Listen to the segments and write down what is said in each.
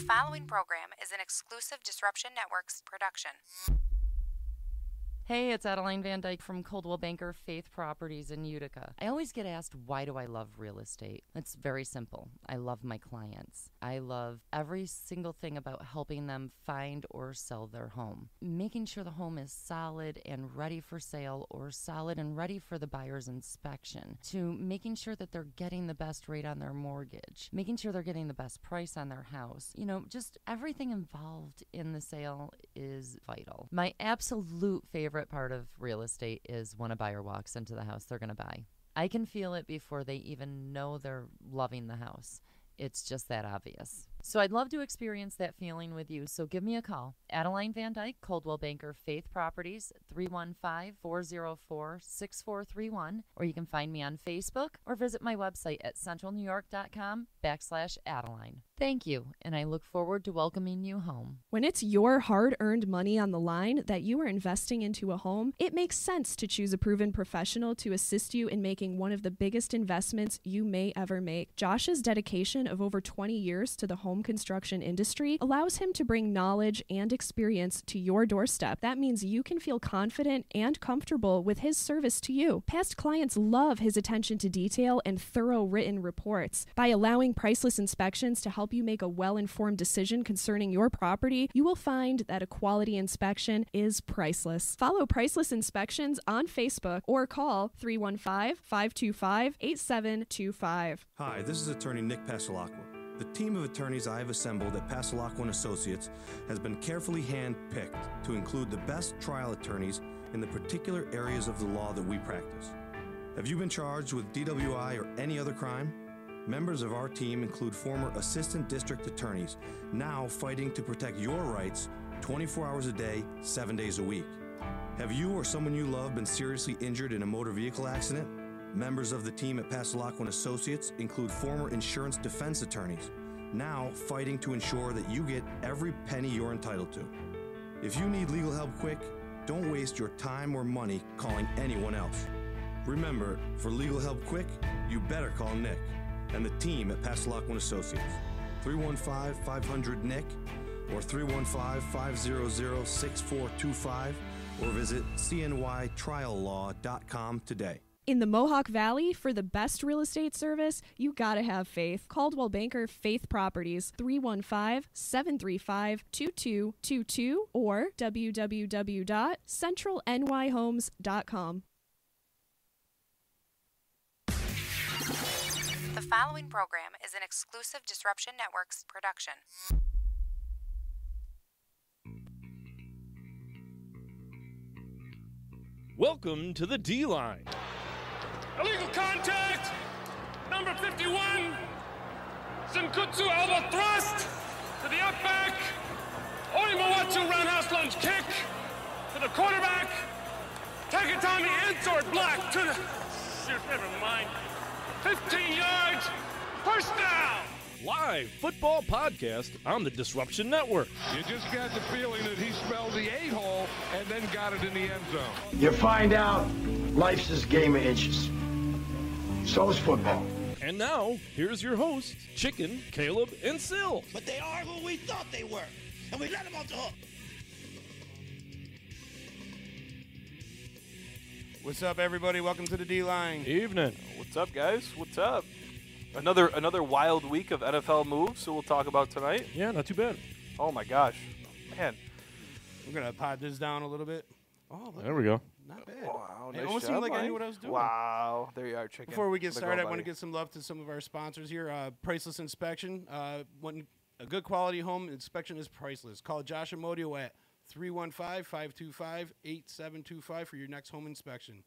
following program is an exclusive Disruption Networks production. Hey, it's Adeline Van Dyke from Coldwell Banker Faith Properties in Utica. I always get asked, why do I love real estate? It's very simple. I love my clients. I love every single thing about helping them find or sell their home. Making sure the home is solid and ready for sale, or solid and ready for the buyer's inspection, to making sure that they're getting the best rate on their mortgage, making sure they're getting the best price on their house. You know, just everything involved in the sale is vital. My absolute favorite part of real estate is when a buyer walks into the house they're going to buy. I can feel it before they even know they're loving the house. It's just that obvious. So I'd love to experience that feeling with you. So give me a call. Adeline Van Dyke, Coldwell Banker Faith Properties, 315-404-6431. Or you can find me on Facebook or visit my website at centralnewyork.com/Adeline. Thank you, and I look forward to welcoming you home. When it's your hard-earned money on the line that you are investing into a home, it makes sense to choose a proven professional to assist you in making one of the biggest investments you may ever make. Josh's dedication of over 20 years to the home construction industry allows him to bring knowledge and experience to your doorstep. That means you can feel confident and comfortable with his service to you. Past clients love his attention to detail and thorough written reports. By allowing Priceless Inspections to help you make a well-informed decision concerning your property, you will find that a quality inspection is priceless. Follow Priceless Inspections on Facebook or call 315-525-8725. Hi, this is attorney Nick Pasalacqua. The team of attorneys I have assembled at Pasalacqua & Associates has been carefully hand-picked to include the best trial attorneys in the particular areas of the law that we practice. Have you been charged with DWI or any other crime? Members of our team include former assistant district attorneys, now fighting to protect your rights 24 hours a day, 7 days a week. Have you or someone you love been seriously injured in a motor vehicle accident? Members of the team at Pasalacqua & Associates include former insurance defense attorneys, now fighting to ensure that you get every penny you're entitled to. If you need legal help quick, don't waste your time or money calling anyone else. Remember, for legal help quick, you better call Nick and the team at Pasalacqua & Associates, 315-500-NICK or 315-500-6425, or visit cnytriallaw.com today. In the Mohawk Valley, for the best real estate service, you gotta have faith. Coldwell Banker Faith Properties, 315-735-2222 or www.centralnyhomes.com. The following program is an exclusive Disruption Networks production. Welcome to the D-Line. Illegal contact! Number 51! Senkutsu elbow thrust! To the up back! Orimawatsu roundhouse lunge kick! To the quarterback! Takatami insword block to the... Shoot, never mind. 15 yards! First down! Live football podcast on the Disruption Network. You just got the feeling that he spelled the 8-hole and then got it in the end zone. You find out life's this game of inches. So is football. And now, here's your hosts, Chicken, Caleb, and Sil. But they are who we thought they were, and we let them off the hook. What's up, everybody? Welcome to the D-Line. Evening. What's up, guys? What's up? Another wild week of NFL moves, so we'll talk about tonight. Yeah, not too bad. Oh, my gosh. Man. We're going to pod this down a little bit. Oh, there we go. Not bad. Wow, It nice almost job, seemed like I Mike. knew what I was doing. Wow. There you are, Chicken. Before we get started, I want to buddy. give some love to some of our sponsors here. Priceless Inspection. When a good quality home inspection is priceless. Call Josh Amodio at 315-525-8725 for your next home inspection.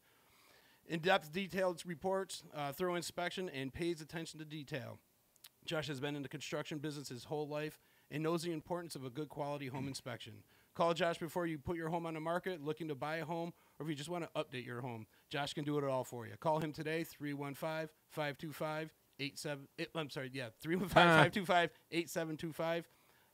In-depth detailed reports, thorough inspection, and pays attention to detail. Josh has been in the construction business his whole life and knows the importance of a good quality home inspection. Call Josh before you put your home on the market, looking to buy a home, or if you just want to update your home. Josh can do it all for you. Call him today, 315-525-8725.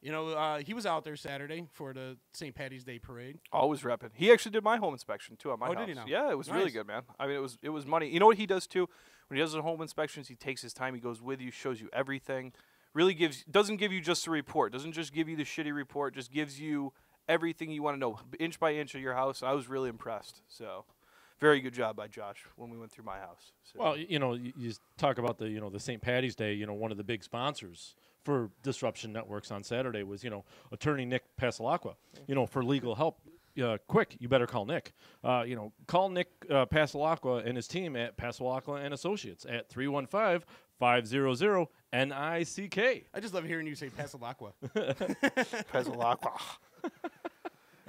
You know, he was out there Saturday for the St. Patty's Day parade. Always repping. He actually did my home inspection, too, at my house. Did he now? Yeah, it was really Nice. good, man. I mean, it was money. You know what he does, too? When he does the home inspections, he takes his time. He goes with you, shows you everything. Really doesn't give you just a report. Doesn't just give you the shitty report. Just gives you everything you want to know, inch by inch of your house. I was really impressed. So, very good job by Josh when we went through my house. So. Well, you talk about the St. Patty's Day. One of the big sponsors for Disruption Networks on Saturday was attorney Nick Pasalacqua. For legal help. Quick, you better call Nick. Call Nick Pasalacqua and his team at Pasalacqua and Associates at 315-500-NICK. I just love hearing you say Pasalacqua. Pasalacqua.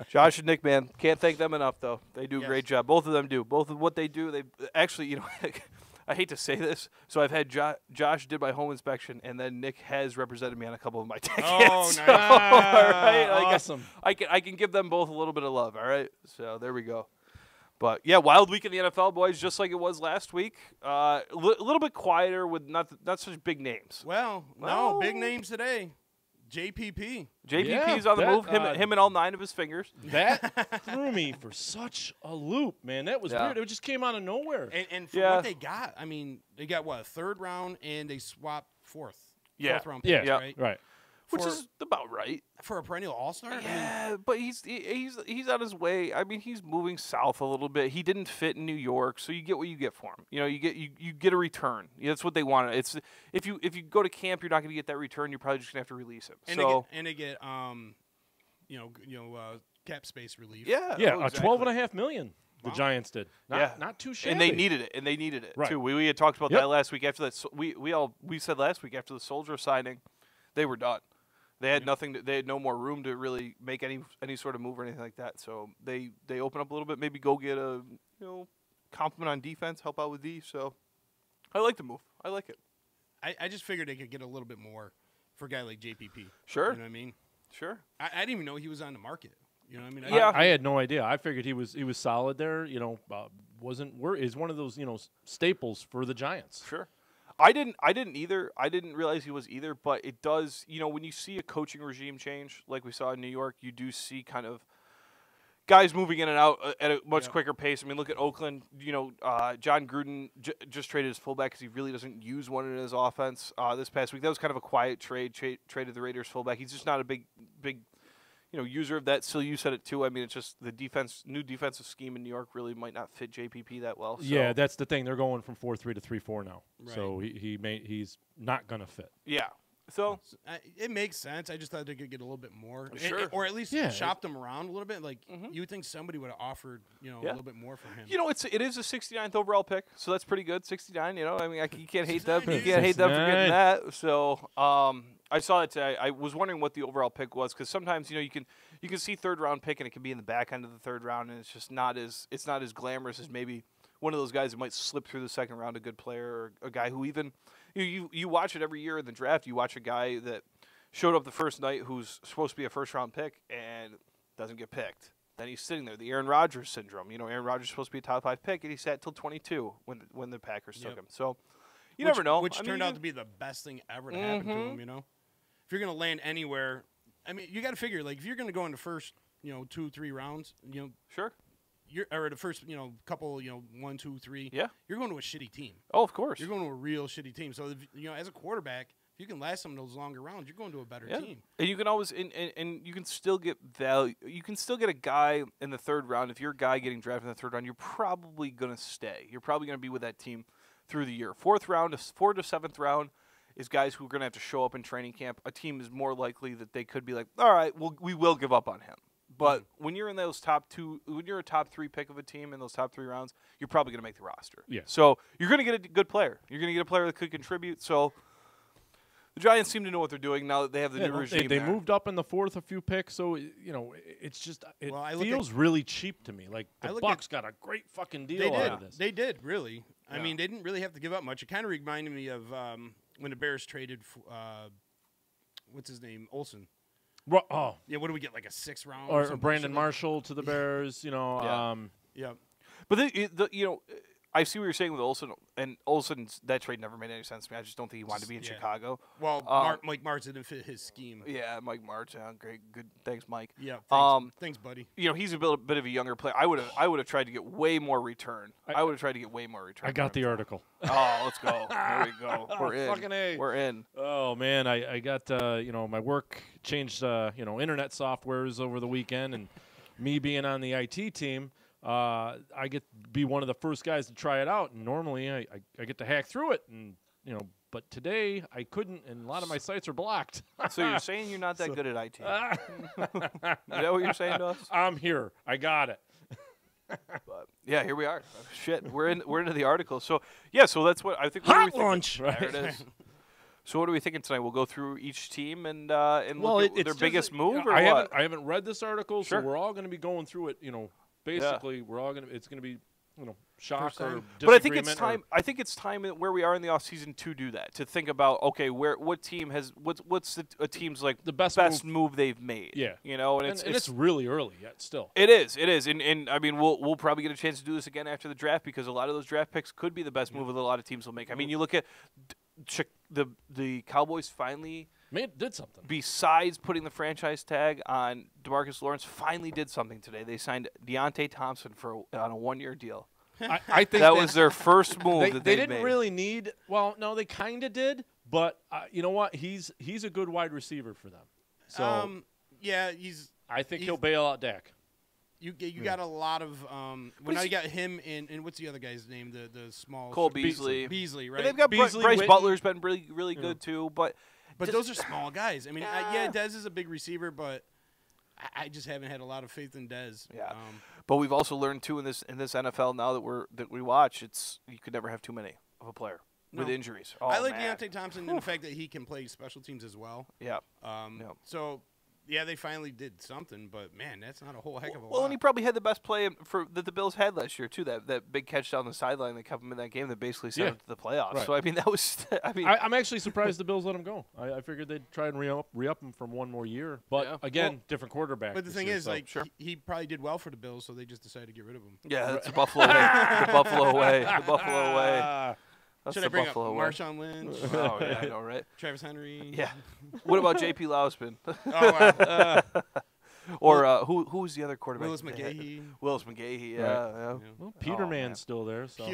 Josh and Nick, man, can't thank them enough, though. They do a great job. Both of them do. Both of what they do, they actually, I hate to say this. So I've had Josh did my home inspection, and then Nick has represented me on a couple of my tickets. Oh, nice. All right? Awesome. I can give them both a little bit of love, all right? So there we go. But, yeah, wild week in the NFL, boys, just like it was last week. A little bit quieter with not such big names. Well, no, big names today. JPP. JPP's on the move. Him and all 9 of his fingers. That threw me for such a loop, man. That was weird. It just came out of nowhere. And for what they got, I mean, they got, a third round, and they swapped fourth round picks, right. Which is about right. For a perennial all-star? Yeah, but he's on his way. I mean, he's moving south a little bit. He didn't fit in New York, so you get what you get for him. You get a return. That's what they want. It's if you go to camp, you're not going to get that return. You're probably just going to have to release him. And they get cap space relief. Yeah, exactly. $12.5 million. The Giants did. Not too shabby. And they needed it. Right. Too. We had talked about that last week after that. So we said last week after the Soldier signing, they were done. They had nothing. They had no more room to really make any sort of move or anything like that. So they open up a little bit. Maybe go get a compliment on defense, help out with D. So I like the move. I like it. I just figured they could get a little bit more for a guy like JPP. Sure. You know what I mean? Sure. I didn't even know he was on the market. You know what I mean? I had no idea. I figured he was solid there. Is one of those staples for the Giants. Sure. I didn't either. I didn't realize he was either, but it does, when you see a coaching regime change like we saw in New York, you do see kind of guys moving in and out at a much quicker pace. I mean, look at Oakland. John Gruden just traded his fullback because he really doesn't use one in his offense this past week. That was kind of a quiet trade. Traded the Raiders fullback. He's just not a big user of that. Still, you said it too. I mean, it's just the new defensive scheme in New York really might not fit JPP that well. So. Yeah, that's the thing. They're going from 4-3 to 3-4 now. Right. So he's not going to fit. Yeah. So it makes sense. I just thought they could get a little bit more, sure. or at least shop them around a little bit. Like you would think somebody would have offered, a little bit more from him. It is a 69th overall pick, so that's pretty good. 69. I mean, you can't hate them. You can't hate them for getting that. So I saw it today. I was wondering what the overall pick was because sometimes you can see third round pick and it can be in the back end of the third round and it's just not as glamorous as maybe one of those guys that might slip through the second round, a good player or a guy who even you watch it every year in the draft. You watch a guy that showed up the first night who's supposed to be a first round pick and doesn't get picked. Then he's sitting there, the Aaron Rodgers syndrome. Aaron Rodgers is supposed to be a top 5 pick and he sat till 22 when the Packers took him. So you never know. Which turned out to be the best thing ever to happen to him. If you're going to land anywhere, I mean, you got to figure, like, if you're going to go in the first, 2-3 rounds, sure. Or the first, couple, 1, 2, 3. Yeah. You're going to a shitty team. Oh, of course. You're going to a real shitty team. So, as a quarterback, if you can last some of those longer rounds, you're going to a better team. And you can always, and you can still get value. You can still get a guy in the third round. If you're a guy getting drafted in the third round, you're probably going to stay. You're probably going to be with that team through the year. Fourth to 7th round is guys who are going to have to show up in training camp. A team is more likely that they could be like, all right, we will give up on him. But when you're in those when you're a top 3 pick of a team in those top 3 rounds, you're probably going to make the roster. Yeah. So you're going to get a good player. You're going to get a player that could contribute. So the Giants seem to know what they're doing now that they have the new regime. They moved up in the fourth a few picks, so it's just feels really cheap to me. Like the Bucs got a great fucking deal out of this. They did really. I mean, they didn't really have to give up much. It kind of reminded me of when the Bears traded, what's his name, Olsen. Oh. Yeah, what do we get, like a 6th round? Or Brandon Marshall to the Bears, Yeah. Yeah. But I see what you're saying with Olsen, and Olsen's that trade never made any sense to me. I just don't think he wanted to be in Chicago. Well, Mike Martz didn't fit his scheme. Yeah, Mike Martz, great, good. Thanks, Mike. Yeah, thanks, buddy. He's a bit of a younger player. I would have tried to get way more return. I would have tried to get way more return. I got the article. Oh, let's go. There we go. We're in. Fucking A. We're in. Oh man, I got my work changed internet softwares over the weekend, and me being on the IT team. I get to be one of the first guys to try it out, and normally I get to hack through it, and but today I couldn't, and a lot of my sites are blocked. So you're saying you're not that good at IT? Is that what you're saying to us? I'm here. I got it. But, yeah, here we are. Shit, we're into the article. So yeah, so that's what I think. Hot lunch. Right. There it is. So what are we thinking tonight? We'll go through each team and look at their biggest move, or what? I haven't read this article, Sure. so we're all going to be going through it. Basically, we're all it's going to be, shock or disagreement. But I think it's time. I think it's time where we are in the off season to do that. To think about, okay, what team has what's a team's like the best move they've made. Yeah, and it's really early yet. Still, it is, and I mean we'll probably get a chance to do this again after the draft because a lot of those draft picks could be the best move that a lot of teams will make. I mean, you look at the Cowboys finally. Did something. Besides putting the franchise tag on DeMarcus Lawrence, finally did something today. They signed Deontay Thompson on a 1-year deal. I think that was their first move. They didn't really need. Well, no, they kind of did. But you know what? He's a good wide receiver for them. So yeah, I think he'll bail out Dak. You got a lot of now you got him and what's the other guy's name? The small Cole Beasley. Beasley, right? And they've got Bryce Butler's been really good too, but those are small guys. I mean, Dez is a big receiver, but I just haven't had a lot of faith in Dez. Yeah, but we've also learned too in this NFL now that we watch, you could never have too many of a player with injuries. Oh, I like Deontay Thompson and the fact that he can play special teams as well. Yeah. So. Yeah, they finally did something, but man, that's not a whole heck of a lot. Well, and he probably had the best play that the Bills had last year too. That big catch down the sideline that kept him in that game that basically sent him to the playoffs. Right. So I mean, that was. I'm actually surprised the Bills let him go. I figured they'd try and re-up him from one more year, but again, different quarterback. But the thing is, he probably did well for the Bills, so they just decided to get rid of him. Yeah, that's the Buffalo way. The Buffalo way. The Buffalo way. Should I bring up Marshawn Lynch? Oh, yeah, I know, right? Travis Henry. Yeah. What about J.P. Lausman? Oh, wow. Or who was the other quarterback? Willis McGahee. Willis McGahee, yeah. Well, Peterman's still there. So.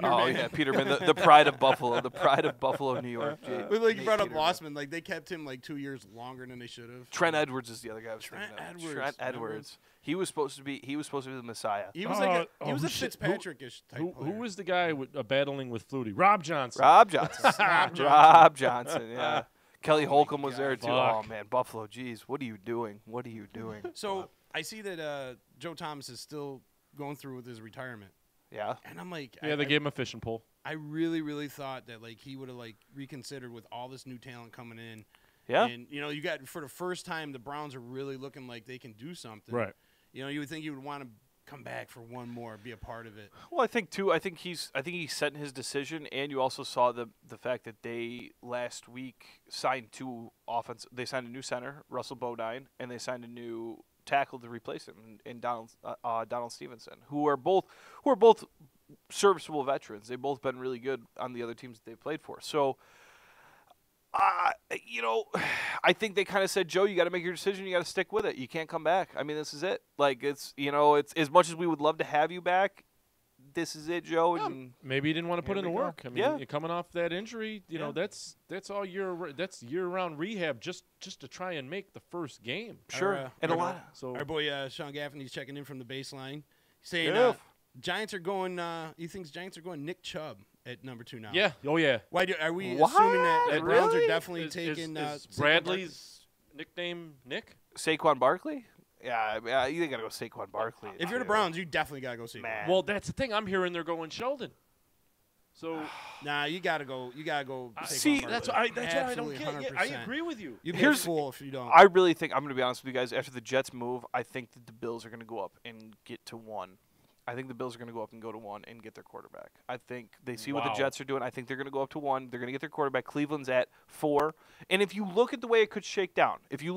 Peterman, the pride of Buffalo, New York. You brought up Lausman. They kept him 2 years longer than they should have. Trent Edwards is the other guy I was thinking of. Trent Edwards. He was supposed to be the Messiah. He was a Fitzpatrick-ish type player. Who was the guy battling with Flutie? Rob Johnson. Rob Johnson, yeah. Kelly Holcomb was there, too. Fuck. Oh, man, Buffalo, geez. What are you doing? So I see that Joe Thomas is still going through with his retirement. Yeah. And I'm like... Yeah, they gave him a fishing pole. I really, really thought that he would have reconsidered with all this new talent coming in. Yeah. And, you got for the first time, the Browns are really looking like they can do something. Right. You would think he would want to come back for one more, be a part of it. Well, I think he's set in his decision, and you also saw the fact that they last week signed they signed a new center, Russell Bodine, and they signed a new tackle to replace him in Donald Stevenson, who are both serviceable veterans. They've both been really good on the other teams that they've played for. So I think they kind of said, Joe, you got to make your decision. You got to stick with it. You can't come back. I mean, this is it. It's as much as we would love to have you back, this is it, Joe. And maybe he didn't want to put in the work. I mean, you're coming off that injury, that's all year-round rehab just to try and make the first game. Sure. And a lot. So our boy Sean Gaffney's checking in from the baseline, saying Giants are going. He thinks Giants are going Nick Chubb at number 2 now. Yeah. Oh yeah. Why are we assuming that the Browns are definitely taking is Bradley's nickname Nick? Saquon Barkley? Yeah, you got to go Saquon Barkley. If you're the Browns, you definitely got to go Saquon. Well, that's the thing. I'm hearing they're going Sheldon. So nah, you gotta go. See, Barkley. that's what I don't get. Yeah, I agree with you. You'd be a fool if you don't. I really think I'm going to be honest with you guys. After the Jets move, I think that the Bills are going to go up and get to 1. I think the Bills are going to go up and go to 1 and get their quarterback. I think they see what the Jets are doing. I think they're going to go up to 1. They're going to get their quarterback. Cleveland's at 4. And if you look at the way it could shake down, if you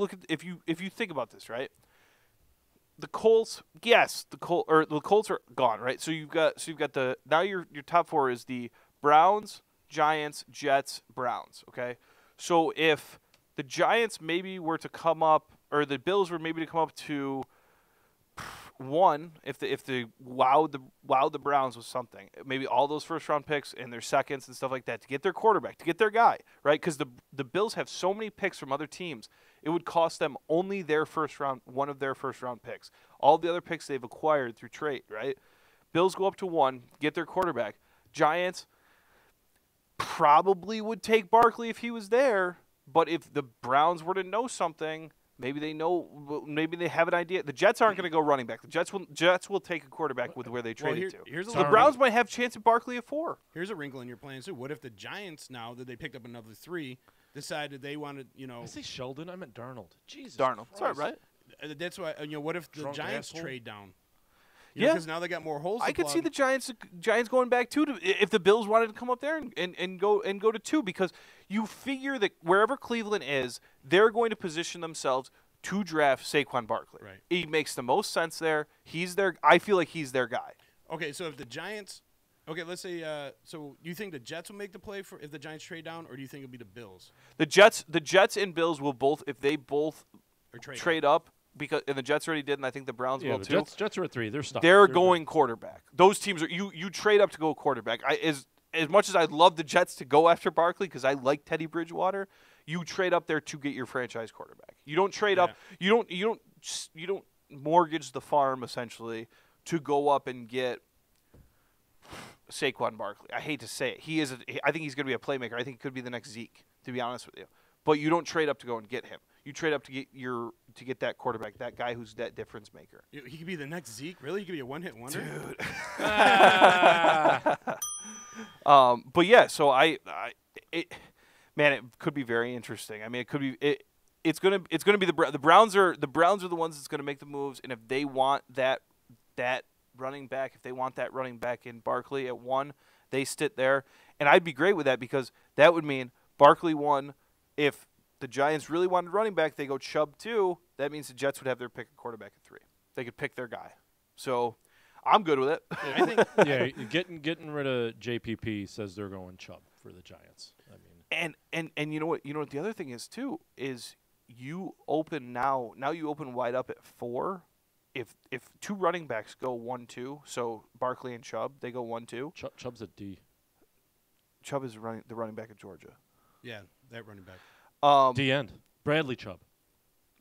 think about this, right? the Colts, yes, the Colts are gone, right? So you've got now your top 4 is the Browns, Giants, Jets, Browns. Okay, so if the Giants maybe were to come up, or the Bills were maybe to come up to 1, if they wowed the Browns with something, maybe all those first round picks and their seconds and stuff like that to get their quarterback, to get their guy, right? Because the Bills have so many picks from other teams, it would cost them only one of their first round picks. All the other picks they've acquired through trade, right? Bills go up to 1, get their quarterback. Giants probably would take Barkley if he was there, but if the Browns were to know something, maybe they have an idea. The Jets aren't going to go running back. The Jets will take a quarterback with where they traded to. The Browns might have a chance at Barkley at 4. Here's a wrinkle in your plans too. What if the Giants, now that they picked up another 3, decided they wanted, I say Sheldon. I meant Darnold. Jesus Darnold. Christ. Sorry, right? That's why. What if the Giants asshole. trade down? Yeah, because now they got more holes. I could plug. see the Giants going back too. If the Bills wanted to come up there and go to 2, because you figure that wherever Cleveland is, they're going to position themselves to draft Saquon Barkley. Right. He makes the most sense there. I feel like he's their guy. Okay, so if the Giants, let's say, so you think the Jets will make the play for if the Giants trade down, or do you think it'll be the Bills? The Jets and Bills will both, if they both trade up. Because the Jets already did, and I think the Browns will too. Jets are at 3. They're stuck. They're going quarterback. Those teams are you trade up to go quarterback. As much as I'd love the Jets to go after Barkley because I like Teddy Bridgewater, you trade up there to get your franchise quarterback. You don't trade up. You don't mortgage the farm essentially to go up and get Saquon Barkley. I hate to say it. I think he's going to be a playmaker. I think he could be the next Zeke, to be honest with you. But you don't trade up to go and get him. You trade up to get that quarterback, that guy who's that difference maker. He could be the next Zeke. Really? He could be a one-hit wonder? Dude. But yeah, so it could be very interesting. I mean, it could be it's gonna be the Browns are the ones that's gonna make the moves, and if they want that running back, if they want that running back in Barkley at 1, they sit there, and I'd be great with that because that would mean Barkley 1. If the Giants really wanted running back, they go Chubb 2. That means the Jets would have their pick of quarterback at 3. They could pick their guy. So I'm good with it. I think getting rid of JPP says they're going Chubb for the Giants. I mean, and you know what the other thing is too is you open now you open wide up at 4. If 2 running backs go 1-2, so Barkley and Chubb, they go 1-2. Chubb's a D. Chubb is the running back at Georgia. Yeah, that running back. D end. Bradley Chubb.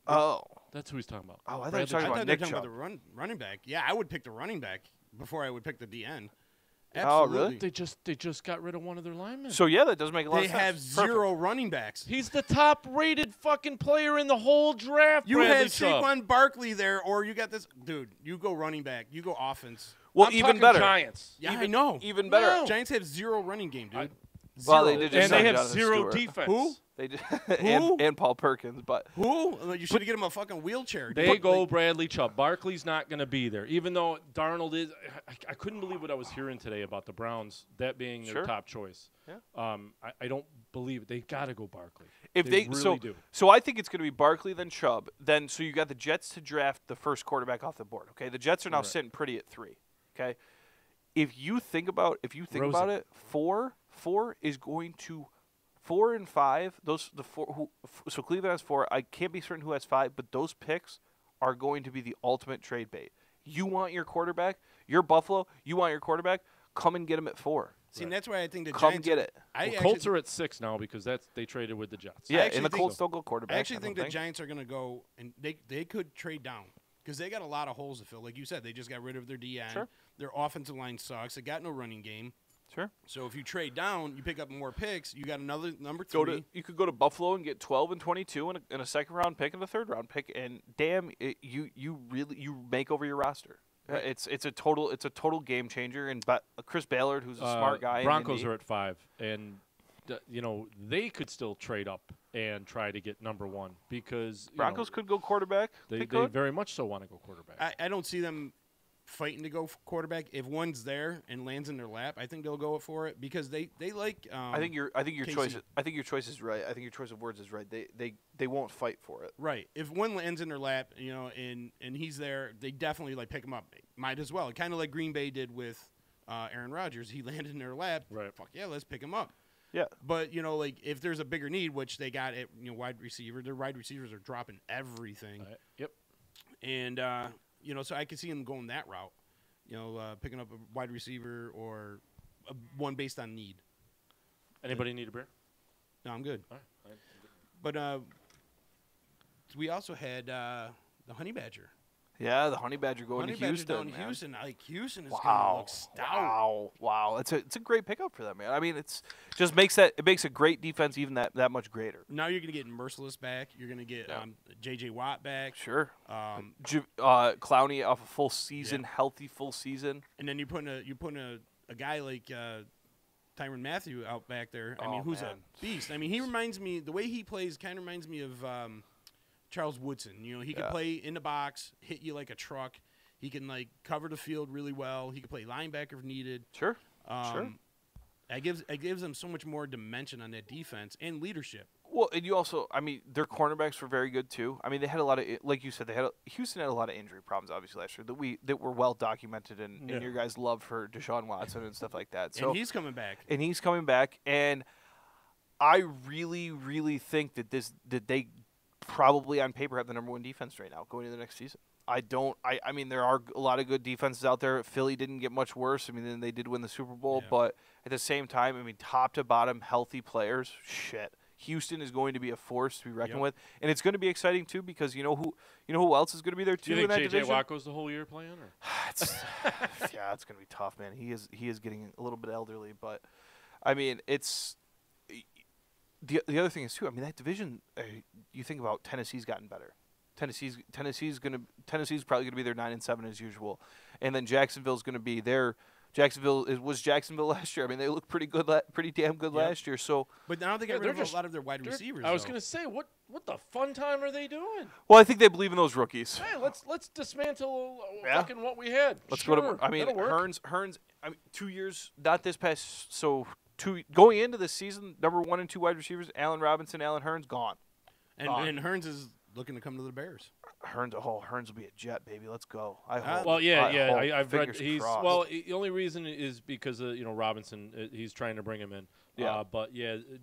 Oh. That's who he's talking about. Oh, I thought you were talking about Nick Chubb. About the running back. Yeah, I would pick the running back before I would pick the D end. Absolutely. Oh, really? They just got rid of one of their linemen. So, yeah, that does make a lot of sense. They have 0 running backs. He's the top-rated fucking player in the whole draft, You Bradley have Chubb. Saquon Barkley there, or you got this. Dude, you go running back. You go offense. Well, I'm even better. Giants. Yeah, I know. Even better. No. Giants have 0 running game, dude. Well, they did just and they sign have Jonathan 0 Stewart. defense. Who? They did, Who? and Paul Perkins, but who? You should get him a fucking wheelchair. They go Bradley Chubb. Barkley's not going to be there, even though Darnold is. I couldn't believe what I was hearing today about the Browns, that being their top choice. Yeah. I don't believe it. They got to go Barkley. If they really do. So I think it's going to be Barkley then Chubb. Then so you got the Jets to draft the first quarterback off the board. Okay, the Jets are now sitting pretty at 3. Okay, if you think about it, 4 is going to. 4 and 5, so Cleveland has 4. I can't be certain who has 5, but those picks are going to be the ultimate trade bait. You want your quarterback, you're Buffalo, you want your quarterback, come and get him at 4. See, and that's why I think the Come Giants get it. Colts are at 6 now because they traded with the Jets. Yeah, and the Colts don't go quarterback. I actually think the Giants are going to go, and they could trade down because they got a lot of holes to fill. Like you said, they just got rid of their DN. Sure. Their offensive line sucks. They got no running game. Sure. So if you trade down, you pick up more picks. You got another number 3. You could go to Buffalo and get 12 and 22 and a second-round pick and a third-round pick, and damn, you make over your roster. Right. It's a total game changer. And Chris Ballard, who's a smart guy. Broncos are at 5, and they could still trade up and try to get number 1 because Broncos could go quarterback. They very much so want to go quarterback. I don't see them. fighting to go quarterback. If one's there and lands in their lap, I think they'll go for it because they like. I think your Casey. choice is right. I think your choice of words is right. They won't fight for it. Right. If one lands in their lap, and he's there, they definitely like pick him up. Might as well. Kind of like Green Bay did with Aaron Rodgers. He landed in their lap. Right. Fuck yeah, let's pick him up. Yeah. But like if there's a bigger need, which they got at wide receiver, their wide receivers are dropping everything. Yep. And so I could see him going that route. Picking up a wide receiver or one based on need. Anybody need a beer? No, I'm good. All right. But we also had the Honey Badger. Yeah, the Honey Badger going Honey to Badger Houston. down Man. Houston. Like Houston is going to look stout. Wow. It's a great pickup for them, man. I mean, it's just makes a great defense even that much greater. Now you're going to get Merciless back. You're going to get J.J. Watt back. Sure. Clowney off a full season, healthy full season. And then you're putting a guy like Tyrann Mathieu out back there. I mean, who's a beast. I mean, he reminds me, the way he plays kind of reminds me of Charles Woodson. He can play in the box, hit you like a truck. He can cover the field really well. He can play linebacker if needed. Sure. It gives them so much more dimension on that defense and leadership. Well, and you also, I mean, their cornerbacks were very good too. I mean, they had a lot of, like you said, Houston had a lot of injury problems obviously last year that were well documented in your guys' love for Deshaun Watson and stuff like that. So and he's coming back. And I really, really think that they probably on paper have the number one defense right now going into the next season. I mean, there are a lot of good defenses out there. Philly didn't get much worse. I mean, then they did win the Super Bowl, but at the same time, I mean, top to bottom, healthy players. Shit, Houston is going to be a force to be reckoned with, and it's going to be exciting too because you know who else is going to be there too in that division. Do you think J.J. Watt goes the whole year playing? Or? Yeah, it's going to be tough, man. He is getting a little bit elderly, but I mean, it's. The other thing is too. I mean, that division. You think about Tennessee's gotten better. Tennessee's probably going to be their 9-7 as usual, and then Jacksonville's going to be their. Jacksonville was Jacksonville last year. I mean, they looked pretty good, pretty damn good last year. So, but now they got rid of a lot of their wide receivers. I was going to say, what the fun time are they doing? Well, I think they believe in those rookies. Hey, let's dismantle fucking what we had. Let's go to. I mean, Hearns. I mean, 2 years, not this past. So going into the season, number 1 and 2 wide receivers, Allen Robinson, Allen Hearns, gone. And Hearns is looking to come to the Bears. Hearns will be a Jet, baby. Let's go. I've read he's crossed. Well. The only reason is because Robinson. He's trying to bring him in. Yeah. But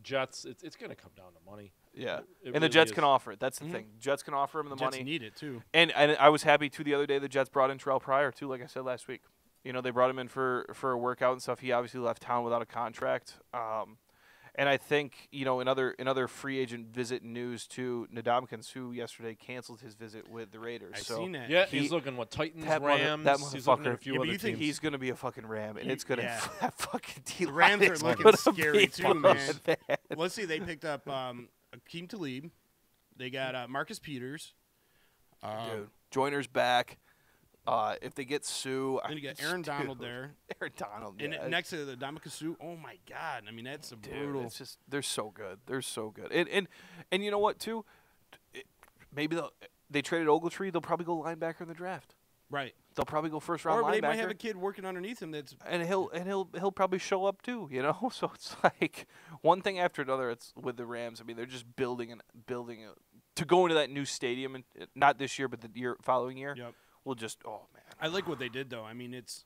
Jets. It's going to come down to money. Yeah. It and really the Jets is. can offer it. That's the thing. Jets can offer him the Jets money. Need it too. And I was happy too the other day. The Jets brought in Terrell Pryor too. Like I said last week. They brought him in for a workout and stuff. He obviously left town without a contract. And I think, in other free agent visit news too, Ndamukong Suh yesterday canceled his visit with the Raiders. I've seen that. Yeah, he's looking Titans, Rams. That he's looking at a motherfucker. few other You think teams. he's going to be a fucking Ram, and it's going to that fucking D Rams are looking scary too, man. Let's see, they picked up Akeem Talib. They got Marcus Peters. Dude, Joyner's back. If they get Sue, then you got Aaron Donald there. Aaron Donald, and next to the Ndamukong Suh, oh my God! I mean, that's a brutal. It's just they're so good. They're so good. And you know what too? Maybe they traded Ogletree. They'll probably go linebacker in the draft. Right. They'll probably go first round linebacker. Or they might have a kid working underneath him that's. And he'll probably show up too. So it's like one thing after another. It's with the Rams. I mean, they're just building to go into that new stadium, and not this year, but the following year. Yep. We'll just man. I like what they did though. I mean, it's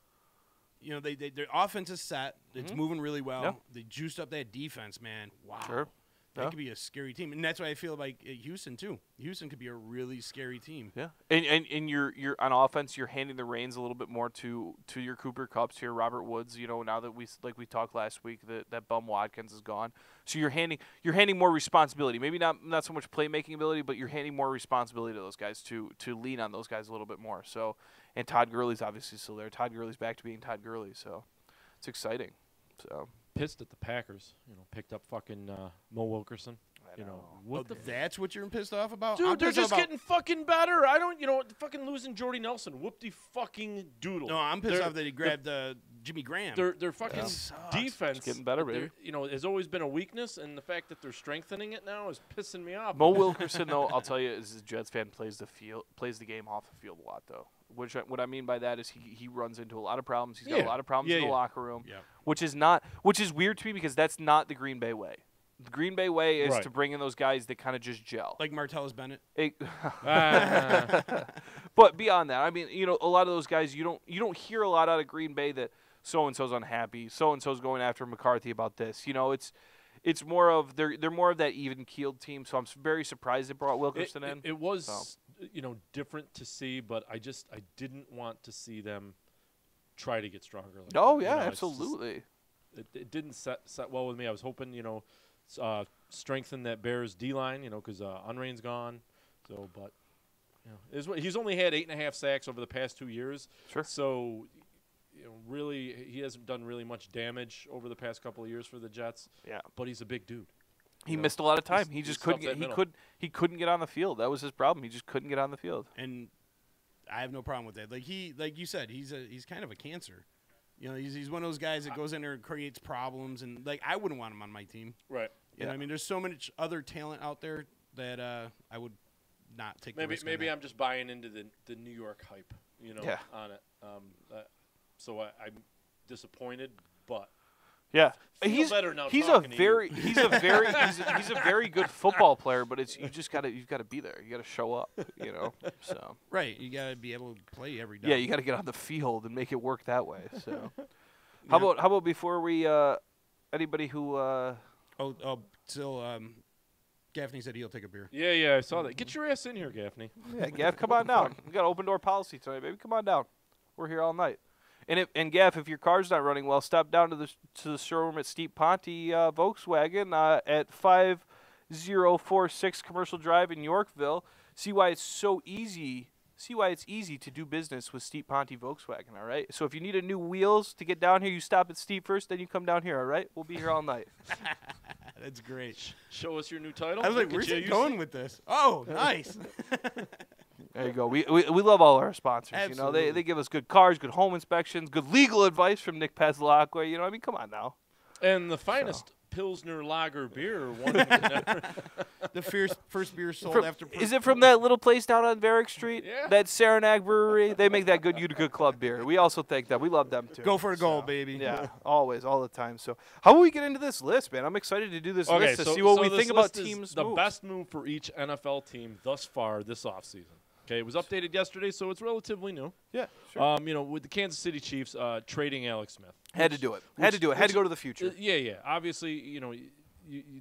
their offense is set. It's moving really well. Yep. They juiced up that defense, man. Wow. Sure. That could be a scary team, and that's why I feel like Houston too. Houston could be a really scary team. Yeah, and you're on offense. You're handing the reins a little bit more to your Cooper Kupps, to your Robert Woods. Now that we talked last week that Bum Watkins is gone, so you're handing more responsibility. Maybe not so much playmaking ability, but you're handing more responsibility to those guys to lean on those guys a little bit more. So, and Todd Gurley's obviously still there. Todd Gurley's back to being Todd Gurley, so it's exciting. So. Pissed at the Packers, picked up fucking Mo Wilkerson. That's what you're pissed off about? Dude, they're just getting fucking better. I don't, fucking losing Jordy Nelson. Whoop-de-fucking doodle. No, I'm pissed off that he grabbed Jimmy Graham. Their fucking defense. It's getting better, baby. Has always been a weakness, and the fact that they're strengthening it now is pissing me off. Mo Wilkerson, though, I'll tell you, as a Jets fan, plays the game off the field a lot, though. What I mean by that is he runs into a lot of problems. He's got a lot of problems in the locker room, Yeah. which is weird to me because that's not the Green Bay way. The Green Bay way is to bring in those guys that kind of just gel. Like Martellus Bennett. But beyond that, I mean, a lot of those guys you don't hear a lot out of Green Bay that so and so's unhappy, so and so's going after McCarthy about this. It's more of they're more of that even keeled team. So I'm very surprised they brought Wilkerson in. It was different to see, but I didn't want to see them try to get stronger. Absolutely. It didn't set well with me. I was hoping strengthen that Bears D line, because Unrain's gone. So, but he's only had 8.5 sacks over the past 2 years. Sure. So, really, he hasn't done really much damage over the past couple of years for the Jets. Yeah. But he's a big dude. He missed a lot of time. He just couldn't get. He couldn't get on the field. That was his problem. He just couldn't get on the field. And I have no problem with that. Like you said, he's kind of a cancer. He's one of those guys that goes in there and creates problems, and I wouldn't want him on my team. Right. I mean, there's so much other talent out there that I would not take. Maybe I'm just buying into the New York hype, on it. So I'm disappointed, but he's better now. He's a very good football player, but you've got to be there. You got to show up. So right. You got to be able to play every day. Yeah, you got to get on the field and make it work that way. So how about before we anybody who Gaffney said he'll take a beer. Yeah, I saw that. Get your ass in here, Gaffney. Yeah, Gaff, come on down. We got open door policy tonight, baby. Come on down. We're here all night. And Gaff, if your car's not running well, stop down to the showroom at Steep Ponte Volkswagen at 5046 Commercial Drive in Yorkville. See why it's so easy. See why it's easy to do business with Steep Ponte Volkswagen. All right. So if you need a new wheels to get down here, you stop at Steep first, then you come down here. All right. We'll be here all night. That's great. Show us your new title. I was like, where's he going with this? Oh, nice. There you go. We love all our sponsors. Absolutely. They give us good cars, good home inspections, good legal advice from Nick Paslacqua. I mean, come on now. And the finest Pilsner Lager beer. The first beer sold after. Is it from that little place down on Varick Street? Yeah. That Saranac Brewery. They make that good Utica Club beer. We also thank them. We love them too. Go for a goal, baby. Yeah, always, all the time. So, how will we get into this list, man? I'm excited to do this list to see what we think about teams' the moves. best move for each NFL team thus far this offseason. Okay, it was updated yesterday, so it's relatively new. Yeah, sure. With the Kansas City Chiefs trading Alex Smith. Had to do it. Had to go to the future. Yeah. Obviously,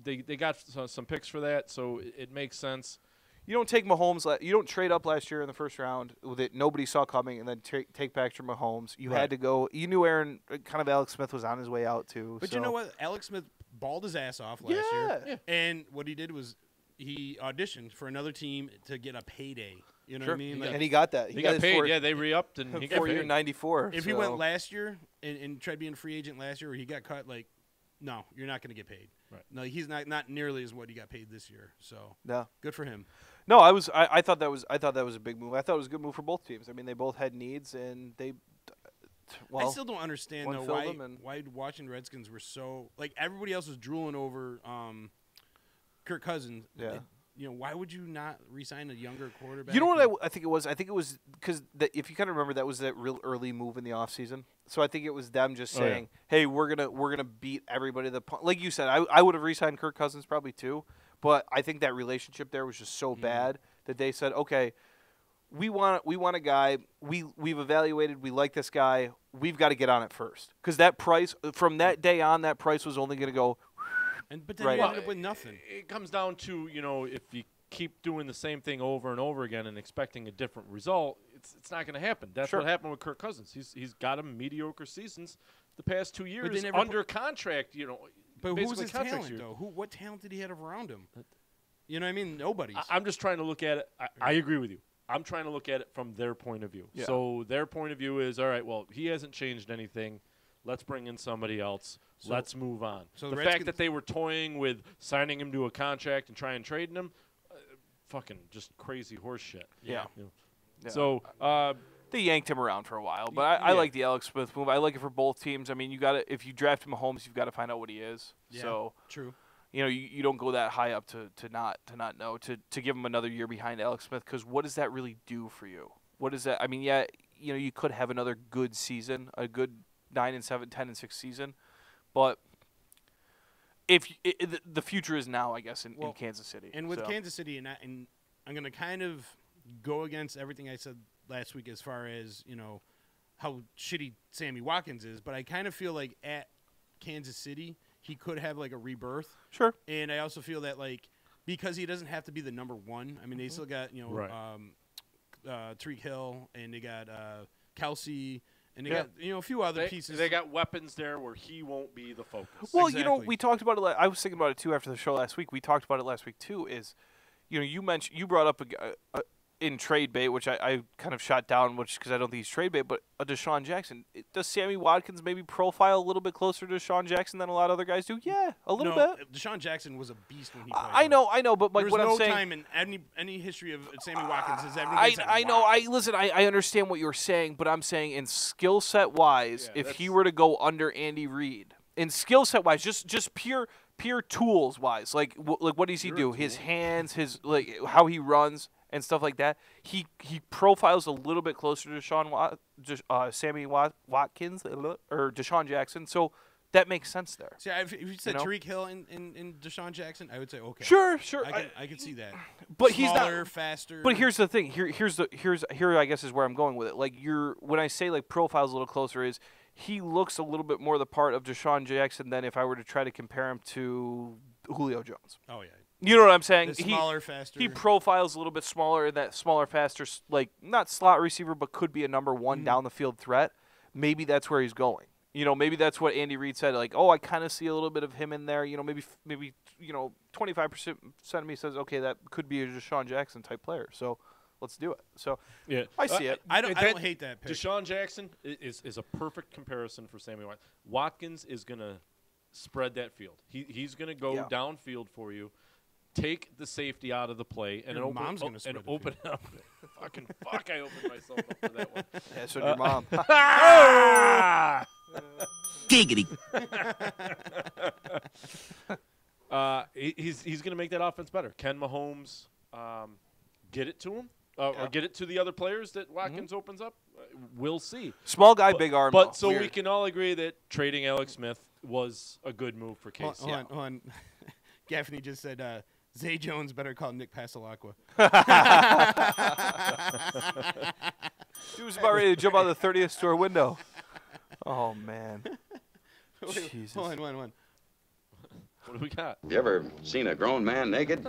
they got some picks for that, so it makes sense. You don't take Mahomes. You don't trade up last year in the first round that nobody saw coming, and then take back your Mahomes. You had to go. You knew Alex Smith was on his way out too. But you know what? Alex Smith balled his ass off last year, and what he did was he auditioned for another team to get a payday. You know what I mean? And he got that. He got paid. They re-upped and he got paid. 4-year, 94. If he went last year and tried being a free agent last year, where he got cut, no, you're not going to get paid. Right. No, he's not nearly as what he got paid this year. So good for him. No, I thought that was a big move. I thought it was a good move for both teams. I mean, they both had needs, and they. Well, I still don't understand though why Washington Redskins were so everybody else was drooling over Kirk Cousins. Yeah. Why would you not re-sign a younger quarterback? You know what I think it was? I think it was because if you kind of remember, that was that real early move in the offseason. So I think it was them just saying, "Hey, we're gonna beat everybody." Like you said, I would have re-signed Kirk Cousins probably too, but I think that relationship there was just so bad that they said, "Okay, we want a guy. We've evaluated. We like this guy. We've got to get on it first because that price from that day on, that price was only going to go." But then you ended up with nothing. It comes down to, if you keep doing the same thing over and over again and expecting a different result, it's not going to happen. That's what happened with Kirk Cousins. He's got him mediocre seasons the past 2 years under contract. But who was his talent though? What talent did he have around him? You know what I mean? Nobody's. I'm just trying to look at it. I agree with you. I'm trying to look at it from their point of view. Yeah. So their point of view is, all right, well, he hasn't changed anything. Let's bring in somebody else. Let's move on. So the fact that they were toying with signing him to a contract and trying trading him, fucking just crazy horse shit. Yeah. Yeah. So they yanked him around for a while, but I like the Alex Smith move. I like it for both teams. I mean, if you draft Mahomes, you've got to find out what he is. Yeah, so true. You don't go that high up to not know to give him another year behind Alex Smith, because what does that really do for you? What is that? I mean, yeah, you could have another good season, a good 9-7, 10-6 season, but the future is now, I guess, in Kansas City. And with Kansas City, and I'm going to kind of go against everything I said last week as far as, how shitty Sammy Watkins is, but I kind of feel like at Kansas City, he could have like a rebirth. Sure. And I also feel that because he doesn't have to be the number one. I mean, they still got Tariq Hill, and they got Kelsey, and they got a few other pieces. They got weapons there where he won't be the focus. Well, we talked about it. I was thinking about it too after the show last week. We talked about it last week too. Is you brought up in trade bait, which I kind of shot down, because I don't think he's trade bait, but a Deshaun Jackson. Does Sammy Watkins maybe profile a little bit closer to Deshaun Jackson than a lot of other guys do? Yeah, a little bit. Deshaun Jackson was a beast when he played. I know, but like what I'm saying, time in any history of Sammy Watkins has ever. I know. I understand what you're saying, but I'm saying in skill set wise, if he were to go under Andy Reid, in skill set wise, just pure tools wise, like what does he do? His hands, his how he runs and stuff like that. He profiles a little bit closer to Sammy Watkins or Deshaun Jackson. So that makes sense there. See, if you said Tariq Hill and Deshaun Jackson, I would say okay. Sure. I can see that. But smaller, he's not faster. But here's the thing. Here I guess is where I'm going with it. Like when I say like profiles a little closer is he looks a little bit more the part of Deshaun Jackson than if I were to try to compare him to Julio Jones. Oh yeah. You know what I'm saying? Smaller, faster. He profiles a little bit smaller, that smaller, faster, like not slot receiver, but could be a number one down the field threat. Maybe that's where he's going. Maybe that's what Andy Reid said. Like, I kind of see a little bit of him in there. Maybe 25% of me says, okay, that could be a Deshaun Jackson type player. So let's do it. So yeah, I see it. I don't hate that pick. Deshaun Jackson is a perfect comparison for Sammy Watkins. Watkins is going to spread that field. He's going to go downfield for you. Take the safety out of the play and open it up. Fucking fuck! I opened myself up for that one. Yeah, so did your mom. Giggity. He's going to make that offense better. Ken Mahomes, get it to him, or get it to the other players that Watkins opens up. We'll see. Small guy, big arm. But so we can all agree that trading Alex Smith was a good move for KC. Hold on. Gaffney just said. Zay Jones better call Nick Pasalacqua. He was about ready to jump out of the 30th store window. Oh, man. Jesus. Hold on. What do we got? You ever seen a grown man naked?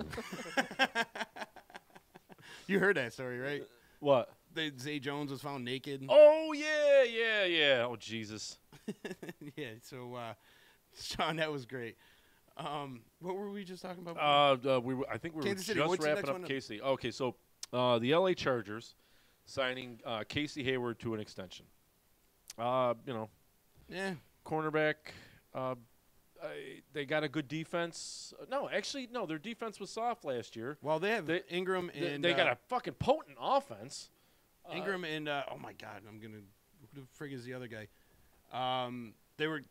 You heard that story, right? What? Zay Jones was found naked. Oh, yeah. Oh, Jesus. Yeah, so, Sean, that was great. What were we just talking about? I think we Kansas were City. just wrapping up Casey. Okay, so the LA Chargers signing Casey Hayward to an extension. Cornerback. They got a good defense. No, their defense was soft last year. Well, they have Ingram and they got a fucking potent offense. Ingram and oh my God, who the frig is the other guy? They were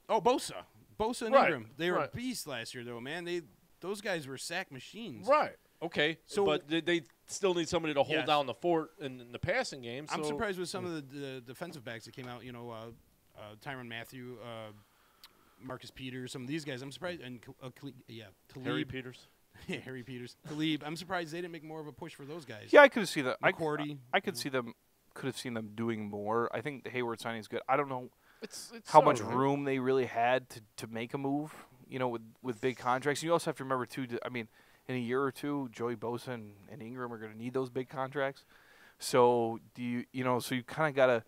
Bosa. Bosa and Ingram. They were beasts last year, though, man. Those guys were sack machines. Right. Okay. But they still need somebody to hold down the fort in the passing game. So. I'm surprised with some of the defensive backs that came out. Tyrann Mathieu, Marcus Peters, some of these guys. I'm surprised. And Talib. Harry Peters. Yeah, Harry Peters. Talib. I'm surprised they didn't make more of a push for those guys. Yeah, I could see that. McCourty. I could see them. Could have seen them doing more. I think the Hayward signing is good. I don't know. It's how much room they really had to make a move, with big contracts. You also have to remember, too, in a year or two, Joey Bosa and Ingram are going to need those big contracts. So, you kind of got to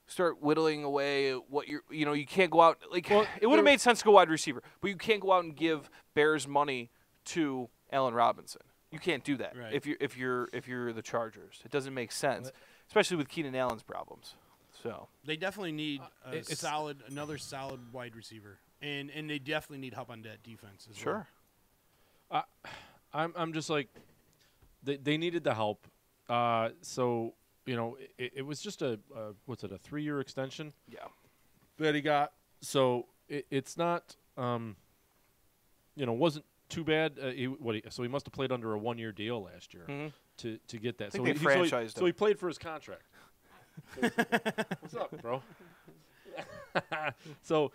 start whittling away what you can't go out. It would have made sense to go wide receiver, but you can't go out and give Bears money to Allen Robinson. You can't do that if you're the Chargers. It doesn't make sense, especially with Keenan Allen's problems. So they definitely need another solid wide receiver, and they definitely need help on that defense as well. Sure. I'm just like they needed the help. So it was just a 3-year extension. Yeah. That he got. So it's not wasn't too bad. So he must have played under a 1-year deal last year to get that. I think they franchised him. So he played for his contract. What's up, bro? So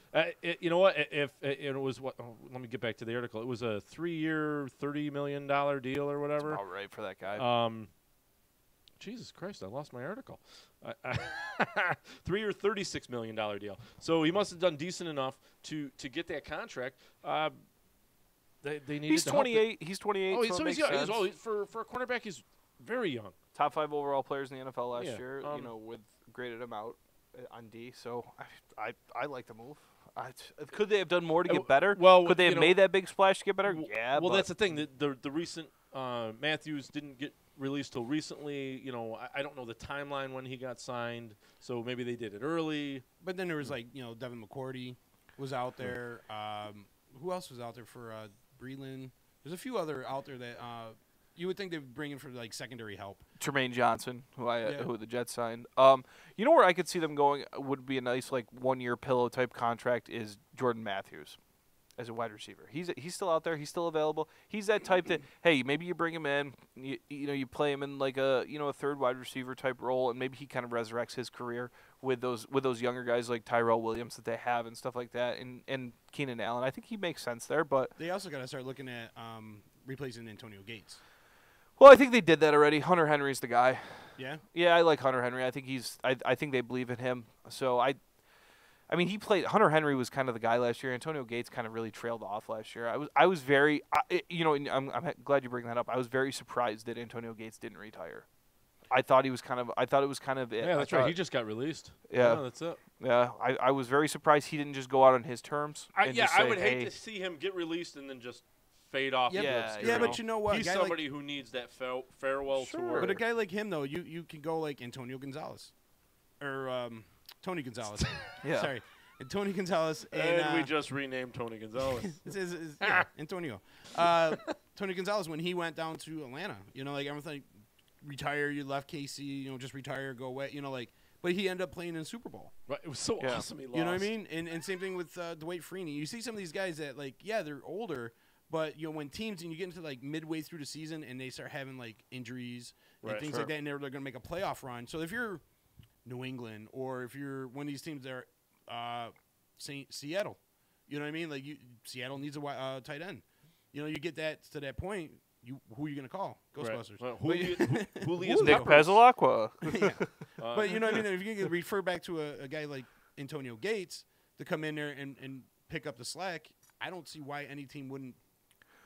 you know what? If it was what? Oh, let me get back to the article. It was a 3-year, $30 million deal or whatever. That's about right for that guy. Jesus Christ! I lost my article. 3-year, $36 million deal. So he must have done decent enough to get that contract. They needed. He's 28. He's 28. Oh, so so it he's makes young. sense. For a cornerback, he's very young. Top 5 overall players in the NFL last Yeah, year. With graded him out on D. So I like the move. Could they have done more to get better? Well, could they have made that big splash to get better? Yeah. Well, that's the thing. The recent Matthews didn't get released till recently. I don't know the timeline when he got signed. So maybe they did it early. But then there was Devin McCourty was out there. Who else was out there for Breland? There's a few other out there that you would think they would bring in for secondary help. Tremaine Johnson, who the Jets signed. You know where I could see them going would be a nice 1-year pillow type contract is Jordan Matthews as a wide receiver. He's still out there. He's still available. He's that type that hey, maybe you bring him in, you play him in a third wide receiver type role, and maybe he kind of resurrects his career with those younger guys like Tyrell Williams that they have and stuff like that, and Keenan Allen. I think he makes sense there, but they also got to start looking at replacing Antonio Gates. Well, I think they did that already. Hunter Henry's the guy. Yeah. Yeah, I like Hunter Henry. I think I think they believe in him. So I mean, he played. Hunter Henry was kind of the guy last year. Antonio Gates kind of really trailed off last year. I was very, I'm glad you bring that up. I was very surprised that Antonio Gates didn't retire. I thought it was kind of it. Yeah, that's right. He just got released. Yeah, that's it. Yeah, I was very surprised he didn't just go out on his terms. I would hate to see him get released and then just fade off. Yeah, but you know what? He's somebody who needs that farewell tour. But a guy like him, though, you can go like Antonio Gonzalez or Tony Gonzalez. Yeah. Sorry. And Tony Gonzalez. And we just renamed Tony Gonzalez. Antonio. Tony Gonzalez, when he went down to Atlanta, everything, retire, you left KC, just retire, go away, but he ended up playing in Super Bowl. Right. It was so awesome he lost. You know what I mean? And same thing with Dwight Freeney. You see some of these guys that, they're older, but, when teams, and you get into, midway through the season and they start having, injuries and things like that, and they're going to make a playoff run. So if you're New England or if you're one of these teams that are Seattle, you know what I mean? Seattle needs a tight end. You get that to that point, who are you going to call? Ghostbusters. Right. Well, Nick Pezzalacqua. Yeah. But you know what I mean? If you can refer back to a guy like Antonio Gates to come in there and pick up the slack, I don't see why any team wouldn't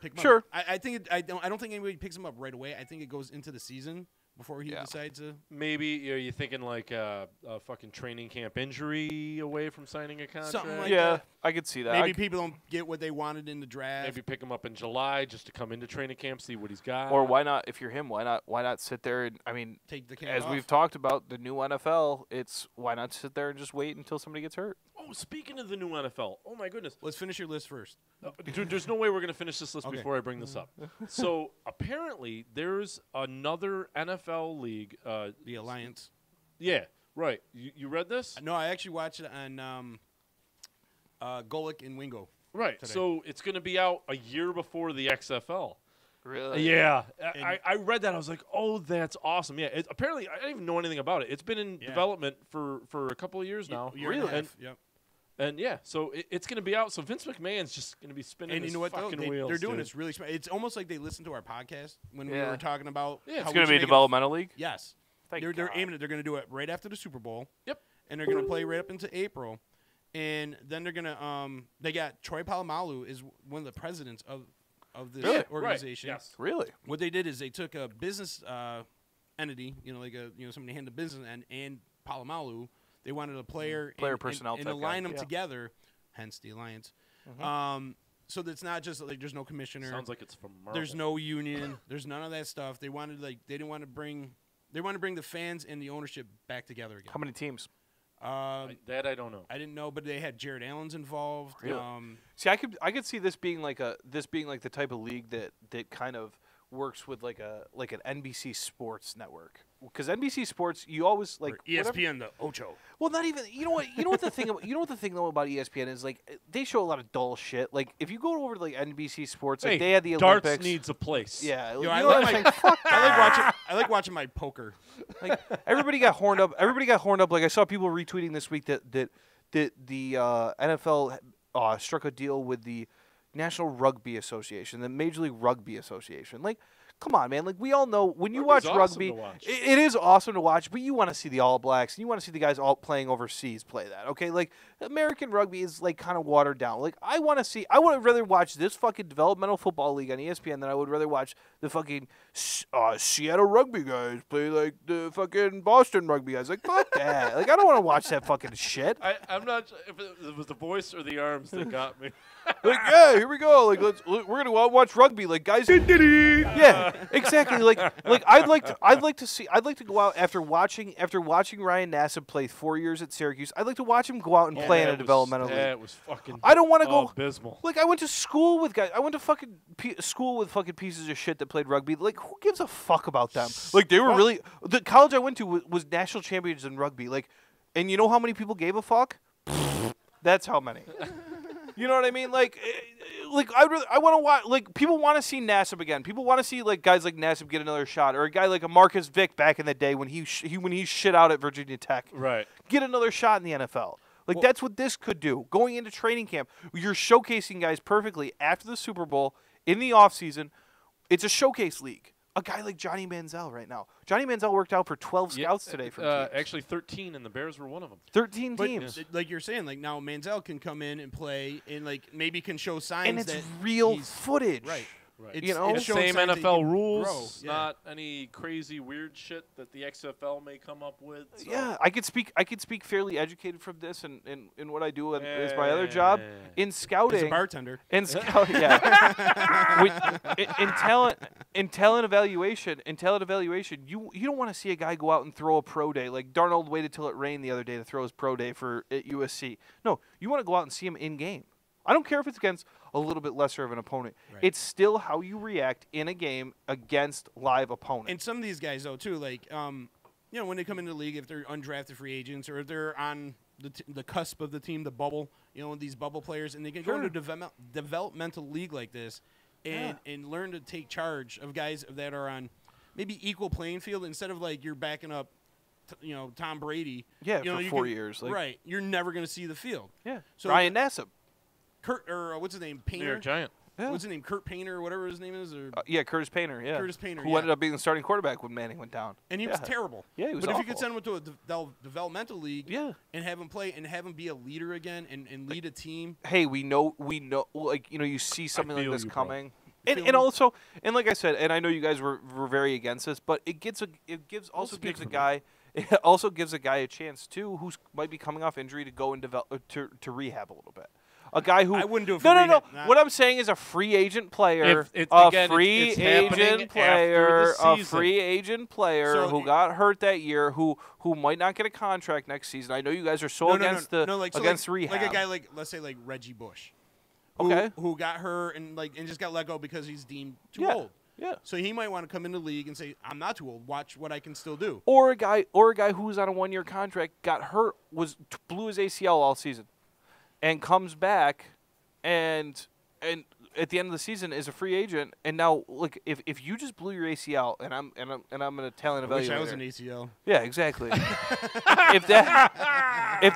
pick him up. I don't think anybody picks him up right away. I think it goes into the season before he decides to. Maybe are you thinking a fucking training camp injury away from signing a contract? Something like yeah, that. I could see that. Maybe people don't get what they wanted in the draft. Maybe pick him up in July just to come into training camp, see what he's got. Or why not? If you're him, why not sit there and take the camp as off. we've talked about the new NFL. It's why not sit there and just wait until somebody gets hurt. Oh, speaking of the new NFL, oh my goodness. Let's finish your list first. Dude, there's no way we're going to finish this list before I bring this up. So apparently there's another NFL league. The Alliance. Yeah, right. You read this? No, I actually watched it on Golic and Wingo. Right. Today. So it's going to be out a year before the XFL. Really? Yeah. I read that. I was like, oh, that's awesome. Yeah. Apparently, I didn't even know anything about it. It's been in development for a couple of years now. Really? Yep. And yeah, so it's going to be out. So Vince McMahon's just going to be spinning his fucking wheels. They're doing this really smart. It's almost like they listened to our podcast when we were talking about. Yeah, it's going to be a developmental league. Yes, they're aiming it. They're going to do it right after the Super Bowl. Yep, and they're going to play right up into April, and then they're going to they got Troy Polamalu is one of the presidents of this organization. Right. Yes, really. What they did is they took a business entity, somebody handled the business and Polamalu. They wanted a player personnel and align them together, hence the alliance. So that's not just there's no commissioner. Sounds like it's from Marvel. There's no union. There's none of that stuff. They wanted they didn't want to bring the fans and the ownership back together again. How many teams? That I don't know. I didn't know, but they had Jared Allen's involved. Really? See, I could see this being like the type of league that kind of works with like an NBC Sports network. Because NBC Sports, you always like or ESPN, the Ocho. Well, not even. You know what? You know what the thing. You know what the thing though about ESPN is like they show a lot of dull shit. Like if you go over to like NBC Sports, like they had the darts Olympics. Needs a place. Yeah, Yo, you I know what like I'm my- saying? Fuck that. I like watching my poker. Like everybody got horned up. Everybody got horned up. Like I saw people retweeting this week that the NFL struck a deal with the National Rugby Association, the Major League Rugby Association. Like, come on, man. Like we all know when you watch Rugby's awesome rugby, to watch. it is awesome to watch. But you want to see the All Blacks, and you want to see the guys all playing overseas play that. Okay, like American rugby is like kind of watered down. Like I want to rather watch this fucking developmental football league on ESPN than I would rather watch the fucking Seattle rugby guys play like the fucking Boston rugby guys. Like fuck that. Like I don't want to watch that fucking shit. I'm not sure if it was the voice or the arms that got me. Like yeah, here we go. Like we're gonna watch rugby. Like guys, yeah, exactly. Like I'd like to go out after watching Ryan Nassib play 4 years at Syracuse. I'd like to watch him go out and play in a developmental league. That was fucking. I don't want to go abysmal. Like I went to school with guys. I went to fucking school with fucking pieces of shit that played rugby. Like who gives a fuck about them? Like they were really the college I went to was national champions in rugby. Like, and you know how many people gave a fuck? That's how many. You know what I mean? Like I want to watch. Like people want to see Nassib again. People want to see like guys like Nassib get another shot, or a guy like a Marcus Vick back in the day when he shit out at Virginia Tech. Right. Get another shot in the NFL. Like that's what this could do. Going into training camp, you're showcasing guys perfectly after the Super Bowl in the offseason. It's a showcase league. A guy like Johnny Manziel right now. Johnny Manziel worked out for 12 scouts today from teams. Actually 13, and the Bears were one of them. 13 But teams. like you're saying, like now Manziel can come in and play, and like maybe can show signs And it's that real he's- footage. Right. Right. You know? it's showing Same signs that he NFL can rules, grow. Yeah. not any crazy weird shit that the XFL may come up with. So. Yeah, I could speak fairly educated from this and what I do is my other job in scouting. As a bartender. In scout, yeah. In talent evaluation, you don't want to see a guy go out and throw a pro day like Darnold waited till it rained the other day to throw his pro day at USC. No, you want to go out and see him in game. I don't care if it's against a little bit lesser of an opponent. Right. It's still how you react in a game against live opponents. And some of these guys, though, too, like, you know, when they come into the league, if they're undrafted free agents or if they're on the cusp of the team, the bubble, you know, these bubble players, and they can go into a developmental league like this and learn to take charge of guys that are on maybe equal playing field instead of, like, you're backing up, you know, Tom Brady. Yeah, you know, for 4 years. Like, right. You're never going to see the field. Yeah. So Ryan Nassib. Kurt, or what's his name? Painter? New York Giant. Yeah. What's his name? Kurt Painter or whatever his name is? Or Yeah, Curtis Painter. Yeah, Curtis Painter, who yeah. ended up being the starting quarterback when Manning went down. And he was terrible. Yeah, he was But if you awful. could send him to a developmental league and have him play and have him be a leader again and lead a team. Hey, we know, like, you know, you see something like feel this you, bro. coming. Feel me? And also, and like I said, and I know you guys were very against this, but it also speak gives a for me. guy it also gives a guy a chance too who might be coming off injury to go and develop to rehab a little bit. A guy who I wouldn't do it for no. rehab, not- What I'm saying is a free agent player, If- a again, free it's happening agent after player, the a season. free agent player So who it- got hurt that year, who might not get a contract next season. I know you guys are so against against rehab. Like a guy like, let's say, like Reggie Bush. Okay. Who got hurt and just got let go because he's deemed too Yeah. old. Yeah. So he might want to come in the league and say, I'm not too old. Watch what I can still do. Or a guy who was on a 1-year contract, got hurt, blew his ACL all season, and comes back, and at the end of the season is a free agent. And now, look, if you just blew your ACL, and I'm a talent evaluator. I wish I was an ACL. Yeah, exactly. if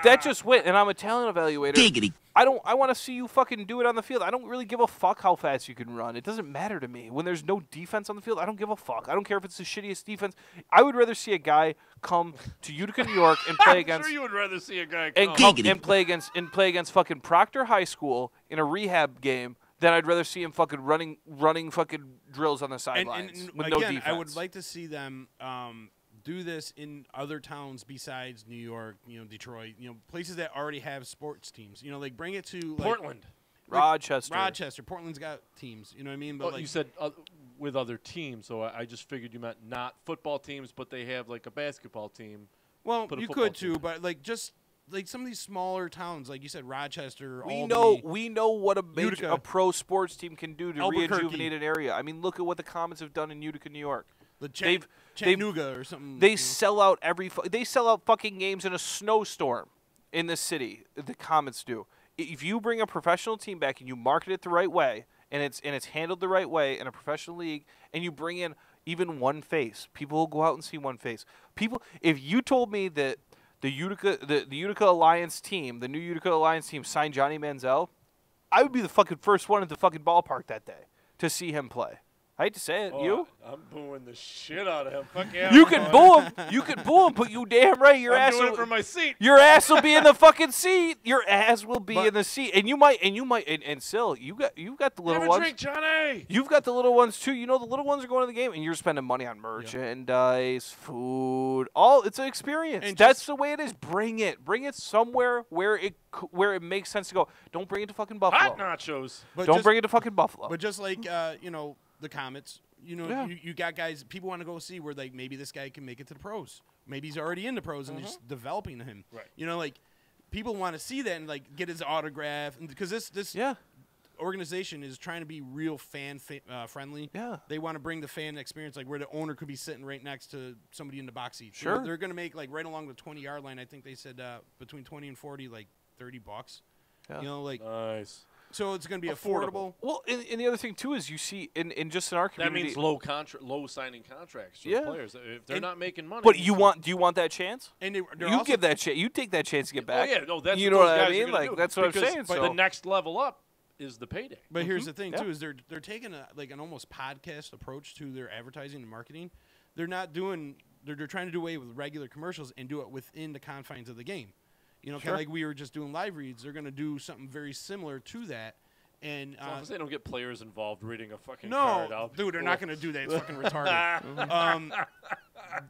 that just went, and I'm a talent evaluator. Giggity. I want to see you fucking do it on the field. I don't really give a fuck how fast you can run. It doesn't matter to me. When there's no defense on the field, I don't give a fuck. I don't care if it's the shittiest defense. I would rather see a guy come to Utica, New York, and play against. Sure, you would rather see a guy and come. play against fucking Proctor High School in a rehab game. Than I'd rather see him fucking running fucking drills on the sidelines And with again, no defense. I would like to see them do this in other towns besides New York, Detroit, places that already have sports teams. Like bring it to Portland. Rochester. Portland's got teams. You know what I mean? Well, But you said with other teams, so I just figured you meant not football teams, but they have like a basketball team. Well, Put a you football could team. too, but just like some of these smaller towns, like you said, Rochester, We Albany, know what Utica. a pro sports team can do to Albuquerque. rejuvenate an area. I mean, look at what the Comets have done in Utica, New York. Chattanooga or something. They sell out they sell out fucking games in a snowstorm in this city. The Comets do. If you bring a professional team back and you market it the right way, and it's handled the right way in a professional league, and you bring in even one face, people will go out and see one face. If you told me that the Utica Alliance team, the new Utica Alliance team, signed Johnny Manziel, I would be the fucking first one at the fucking ballpark that day to see him play. I hate to say it. You? I'm booing the shit out of him. Fuck yeah. You can boo him. You can boo him, but you damn right your I'm ass doing will, it from my seat. Your ass will be in the fucking seat. Your ass will be in the seat, and you might, and still, you got the little Have ones. a drink, Johnny. You've got the little ones too. You know the little ones are going to the game, and you're spending money on merchandise, food. It's an experience. And That's the way it is. Bring it somewhere where it makes sense to go. Don't bring it to fucking Buffalo. Hot nachos. Don't bring it to fucking Buffalo. But just like the Comets, you got guys people want to go see where like maybe this guy can make it to the pros. Maybe he's already in the pros and they're just developing him. Right. Like people want to see that and like get his autograph because this organization is trying to be real fan friendly. Yeah. They want to bring the fan experience, like where the owner could be sitting right next to somebody in the box seat. Sure. They're going to make like right along the 20-yard line. I think they said between 20 and 40, like $30. Yeah. Nice. So it's going to be affordable. Well, and the other thing too is you see in just in our community That means low signing contracts for players. If they're not making money. But do you want that chance? And you give that chance. You take that chance to get back. Oh yeah, no, that's you what know those what I guys are mean. gonna Like do, that's what I'm because saying. So the next level up is the payday. But here's the thing too: is they're taking an almost podcast approach to their advertising and marketing. They're not doing. They're trying to do away with regular commercials and do it within the confines of the game. Kind of like we were just doing live reads. They're going to do something very similar to that. And as long as they don't get players involved reading a fucking card out. Dude, they're not going to do that. It's fucking retarded.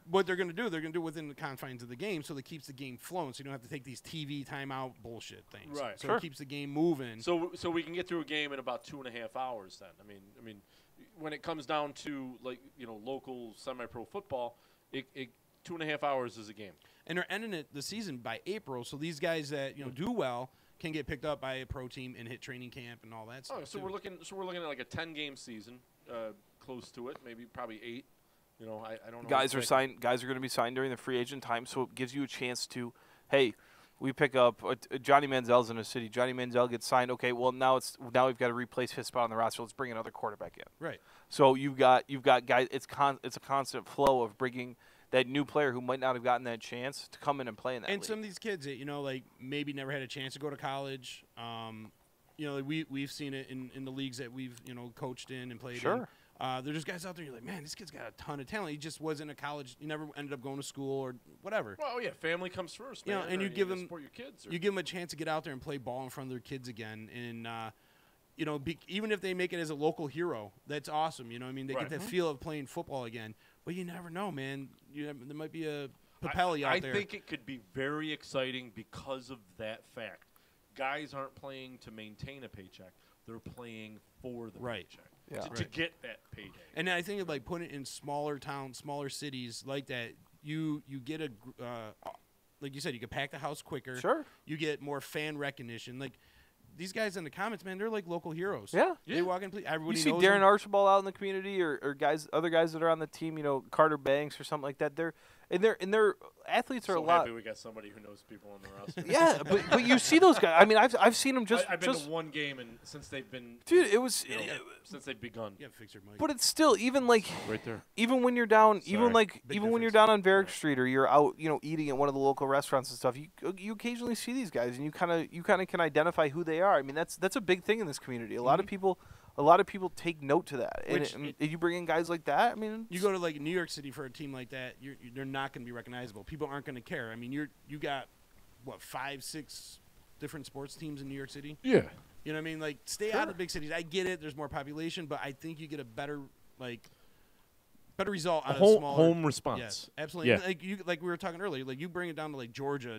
What they're going to do, they're going to do it within the confines of the game, so that keeps the game flowing. So you don't have to take these TV timeout bullshit things. Right. So it keeps the game moving. So we can get through a game in about 2.5 hours. Then I mean, when it comes down to local semi-pro football, it 2.5 hours is a game. And they're ending the season by April, so these guys that do well can get picked up by a pro team and hit training camp and all that stuff. So we're looking at like a 10-game season, close to it, probably 8. I don't know. Guys are going to be signed during the free agent time, so it gives you a chance to, hey, we pick up Johnny Manziel's in a city. Johnny Manziel gets signed. Okay, well now we've got to replace his spot on the roster. Let's bring another quarterback in. Right. So you've got guys. It's a constant flow of bringing that new player who might not have gotten that chance to come in and play in that and league. some of these kids that like maybe never had a chance to go to college. We've seen it in the leagues that we've coached in and played in. There's just guys out there. You're like, man, this kid's got a ton of talent. He just wasn't a college. He never ended up going to school or whatever. Well, yeah, family comes first, man. And you give them support your kids. You give them a chance to get out there and play ball in front of their kids again. And even if they make it as a local hero, that's awesome. They get that feel of playing football again. But you never know, man. There might be a Papelli out there. I think it could be very exciting because of that fact. Guys aren't playing to maintain a paycheck; they're playing for the paycheck to get that payday. And I think like putting it in smaller towns, smaller cities like that, you get like you said, you can pack the house quicker. Sure. You get more fan recognition. Like these guys in the comments, man, they're like local heroes. Yeah. They walk in, everybody you see knows Darren them. Archibald out in the community, or other guys that are on the team. Carter Banks or something like that. Their athletes are a lot. Happy we got somebody who knows people on the roster. Yeah, but you see those guys. I mean, I've seen them just. I've been to one game since they've been. Dude, it was since they've begun. Yeah, fix your mic. But it's still even like right there. Even when you're down, Sorry. when you're down on Varick Street or you're out, eating at one of the local restaurants and stuff, you occasionally see these guys and you kind of can identify who they are. I mean, that's a big thing in this community. A lot of people take note to that. And you bring in guys like that. I mean, you go to like New York City for a team like that, they're not going to be recognizable. People aren't going to care. I mean, you got what 5-6 different sports teams in New York City. Yeah. You know what I mean? Like, stay out of big cities. I get it. There's more population, but I think you get a better result out of smaller home response. Yes, absolutely. Yeah. Like we were talking earlier. Like you bring it down to like Georgia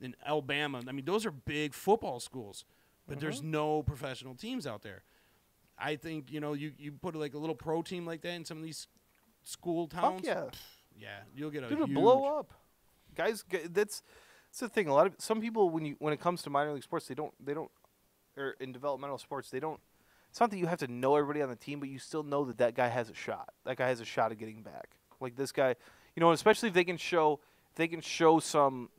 and Alabama. I mean, those are big football schools, but there's no professional teams out there. I think you put like a little pro team like that in some of these school towns. Fuck yeah. Yeah, you'll get a Dude, huge blow up. Guys, That's the thing. Some people when it comes to minor league sports, they don't or in developmental sports, they don't. It's not that you have to know everybody on the team, but you still know that guy has a shot. That guy has a shot of getting back. Like this guy, especially if they can show some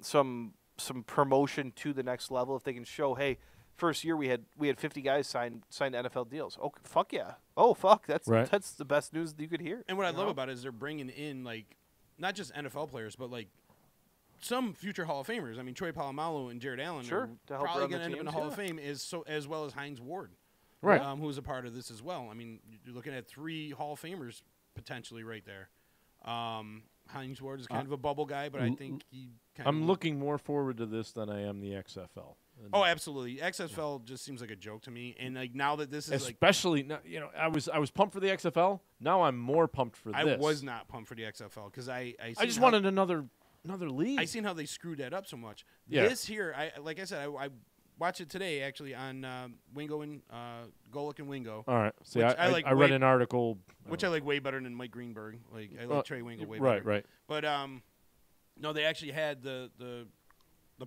promotion to the next level. If they can show, hey, first year we had 50 guys signed NFL deals. Oh fuck yeah! Oh fuck, that's the best news that you could hear. And what I love about it is they're bringing in like not just NFL players, but like some future Hall of Famers. I mean, Troy Polamalu and Jared Allen are probably going to end up in the Hall of Fame as well as Hines Ward, right? Who's a part of this as well. I mean, you're looking at 3 Hall of Famers potentially right there. Hines Ward is kind of a bubble guy, but I think I'm looking more forward to this than I am the XFL. Oh, absolutely. XFL just seems like a joke to me, and like now that this is especially I was pumped for the XFL. Now I'm more pumped for this. I was not pumped for the XFL because I just wanted another league. I seen how they screwed that up so much. Yeah. This here, like I said, I watched it today actually on Wingo and Golick and Wingo. All right. See, I read an article which I like way better than Mike Greenberg. Like I like Trey Wingo way better. Right. But no, they actually had the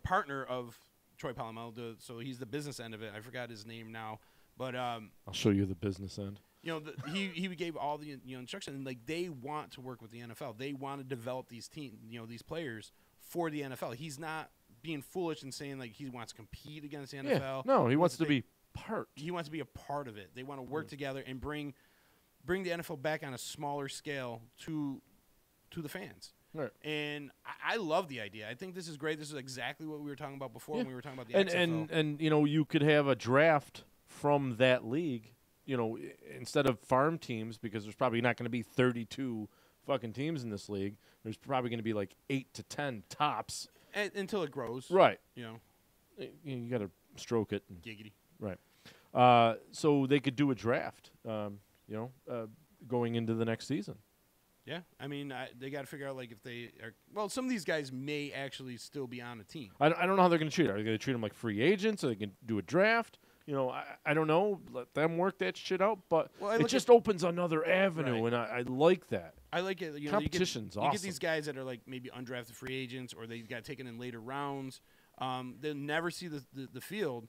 partner of Troy Polamalu, so he's the business end of it. I forgot his name now, but I'll show you the business end. He gave all the instruction, and like they want to work with the NFL. They want to develop these these players for the NFL. He's not being foolish and saying like he wants to compete against the NFL. Yeah, no, he wants to be part. He wants to be a part of it. They want to work together and bring the NFL back on a smaller scale to the fans. Right. And I love the idea. I think this is great. This is exactly what we were talking about before when we were talking about the XFL. And you could have a draft from that league, instead of farm teams, because there's probably not going to be 32 fucking teams in this league. There's probably going to be like 8 to 10 tops. Until it grows. Right. You got to stroke it. Giggity. Right. So they could do a draft, going into the next season. Yeah, I mean, they got to figure out like if they are. Well, some of these guys may actually still be on a team. I don't know how they're going to treat it. Are they going to treat them like free agents, so they can do a draft? I don't know. Let them work that shit out. But it just opens another avenue, and I like that. I like it. Competition's awesome. You get these guys that are like maybe undrafted free agents, or they got taken in later rounds. They'll never see the field,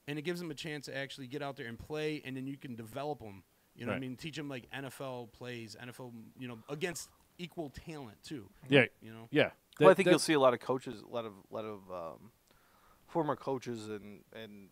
and it gives them a chance to actually get out there and play, and then you can develop them. What I mean? Teach them like NFL plays, NFL, against equal talent too. Yeah. Yeah. Well, I think you'll see a lot of coaches, a lot of former coaches and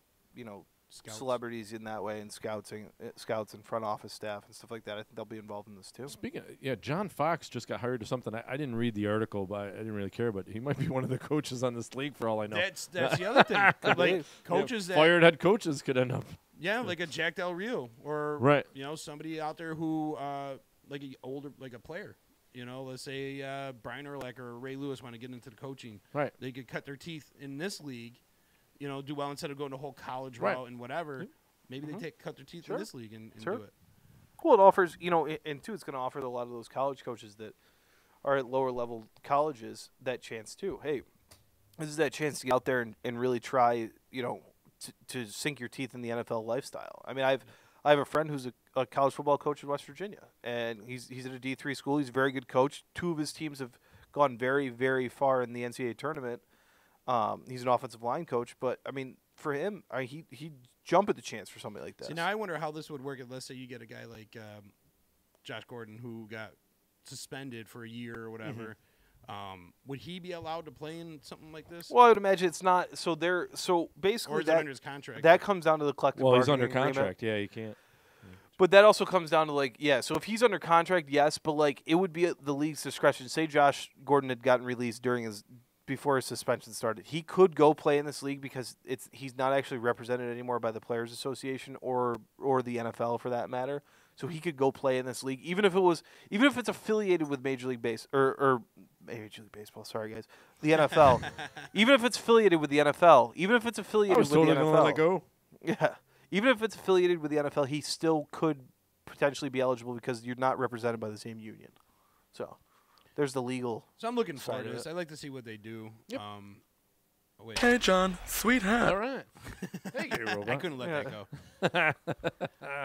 Scouts. Celebrities in that way, and scouts and front office staff and stuff like that. I think they'll be involved in this too. Speaking of, John Fox just got hired to something. I didn't read the article, but I didn't really care. But he might be one of the coaches on this league for all I know. That's the other thing. Like coaches that fired head coaches could end up. Yeah, like a Jack Del Rio or somebody out there who like a player. Let's say Brian Urlacher or Ray Lewis want to get into the coaching. Right. They could cut their teeth in this league. Do well instead of going the whole college route and whatever. Maybe they cut their teeth in this league and do it. Well, it offers, and two, it's going to offer a lot of those college coaches that are at lower level colleges that chance too. Hey, this is that chance to get out there and really try, to sink your teeth in the NFL lifestyle. I mean, I have a friend who's a college football coach in West Virginia, and he's at a D3 school. He's a very good coach. 2 of his teams have gone very, very far in the NCAA tournament. He's an offensive line coach, but I mean, for him, he'd jump at the chance for somebody like that. See, now I wonder how this would work if, let's say, you get a guy like Josh Gordon who got suspended for a year or whatever. Would he be allowed to play in something like this? Well, I would imagine it's not. So basically, or is it under his contract? That comes down to the collective bargaining he's under agreement. contract. Yeah, you can't. But that also comes down to so if he's under contract, yes, but it would be at the league's discretion. Say Josh Gordon had gotten released before his suspension started. He could go play in this league because he's not actually represented anymore by the Players Association or the NFL for that matter. So he could go play in this league, even if it's affiliated with Major League or Major League Baseball. Sorry, guys, the NFL. Even if it's affiliated with the NFL, even if it's affiliated with the NFL, gonna let it go. Yeah, even if it's affiliated with the NFL, he still could potentially be eligible because you're not represented by the same union. So there's the legal. So I'm looking forward to this. I'd like to see what they do. Yep. Oh, wait. Hey, John, sweet hat. All right. Thank you, Robot. I couldn't let that go.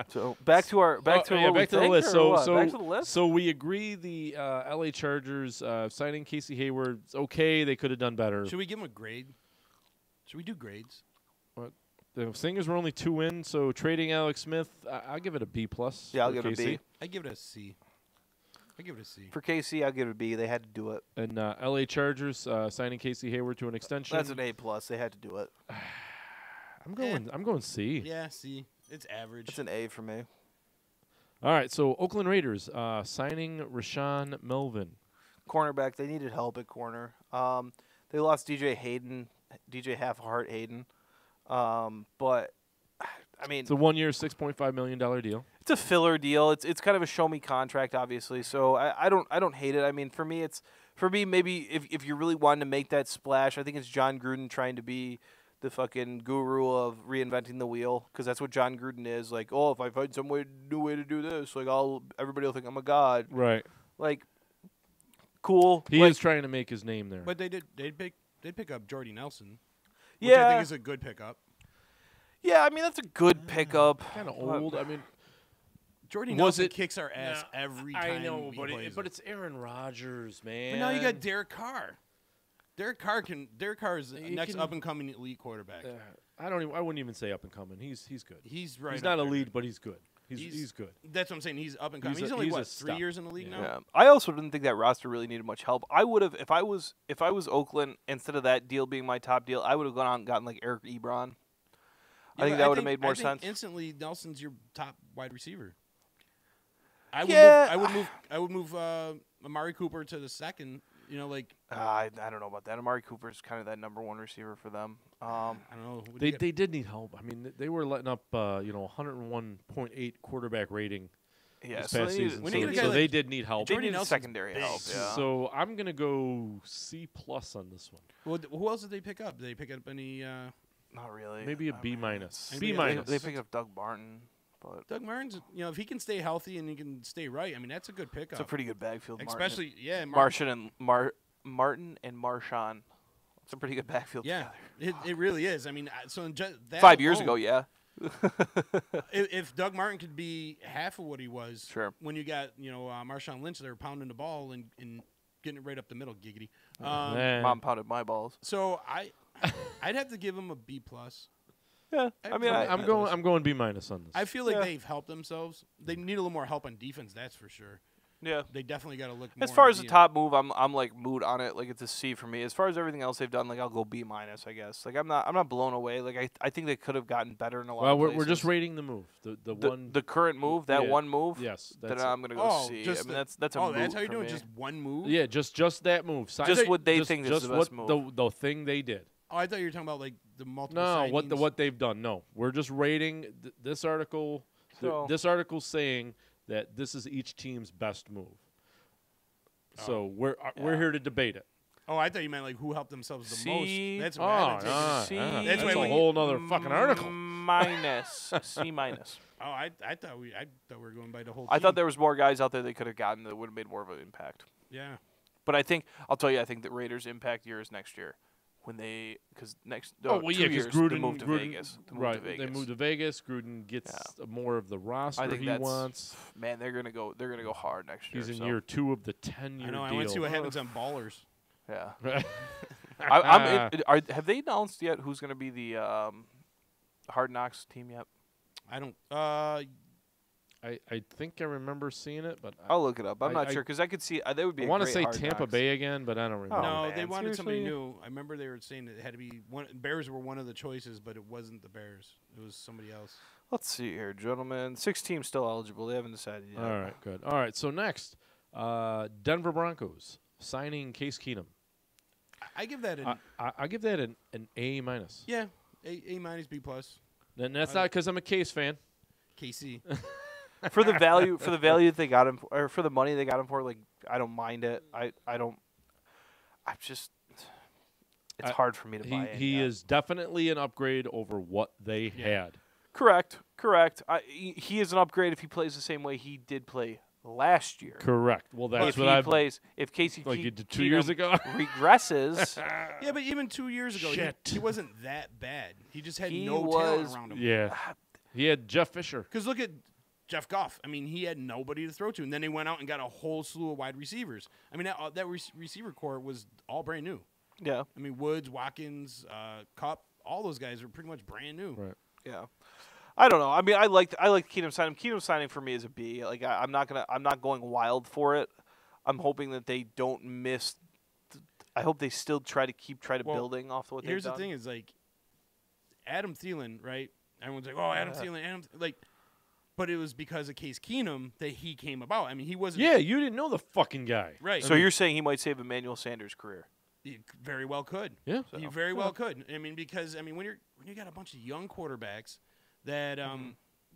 So back to our back to the list. back to the list. So we agree the LA Chargers signing Casey Hayward is okay. They could have done better. Should we give him a grade? Should we do grades? The Singers were only 2 in, so trading Alex Smith, I'll give it a B+. Yeah, I'll give it a B. I give it a C. I give it a C. For KC, I'll give it a B. They had to do it. And LA Chargers signing Casey Hayward to an extension. That's an A+. They had to do it. I'm going C. Yeah, C. It's average. It's an A for me. All right, so Oakland Raiders signing Rashawn Melvin. Cornerback, they needed help at corner. They lost DJ Half-Heart Hayden. But, I mean... It's a 1-year, $6.5 million deal. It's a filler deal. It's kind of a show-me contract, obviously. So I don't hate it. I mean, for me, maybe if you really wanted to make that splash, I think it's John Gruden trying to be the fucking guru of reinventing the wheel, because that's what John Gruden is. Like, oh, if I find some new way to do this, like everybody will think I'm a god. Right. Like, cool. He is trying to make his name there. But they'd pick up Jordy Nelson. Yeah. Which I think is a good pickup. Yeah, I mean, that's a good pickup. Kind of old. I mean, Jordy Nelson kicks our ass every time. I know, he but it's Aaron Rodgers, man. But now you got Derek Carr. Derek Carr is the next up and coming elite quarterback. I wouldn't even say up and coming. He's good. He's right. He's not elite, but he's good. He's good. That's what I'm saying. He's up and coming. He's only 3 years in the league now. Yeah. I also didn't think that roster really needed much help. I would have if I was Oakland, instead of that deal being my top deal, I would have gone out and gotten like Eric Ebron. I think that would have made more sense. Instantly, Nelson's your top wide receiver. I would move Amari Cooper to the second. You know, like I don't know about that. Amari Cooper is kind of that number 1 receiver for them. I don't know. They did need help. I mean, they were letting up 101.8 quarterback rating this past season. So they did need help. They needed secondary help. Yeah. So I'm gonna go C+ on this one. Well, who else did they pick up? Did they pick up any? Not really. Maybe a B-. B-. They picked up Doug Martin. But Doug Martin's, if he can stay healthy and he can stay right, I mean, that's a good pickup. It's a pretty good backfield. Especially, Martin and Marshawn. It's a pretty good backfield. Yeah, it really is. I mean, so in that 5 years ago, yeah. if Doug Martin could be half of what he was, sure. When you got Marshawn Lynch there pounding the ball and getting it right up the middle, giggity. Mom pounded my balls. So I'd have to give him a B+. Yeah, I mean, I'm going B- on this. I feel like they've helped themselves. They need a little more help on defense, that's for sure. Yeah, they definitely got to look more. As far as the top move, I'm like mood on it. Like it's a C for me. As far as everything else they've done, like I'll go B-, I guess. Like I'm not blown away. Like I think they could have gotten better in a lot. Well, of places. we're just rating the move. The current move, one move. Yes, then I'm gonna go C. I mean that's a move. That's how you're doing me. Just one move. Yeah, just that move. Just what they think is the best move. The thing they did. Oh, I thought you were talking about like the multiple. No, signings. what they've done. No, we're just rating this article. This article's saying that this is each team's best move. So we're here to debate it. Oh, I thought you meant like who helped themselves the C. most. That's what That's a whole other fucking article. C-. Oh, I thought we were going by the whole. I thought there was more guys out there they could have gotten that would have made more of an impact. Yeah. But I think the Raiders' impact year is next year. When because 2 years Gruden they moved to Vegas. They moved to Vegas. Gruden gets more of the roster I think he wants. Man, they're gonna go hard next year. He's in year 2 of the 10-year I know. deal. I want to see what happens on Ballers. Yeah. Have they announced yet who's gonna be the Hard Knocks team yet? I don't. I think I remember seeing it, but I'll look it up. I'm not sure because I could see that would be. I want to say Tampa Bay again, but I don't remember. No, they wanted somebody new. I remember they were saying it had to be one. Bears were one of the choices, but it wasn't the Bears. It was somebody else. Let's see here, gentlemen. 6 teams still eligible. They haven't decided yet. All right, good. All right, so next, Denver Broncos signing Case Keenum. I give that I give that an A-. Yeah, A-, B+. And that's not because I'm a Case fan. KC. For the value that they got him for, or for the money they got him for, like I don't mind it. It's hard for me to buy it. He is definitely an upgrade over what they had. Correct. He is an upgrade if he plays the same way he did play last year. Correct. Well, that's If what he I've plays, if Casey like you Keenum did 2 years ago regresses, Yeah, but even 2 years ago, Shit. he wasn't that bad. He just had He no talent around him. Yeah, he had Jeff Fisher. Because look at Jeff Goff. I mean, he had nobody to throw to, and then they went out and got a whole slew of wide receivers. I mean, that receiver core was all brand new. yeah, I mean, Woods, Watkins, Kupp, all those guys are pretty much brand new. Right. yeah. I don't know. I mean, I like Keenum signing. Keenum signing for me is a B. Like I'm not going wild for it. I'm hoping that they don't miss. I hope they still try to building off of what they've done. Here's the thing: is like Adam Thielen, right? Everyone's like, "Oh, Adam Thielen, like." But it was because of Case Keenum that he came about. I mean, he wasn't. Yeah, you didn't know the fucking guy. Right. So you're saying he might save Emmanuel Sanders' career? He very well could. Yeah. He very well could. I mean, because when you got a bunch of young quarterbacks that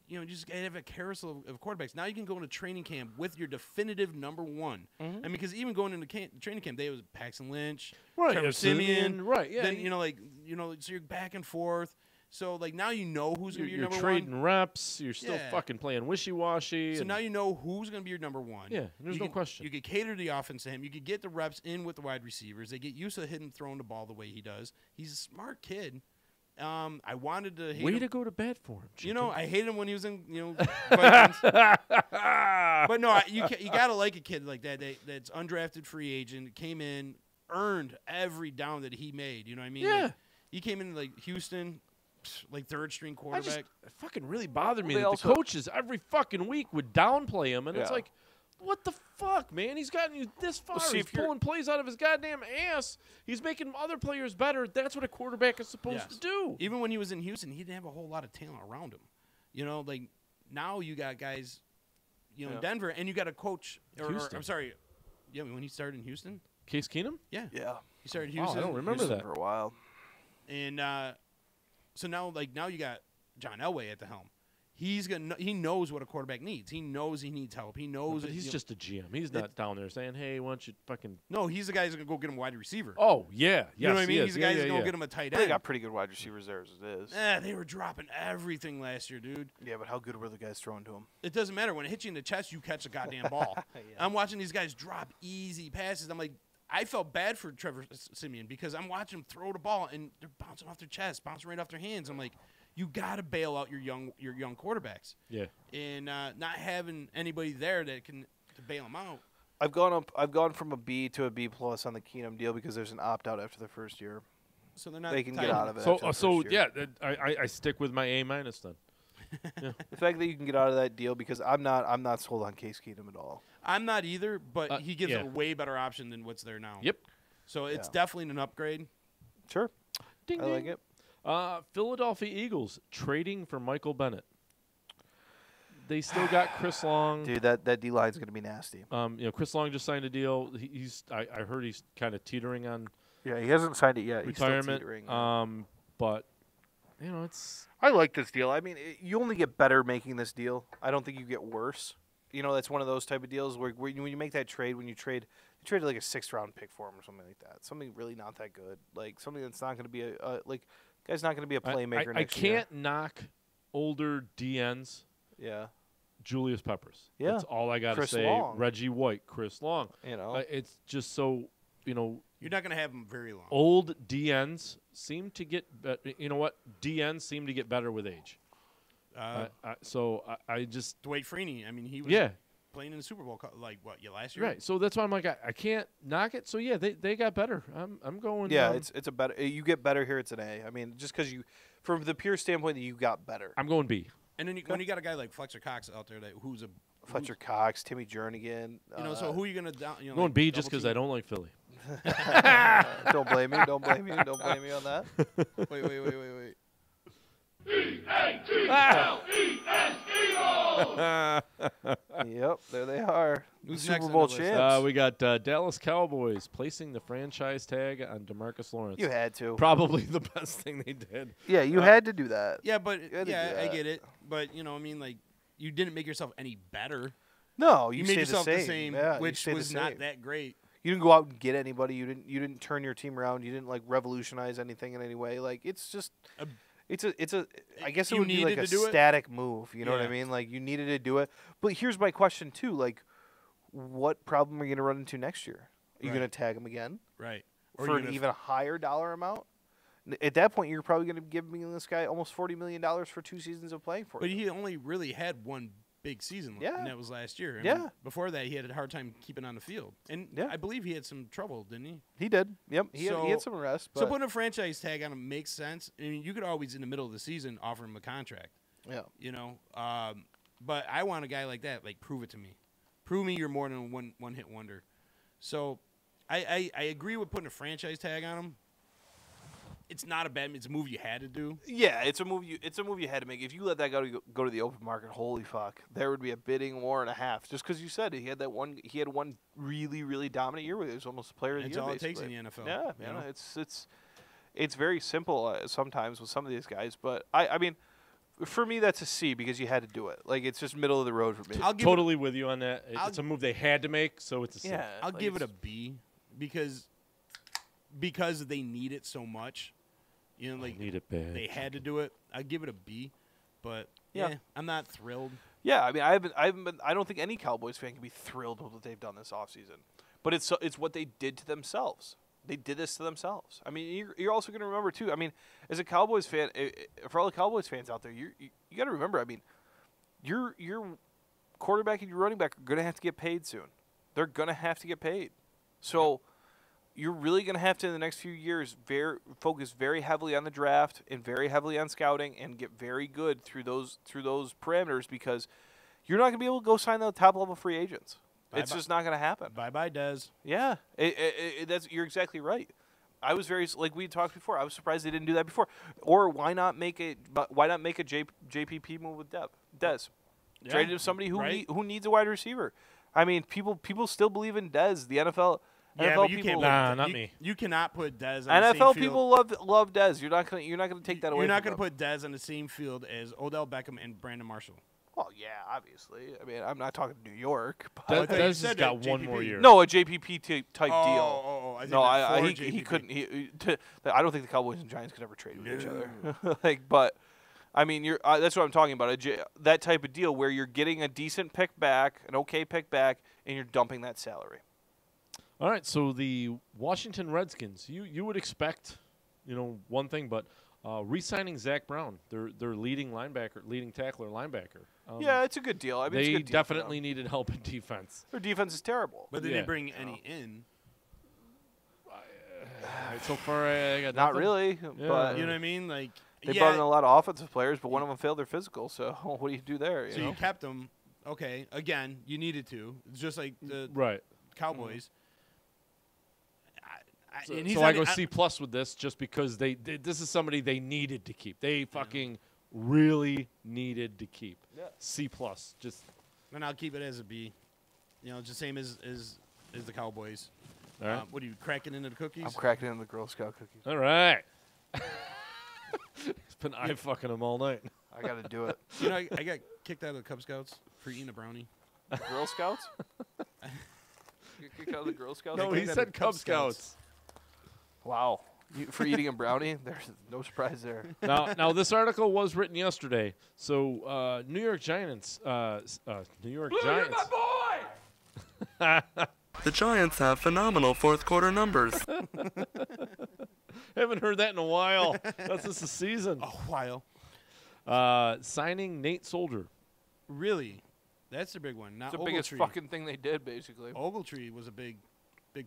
you just have a carousel of quarterbacks. Now you can go into training camp with your definitive number one. I mean, because even going into training camp, they was Paxton Lynch, Right, Trevor yeah, Siemian, right? Yeah. Then so you're back and forth. So like now you know who's going to be your You're number trading one. reps. You're still Yeah. fucking playing wishy-washy. So and- now you know who's going to be your number one. Yeah, there's no question. You could cater the offense to him. You could get the reps in with the wide receivers. They get used to him throwing the ball the way he does. He's a smart kid. I wanted to hate Way him. to go to bat for him. You know, Chicken. I hated him when he was in Vikings. But no, you gotta like a kid like that that's undrafted free agent, came in, earned every down that he made. You know what I mean? Yeah. Like, he came in like Houston, like third string quarterback. It fucking really bothered me Well, that they the also- coaches every fucking week would downplay him, and it's Yeah. like, what the fuck, man? He's gotten you this far. see, He's if you're- pulling plays out of his goddamn ass. He's making other players better. That's what a quarterback is supposed Yes. to do. Even when he was in Houston, he didn't have a whole lot of talent around him. You know, like now you got guys, in Denver, and you got a coach. Or Houston. I'm sorry, when he started in Houston. Case Keenum? Yeah, Yeah, he started in Wow, I Houston. don't remember Houston that. for a while. And so now you got John Elway at the helm. He knows what a quarterback needs. He knows he needs help. He knows. But he's just a GM. He's not down there saying, hey, why don't you fucking. No, he's the guy who's gonna go get him a wide receiver. Oh, yeah. You know what I Yes, mean? he He's is. the guy Yeah, who's yeah, gonna yeah. get him a tight They end. got pretty good wide receivers there as it is. They were dropping everything last year, dude. Yeah, but how good were the guys throwing to him? It doesn't matter. When it hits you in the chest, you catch a goddamn ball. I'm watching these guys drop easy passes. I'm like, I felt bad for Trevor Siemian because I'm watching him throw the ball and they're bouncing off their chest, bouncing right off their hands. I'm like, you got to bail out your young quarterbacks. Yeah. And not having anybody there that can to bail them out. I've gone from a B to a B plus on the Keenum deal because there's an opt out after the first year. So they're not. They can tied get in. out of it. So, after the so first year. yeah, I stick with my A minus then. The fact that you can get out of that deal because I'm not sold on Case Keenum at all. I'm not either, but he gives yeah. a way better option than what's there now. Yep. So it's Yeah. definitely an upgrade. Sure, Ding, I like ding. it. Philadelphia Eagles trading for Michael Bennett. They still got Chris Long. Dude, that D line's gonna be nasty. Chris Long just signed a deal. I heard he's kind of teetering on Yeah, he hasn't signed it yet. retirement. He's still teetering. But it's I like this deal. I mean, you only get better making this deal. I don't think you get worse. That's one of those type of deals where when you make that trade, you trade like a 6th round pick for him or something like that. Something really not that good. Like something that's not going to be guy's not going to be a playmaker I next year. can't knock older DNs. Yeah. Julius Peppers. Yeah. That's all I got to Chris say. Long. Reggie White, Chris Long. It's just so, You're not going to have them very long. old DNs seem to get DNs seem to get better with age. I just Dwight Freeney. I mean, he was playing in the Super Bowl last year. right. So that's why I'm like I can't knock it. So yeah, they got better. I'm going. Yeah, it's a better. You get better here. It's an A. I mean, just because from the pure standpoint that you got better. I'm going B. And then when you got a guy like Fletcher Cox out there who's a Fletcher Cox, Timmy Jernigan. so who are you gonna down? I'm going B just because I don't like Philly. Don't blame me. Don't blame me. Don't blame me on that. Wait. Yep, there they are. Who's Super next on Bowl the list? champs. We got Dallas Cowboys placing the franchise tag on DeMarcus Lawrence. You had to. Probably the best thing they did. Yeah, you had to do that. Yeah, but You had to do I that. get it. But you didn't make yourself any better. No, You you made stayed yourself the same. Yeah, you which stayed the was not same. that great. You didn't go out and get anybody. You didn't turn your team around. You didn't revolutionize anything in any way. It's just it's a I guess it You would be like needed a to do it? static move. You know what I Yeah. mean? You needed to do it. But here's my question too. what problem are you going to run into next year? Are you Right. going to tag him again? Right. For an even higher dollar amount? At that point, you're probably going to give this guy almost $40 million for 2 seasons of playing for But him. he only really had one big season, Yeah. and that was last year. Yeah. Before that, he had a hard time keeping on the field. And Yeah. I believe he had some trouble, didn't he? He did. Yep. He had some rest. So But putting a franchise tag on him makes sense. I mean, you could always, in the middle of the season, offer him a contract. yeah. You know? But I want a guy like that. Like, prove it to me. Prove me you're more than a one-hit wonder. So I agree with putting a franchise tag on him. It's not a bad. It's a move you had to do. Yeah, it's a move you had to make. If you let that go to the open market, holy fuck, there would be a bidding war and a half. Just because you said he had one really really dominant year where he was almost a player of the That's year. all it takes basically. in the NFL. Yeah, you man, know? it's very simple sometimes with some of these guys, but I mean, for me that's a C because you had to do it. Like it's just middle of the road for me. I'll give Totally with you on that. It's a move they had to make, so it's a C. Yeah, I'll like give it a it's- B because they need it so much. You know, like need it bad. they had to do it. I'd give it a B, but Yeah. yeah, I'm not thrilled. Yeah, I mean, I haven't been. I don't think any Cowboys fan can be thrilled with what they've done this offseason. But it's what they did to themselves. They did this to themselves. I mean, you're also going to remember too. I mean, as a Cowboys fan, for all the Cowboys fans out there, you got to remember. I mean, your quarterback and your running back are going to have to get paid soon. They're going to have to get paid. So you're really going to have to in the next few years focus very heavily on the draft and very heavily on scouting and get very good through those parameters because you're not going to be able to go sign the top level free agents. It's just not going to happen. Bye, Dez. Yeah, you're exactly right. I was like we talked before. I was surprised they didn't do that before. Or why not make a JPP move with Dez? Yeah, Trade him somebody right. who needs a wide receiver. I mean, people still believe in Dez. The NFL. Yeah, NFL but you people, can't. Nah, not me. You cannot put Dez on NFL the same field. people love Dez. You're not gonna take that away. You're not going going to to put Dez on the same field as Odell Beckham and Brandon Marshall. Well, yeah, obviously. I mean, I'm not talking New York. But I thought you Dez has said got that, one JPP. more year. no, a JPP type deal. Oh, I think No, that's for he JPP. couldn't. I don't think the Cowboys and Giants could ever trade with each other. But I mean, that's what I'm talking about. That type of deal where you're getting a decent pick back, an okay pick back, and you're dumping that salary. All right, so the Washington Redskins, you would expect, one thing, but re-signing Zach Brown, their leading tackler linebacker. Yeah, it's a good deal. I mean, it's a They good deal for definitely them. needed help in defense. Their defense is terrible. But they Yeah. didn't bring any in. So far, I got Not nothing. really, but You know what I mean? Like they yeah, brought in a lot of offensive players, but one of them failed their physical. So what do you do there? So you kept them. Okay, again, you needed to. It's just like the Right. Cowboys. So, and he's so I not- go C plus with this just because this is somebody they needed to keep. They fucking really needed to keep. Yeah. C plus. Just And I'll keep it as a B. Just the same as the Cowboys. all right. What are you cracking into the cookies? I'm cracking in the Girl Scout cookies. All right. It's been eye fucking him all night. I got to do it. I got kicked out of the Cub Scouts for eating a brownie. Girl Scouts? You kicked out of the Girl Scouts? No, he said Cub Scouts. Wow. For eating a brownie? There's no surprise there. Now this article was written yesterday. So New York Giants. New York Giants. The Giants have phenomenal fourth quarter numbers. Haven't heard that in a while. That's just the season. A while. Signing Nate Soldier. Really? That's the big one. Not It's the biggest Ogletree. fucking thing they did, basically. Ogletree was a big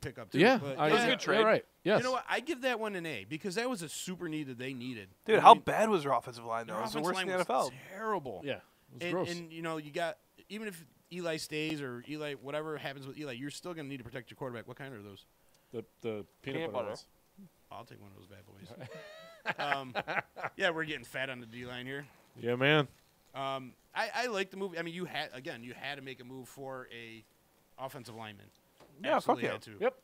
pickup too. Yeah, but That was a good trade. Right. Yes. You know what? I give that one an A because that was a super need that they needed. Dude, I how mean, bad was their offensive line, though? their It was the offensive worst in line the was NFL. terrible. Yeah. It was And, gross. and you got even if Eli stays or Eli whatever happens with Eli, you're still going to need to protect your quarterback. What kind are those? the peanut butter. ones. I'll take one of those bad boys. Yeah, we're getting fat on the D line here. Yeah, man. I like the move. I mean, you had to make a move for a offensive lineman. Yeah, fuck Absolutely yeah. had to. Yep.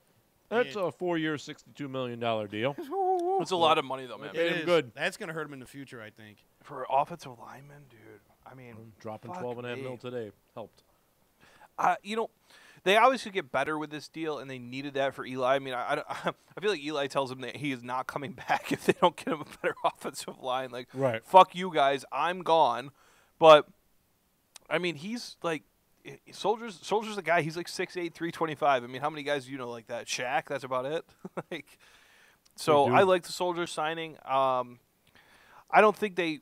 That's And- a 4-year, $62 million deal. It's a lot of money, though, man. Made him is. good. That's going to hurt him in the future, I think. For offensive linemen, dude. I mean, Dropping fuck 12.5 me. mil today helped. They obviously get better with this deal, and they needed that for Eli. I mean, I feel like Eli tells them that he is not coming back if they don't get him a better offensive line. Like, Right. fuck you guys, I'm gone. But, I mean, he's like, Soldier's a guy. He's like 6'8", 325. I mean, how many guys do you know like that? Shaq. That's about it. Like, so I like the Soldier signing. I don't think they.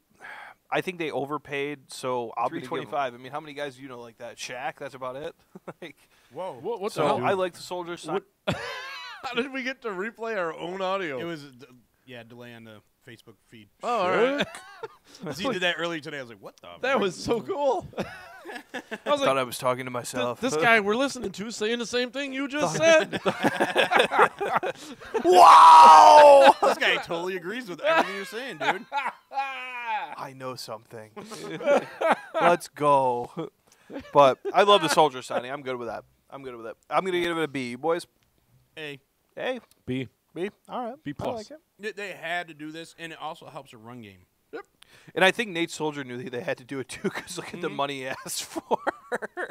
I think they overpaid. So I'll 325. I mean, how many guys do you know like that? Shaq. That's about it. Like, whoa. What so the hell? I like the Soldier sign. How did we get to replay our own audio? It was delay on the Facebook feed. Oh, all right. He did that earlier today. I was like, what the? That was so cool. I thought I was talking to myself. This guy we're listening to is saying the same thing you just said. Wow! This guy totally agrees with everything you're saying, dude. I know something. Let's go. But I love the Soldier signing. I'm good with that. I'm going to give it a B, boys. A. B. All right. B plus. I like it. They had to do this, and it also helps a run game. Yep. And I think Nate Soldier knew they had to do it too, because look at the money he asked for.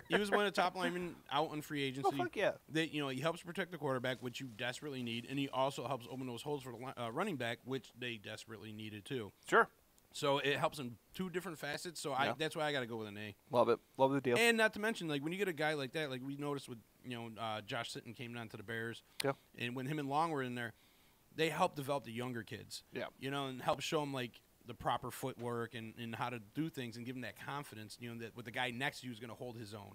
He was one of the top linemen out on free agency. Oh, fuck yeah. He helps protect the quarterback, which you desperately need, and he also helps open those holes for the running back, which they desperately needed too. Sure. So it helps in two different facets. So that's why I got to go with an A. Love it. Love the deal. And not to mention, like when you get a guy like that, like we noticed with Josh Sitton came down to the Bears. Yeah. And when him and Long were in there, they helped develop the younger kids. Yeah. And help show them like the proper footwork and how to do things and give them that confidence. That with the guy next to you is going to hold his own.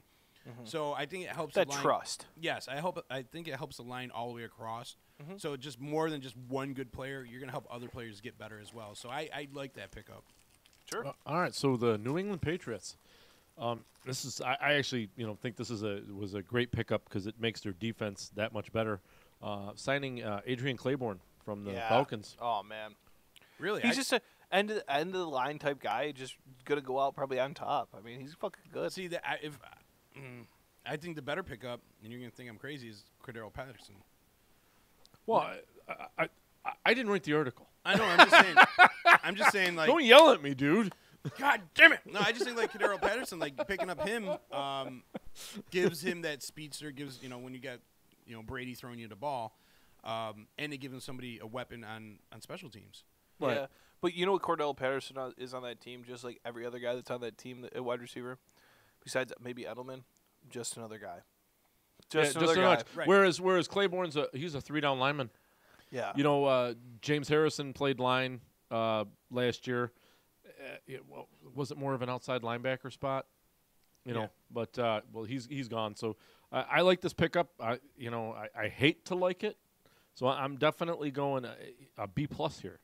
Mm-hmm. So I think it helps that the line, trust. Yes, I think it helps the line all the way across. Mm-hmm. So just more than just one good player, you're going to help other players get better as well. So I like that pickup. Sure. All right. So the New England Patriots. This is I actually think this was a great pickup because it makes their defense that much better. Signing Adrian Claiborne from the Falcons. Oh man, really? He's just a end of the line type guy. Just gonna go out probably on top. I mean, he's fucking good. See that I think the better pickup, and you're gonna think I'm crazy, is Cordero Patterson. Well, I didn't write the article. I know. I'm just saying. I'm just saying. Like, don't yell at me, dude. God damn it! No, I just think like Cordero Patterson, like picking up him, gives him that speedster. Gives when you got Brady throwing you the ball, and it gives him somebody a weapon on special teams. Right. Yeah, but you know what Cordell Patterson is on that team, just like every other guy that's on that team, a wide receiver, besides maybe Edelman, just another guy. Just another guy. Right. Whereas Claiborne's he's a 3-down lineman. Yeah. James Harrison played line last year. Was it more of an outside linebacker spot? But he's gone. So I like this pickup. I hate to like it, so I'm definitely going a B plus here.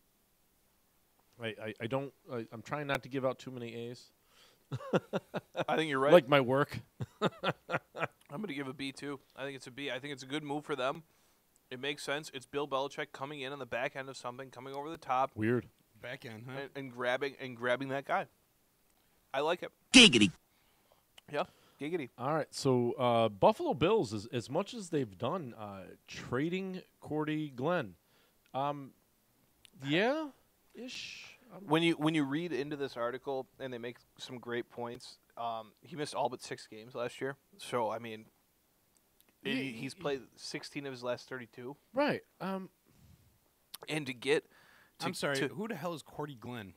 I don't. I'm trying not to give out too many A's. I think you're right. Like my work. I'm going to give a B too. I think it's a B. I think it's a good move for them. It makes sense. It's Bill Belichick coming in on the back end of something, coming over the top. Weird. Back end, huh? And grabbing that guy. I like it. Giggity. Yeah, giggity. All right, so Buffalo Bills, as much as they've done trading Cordy Glenn, ish. When you read into this article and they make some great points, he missed all but 6 games last year. So I mean, he's played 16 of his last 32. Right. And to get. I'm sorry. Who the hell is Cordy Glenn?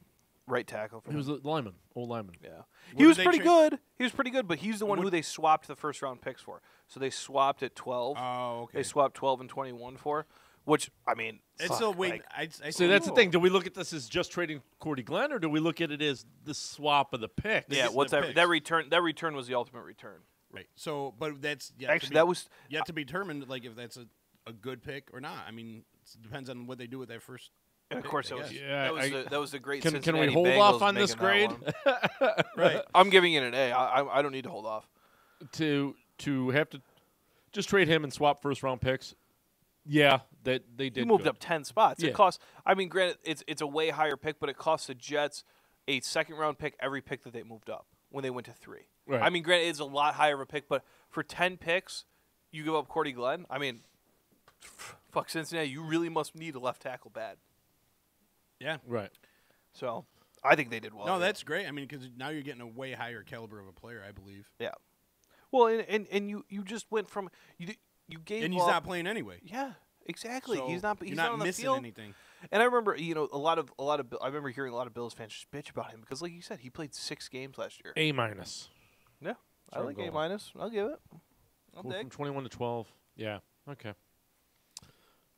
Right tackle. He was a lineman, old lineman. Yeah, he was pretty good. He was pretty good, but he's the one who they swapped the first round picks for. So they swapped at 12. Oh, okay. They swapped 12 and 21 for, which I mean, it's still wait. I see. That's the thing. Do we look at this as just trading Cordy Glenn, or do we look at it as the swap of the picks? Yeah. What's that? That return? That return was the ultimate return. Right. So, but that's that was yet to be determined. Like if that's a good pick or not. I mean, it depends on what they do with that first. And of course, that was the great. Can we hold off on this grade? Right. I'm giving it an A. I don't need to hold off. To have to just trade him and swap first round picks. Yeah, that they did. He moved up 10 spots. Yeah. It costs. I mean, granted, it's a way higher pick, but it costs the Jets a second round pick every pick that they moved up when they went to 3. Right. I mean, granted, it's a lot higher of a pick, but for 10 picks, you give up Cordy Glenn. I mean, fuck Cincinnati. You really must need a left tackle bad. Yeah. Right. So I think they did well. No, that's great. I mean, because now you're getting a way higher caliber of a player, I believe. Yeah. Well, and you just went from you gave and he's not playing anyway. Yeah, exactly. So he's not on the missing field. anything. And I remember, a lot of I remember hearing a lot of Bills fans just bitch about him because, like you said, he played 6 games last year. A minus. Yeah, I like A minus. I'll give it. I'll Cool, dig. from 21 to 12. Yeah. Okay.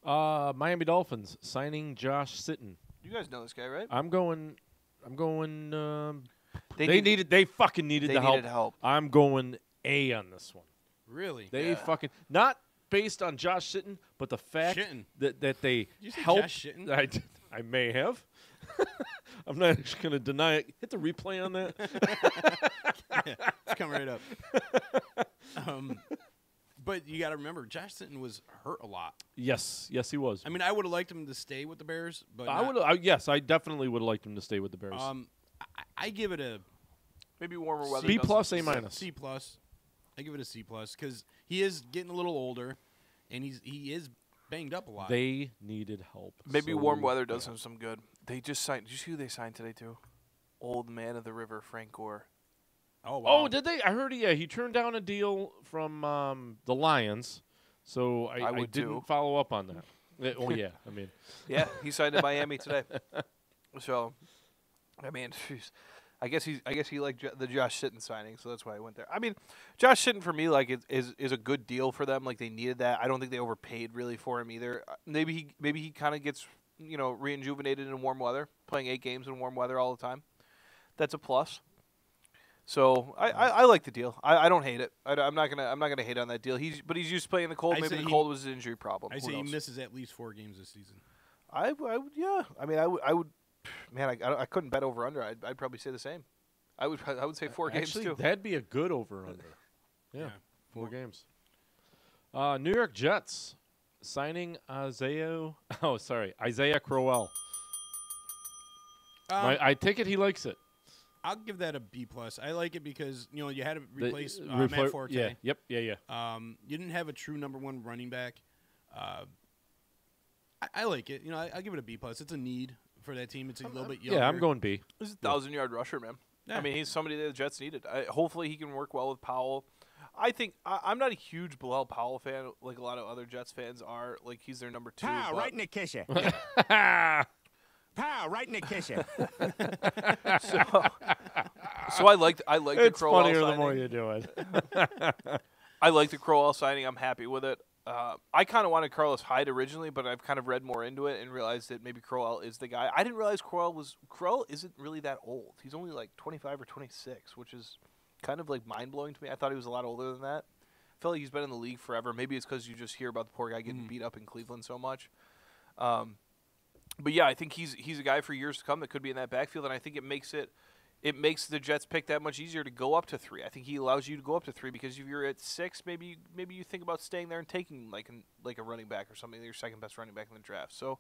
Miami Dolphins signing Josh Sitton. You guys know this guy, right? I'm going. They They fucking needed they the needed help. help. I'm going A on this one. Really? They fucking not based on Josh Sitton, but the fact that they Did you say helped. Josh Sitton? I may have. I'm not actually going to deny it. Hit the replay on that. It's coming right up. But you got to remember, Josh Sitton was hurt a lot. Yes, he was. I mean, I would have liked him to stay with the Bears, but Yes, I definitely would have liked him to stay with the Bears. I give it a maybe warmer weather. B plus, A minus. C plus. I give it a C plus because he is getting a little older, and he is banged up a lot. They needed help. Maybe warm weather does him some good. They just signed. Did you see who they signed today too? Old man of the river, Frank Gore. Oh wow. Oh, did they? I heard he turned down a deal from the Lions, so I would didn't too. follow up on that. Oh yeah, I mean, Yeah, he signed in Miami today. So, I mean, I guess he liked the Josh Sitton signing, so that's why I went there. I mean, Josh Sitton for me is a good deal for them. Like they needed that. I don't think they overpaid really for him either. Maybe he kind of gets re-injuvenated in warm weather, playing 8 games in warm weather all the time. That's a plus. So I like the deal. I don't hate it. I'm not gonna hate on that deal. He's used to playing the cold. Maybe the cold was his injury problem. I say he misses at least 4 games this season. I would. Yeah. I mean, I would. Man, I couldn't bet over under. I'd probably say the same. I would say 4 games too. That'd be a good over under. Yeah, 4 games. New York Jets signing Isaiah Crowell. I take it he likes it. I'll give that a B plus. I like it because you had to replace Matt Forte. Yeah. Yep. Yeah. You didn't have a true number 1 running back. I like it. I'll give it a B plus. It's a need for that team. It's a little bit younger. Yeah, I'm going B. He's a 1,000-yard rusher, man. Yeah. I mean, he's somebody that the Jets needed. Hopefully, he can work well with Powell. I think I'm not a huge Bilal Powell fan like a lot of other Jets fans are. Like he's their number 2. Pow, right in the kisser. Pow, right in the kisser. So I like the Crowell signing. It's funnier the more you do it. I like the Crowell signing. I'm happy with it. I kind of wanted Carlos Hyde originally, but I've kind of read more into it and realized that maybe Crowell is the guy. I didn't realize Crowell isn't really that old. He's only like 25 or 26, which is kind of like mind-blowing to me. I thought he was a lot older than that. I feel like he's been in the league forever. Maybe it's because you just hear about the poor guy getting beat up in Cleveland so much. But yeah, I think he's a guy for years to come that could be in that backfield, and I think it makes the Jets pick that much easier to go up to 3. I think he allows you to go up to 3 because if you're at 6, maybe you think about staying there and taking like a running back or something, your second best running back in the draft. So,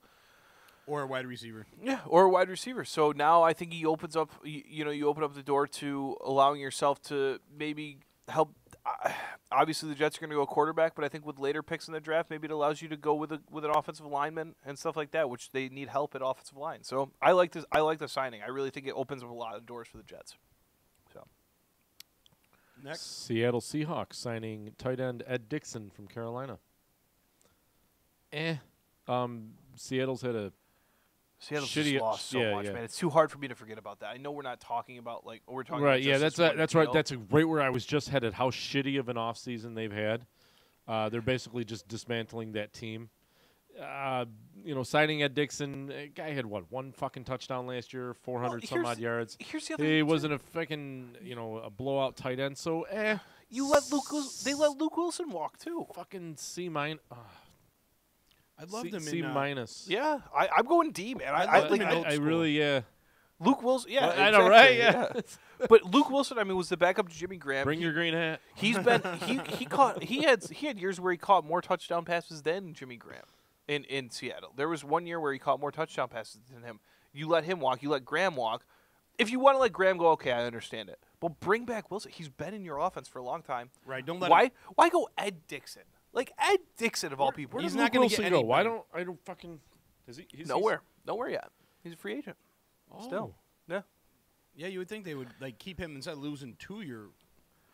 or a wide receiver. Yeah, or a wide receiver. So now I think he opens up. You open up the door to allowing yourself to maybe help. Obviously, the Jets are going to go quarterback, but I think with later picks in the draft, maybe it allows you to go with an offensive lineman and stuff like that, which they need help at offensive line. So I like this. I like the signing. I really think it opens up a lot of doors for the Jets. So next, Seattle Seahawks signing tight end Ed Dixon from Carolina. Seattle's had a Seattle's shitty, just lost so much, man. It's too hard for me to forget about that. I know we're not talking about we're talking right. about Yeah, just that's right. That's right where I was just headed. How shitty of an offseason they've had. They're basically just dismantling that team. Signing Ed Dixon, guy had one fucking touchdown last year, 400 some odd yards. Here's the other he thing wasn't a fucking a blowout tight end. So they let Luke Wilson walk too. Fucking C minus. I loved him C in minus. Yeah, I'm going D, man. I really Luke Wilson, yeah, I know, right? Yeah. But Luke Wilson, I mean, was the backup to Jimmy Graham. Bring your green hat. He's been he had years where he caught more touchdown passes than Jimmy Graham in Seattle. There was one year where he caught more touchdown passes than him. You let him walk, you let Graham walk. If you want to let Graham go, okay, I understand it. But bring back Wilson. He's been in your offense for a long time. Right? Don't let why go Ed Dixon? Like Ed Dixon of all people. He's not going to get any. Why don't I don't fucking? Is he? Nowhere yet. He's a free agent. Oh. Still. Yeah. Yeah, you would think they would keep him instead of losing 2 your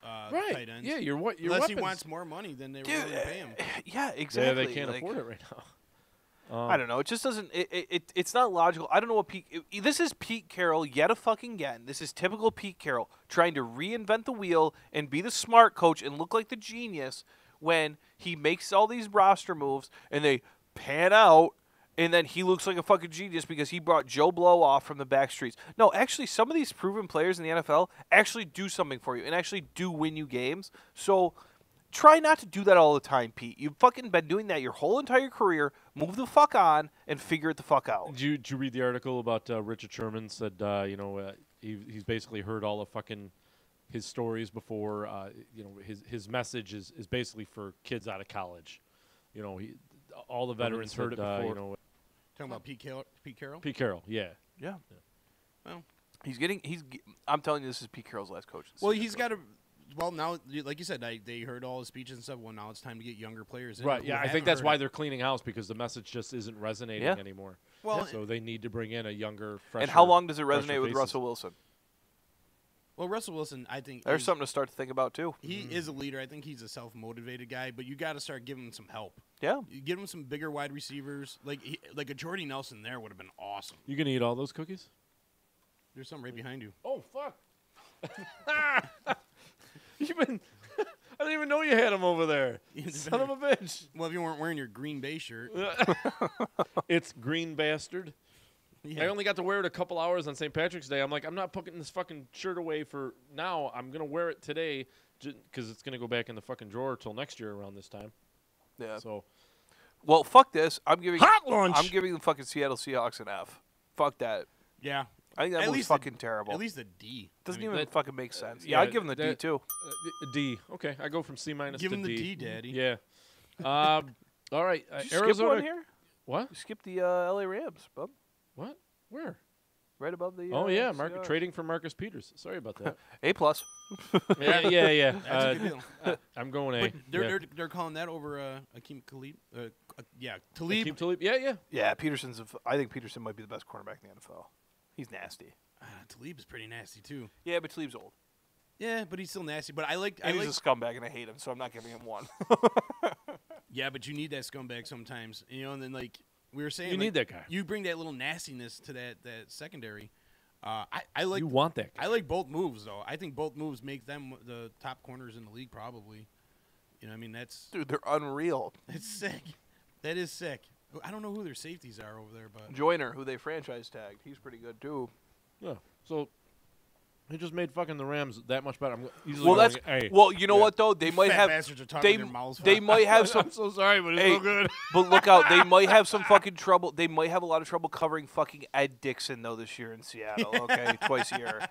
tight ends. Yeah, your unless weapons. he wants more money than they were willing to pay him. Yeah, exactly. Yeah, they can't afford it right I don't know. It just doesn't. It's not logical. I don't know what Pete. This is Pete Carroll yet again. This is typical Pete Carroll trying to reinvent the wheel and be the smart coach and look like the genius when he makes all these roster moves and they pan out, and then he looks like a fucking genius because he brought Joe Blow off from the back streets. No, actually, some of these proven players in the NFL actually do something for you and actually do win you games. So. Try not to do that all the time, Pete. You've fucking been doing that your whole entire career. Move the fuck on and figure it the fuck out. Did you read the article about Richard Sherman said, he's basically heard all of fucking his stories before. His message is basically for kids out of college. All the veterans heard it before. Talking about Pete Carroll? Pete Carroll, yeah. Yeah. Well, I'm telling you, this is Pete Carroll's last coach. Well, he's got to. Well, now, like you said, they heard all his speeches and stuff. Well, now it's time to get younger players in. Right, yeah, I think that's why they're cleaning house, because the message just isn't resonating anymore. Well, so they need to bring in a younger, fresher. And how long does it resonate with Russell Wilson? Well, Russell Wilson, I think there's something to start to think about too. He is a leader. I think he's a self-motivated guy, but you got to start giving him some help. Yeah, you give him some bigger wide receivers, like a Jordy Nelson. There would have been awesome. You gonna eat all those cookies? There's some right behind you. Oh fuck! I didn't even know you had them over there. Son of a bitch. Well, if you weren't wearing your Green Bay shirt. It's Green Bastard. Yeah. I only got to wear it a couple hours on St. Patrick's Day. I'm like, I'm not putting this fucking shirt away for now. I'm going to wear it today because it's going to go back in the fucking drawer till next year around this time. Yeah. So, well, fuck this. I'm giving hot lunch. I'm giving the fucking Seattle Seahawks an F. Fuck that. Yeah. I think that was fucking terrible. At least a D. Doesn't even fucking make sense. Yeah, I'd give him the D too. D. Okay, I go from C- to D. Give him the D, Daddy. Yeah. All right. Did you Arizona. skip one here? What? You skipped the LA Rams, bub. What? Where? Right above the. Oh yeah, trading for Marcus Peters. Sorry about that. A plus. yeah. That's a good deal. I'm going A. But they're calling that over Akeem Talib. Talib. Akeem Talib. Yeah. Yeah, I think Peterson might be the best cornerback in the NFL. He's nasty. Talib is pretty nasty too. Yeah, but Talib's old. Yeah, but he's still nasty. But he's a scumbag, and I hate him, so I'm not giving him one. Yeah, but you need that scumbag sometimes, and then like we were saying, you need that guy. You bring that little nastiness to that secondary. I like. You want that guy. I like both moves though. I think both moves make them the top corners in the league probably. That's dude. They're unreal. It's sick. That is sick. I don't know who their safeties are over there, but Joyner, who they franchise tagged, he's pretty good too. Yeah. So they just made fucking the Rams that much better. Well, you know what though? They might have. They might have some. I'm so sorry, but it's so good. But look out! They might have some fucking trouble. They might have a lot of trouble covering fucking Ed Dixon though this year in Seattle. Okay, twice a year.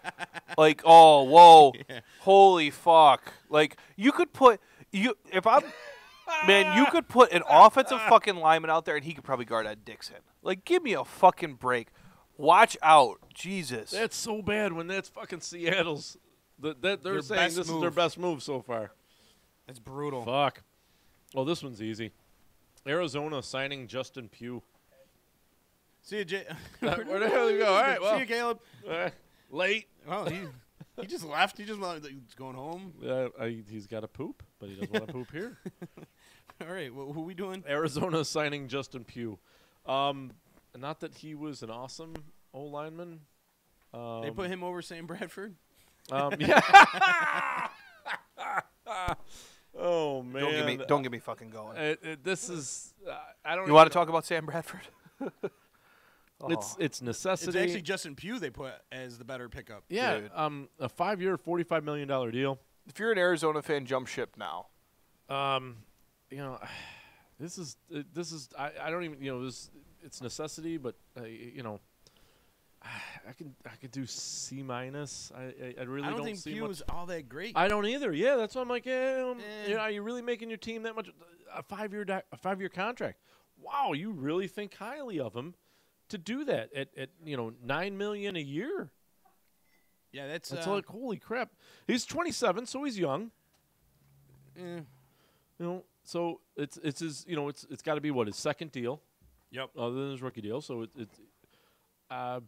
Like, oh, whoa, holy fuck! Like, you could put if I'm. Man, you could put an offensive fucking lineman out there, and he could probably guard Ed Dixon. Like, give me a fucking break. Watch out. Jesus. That's so bad when that's fucking Seattle's. They're saying this is their best move so far. That's brutal. Fuck. Well, this one's easy. Arizona signing Justin Pugh. See you, Jay. Where the hell you go? All right, well. See you, Caleb. Late. Well, he just left. He just he's going home. He's got to poop, but he doesn't want to poop here. All right, who are we doing? Arizona signing Justin Pugh. Not that he was an awesome O-lineman. They put him over Sam Bradford? Yeah. Oh, man. Don't get me fucking going. This is I don't. You want to talk about Sam Bradford? It's necessity. It's actually Justin Pugh they put as the better pickup. Yeah, a 5-year, $45 million deal. If you're an Arizona fan, jump ship now. This is I don't even it's necessity, but I could do C-. I really don't think see Pugh much. is all that great. I don't either. Yeah, that's why I'm like, are you really making your team that much? A 5-year contract. Wow, you really think highly of him to do that at $9 million a year? Yeah, that's like holy crap. He's 27, so he's young. So it's his it's got to be his second deal. Yep. Other than his rookie deal, so I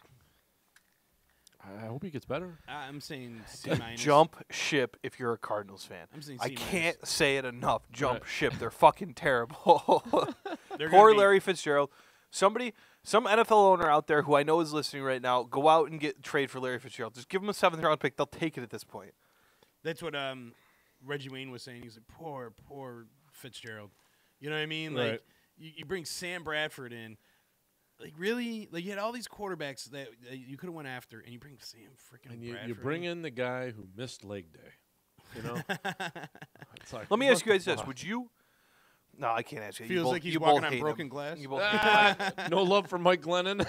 hope he gets better. I'm saying C-. Jump ship if you're a Cardinals fan. I'm saying I C-. can't say it enough. Jump ship. They're fucking terrible. They're Poor Larry Fitzgerald. Some NFL owner out there who I know is listening right now, go out and trade for Larry Fitzgerald. Just give him a 7th-round pick. They'll take it at this point. That's what Reggie Wayne was saying. He's like, poor Fitzgerald. You know what I mean? Right. Like, you bring Sam Bradford in. Like, really? Like, you had all these quarterbacks that you could have went after, and you bring Sam freaking Bradford. And you bring in the guy who missed leg day. You know? It's like, Let me ask you guys this. Would you – no, I can't ask you. Feels like he's walking on broken glass. No love for Mike Glennon.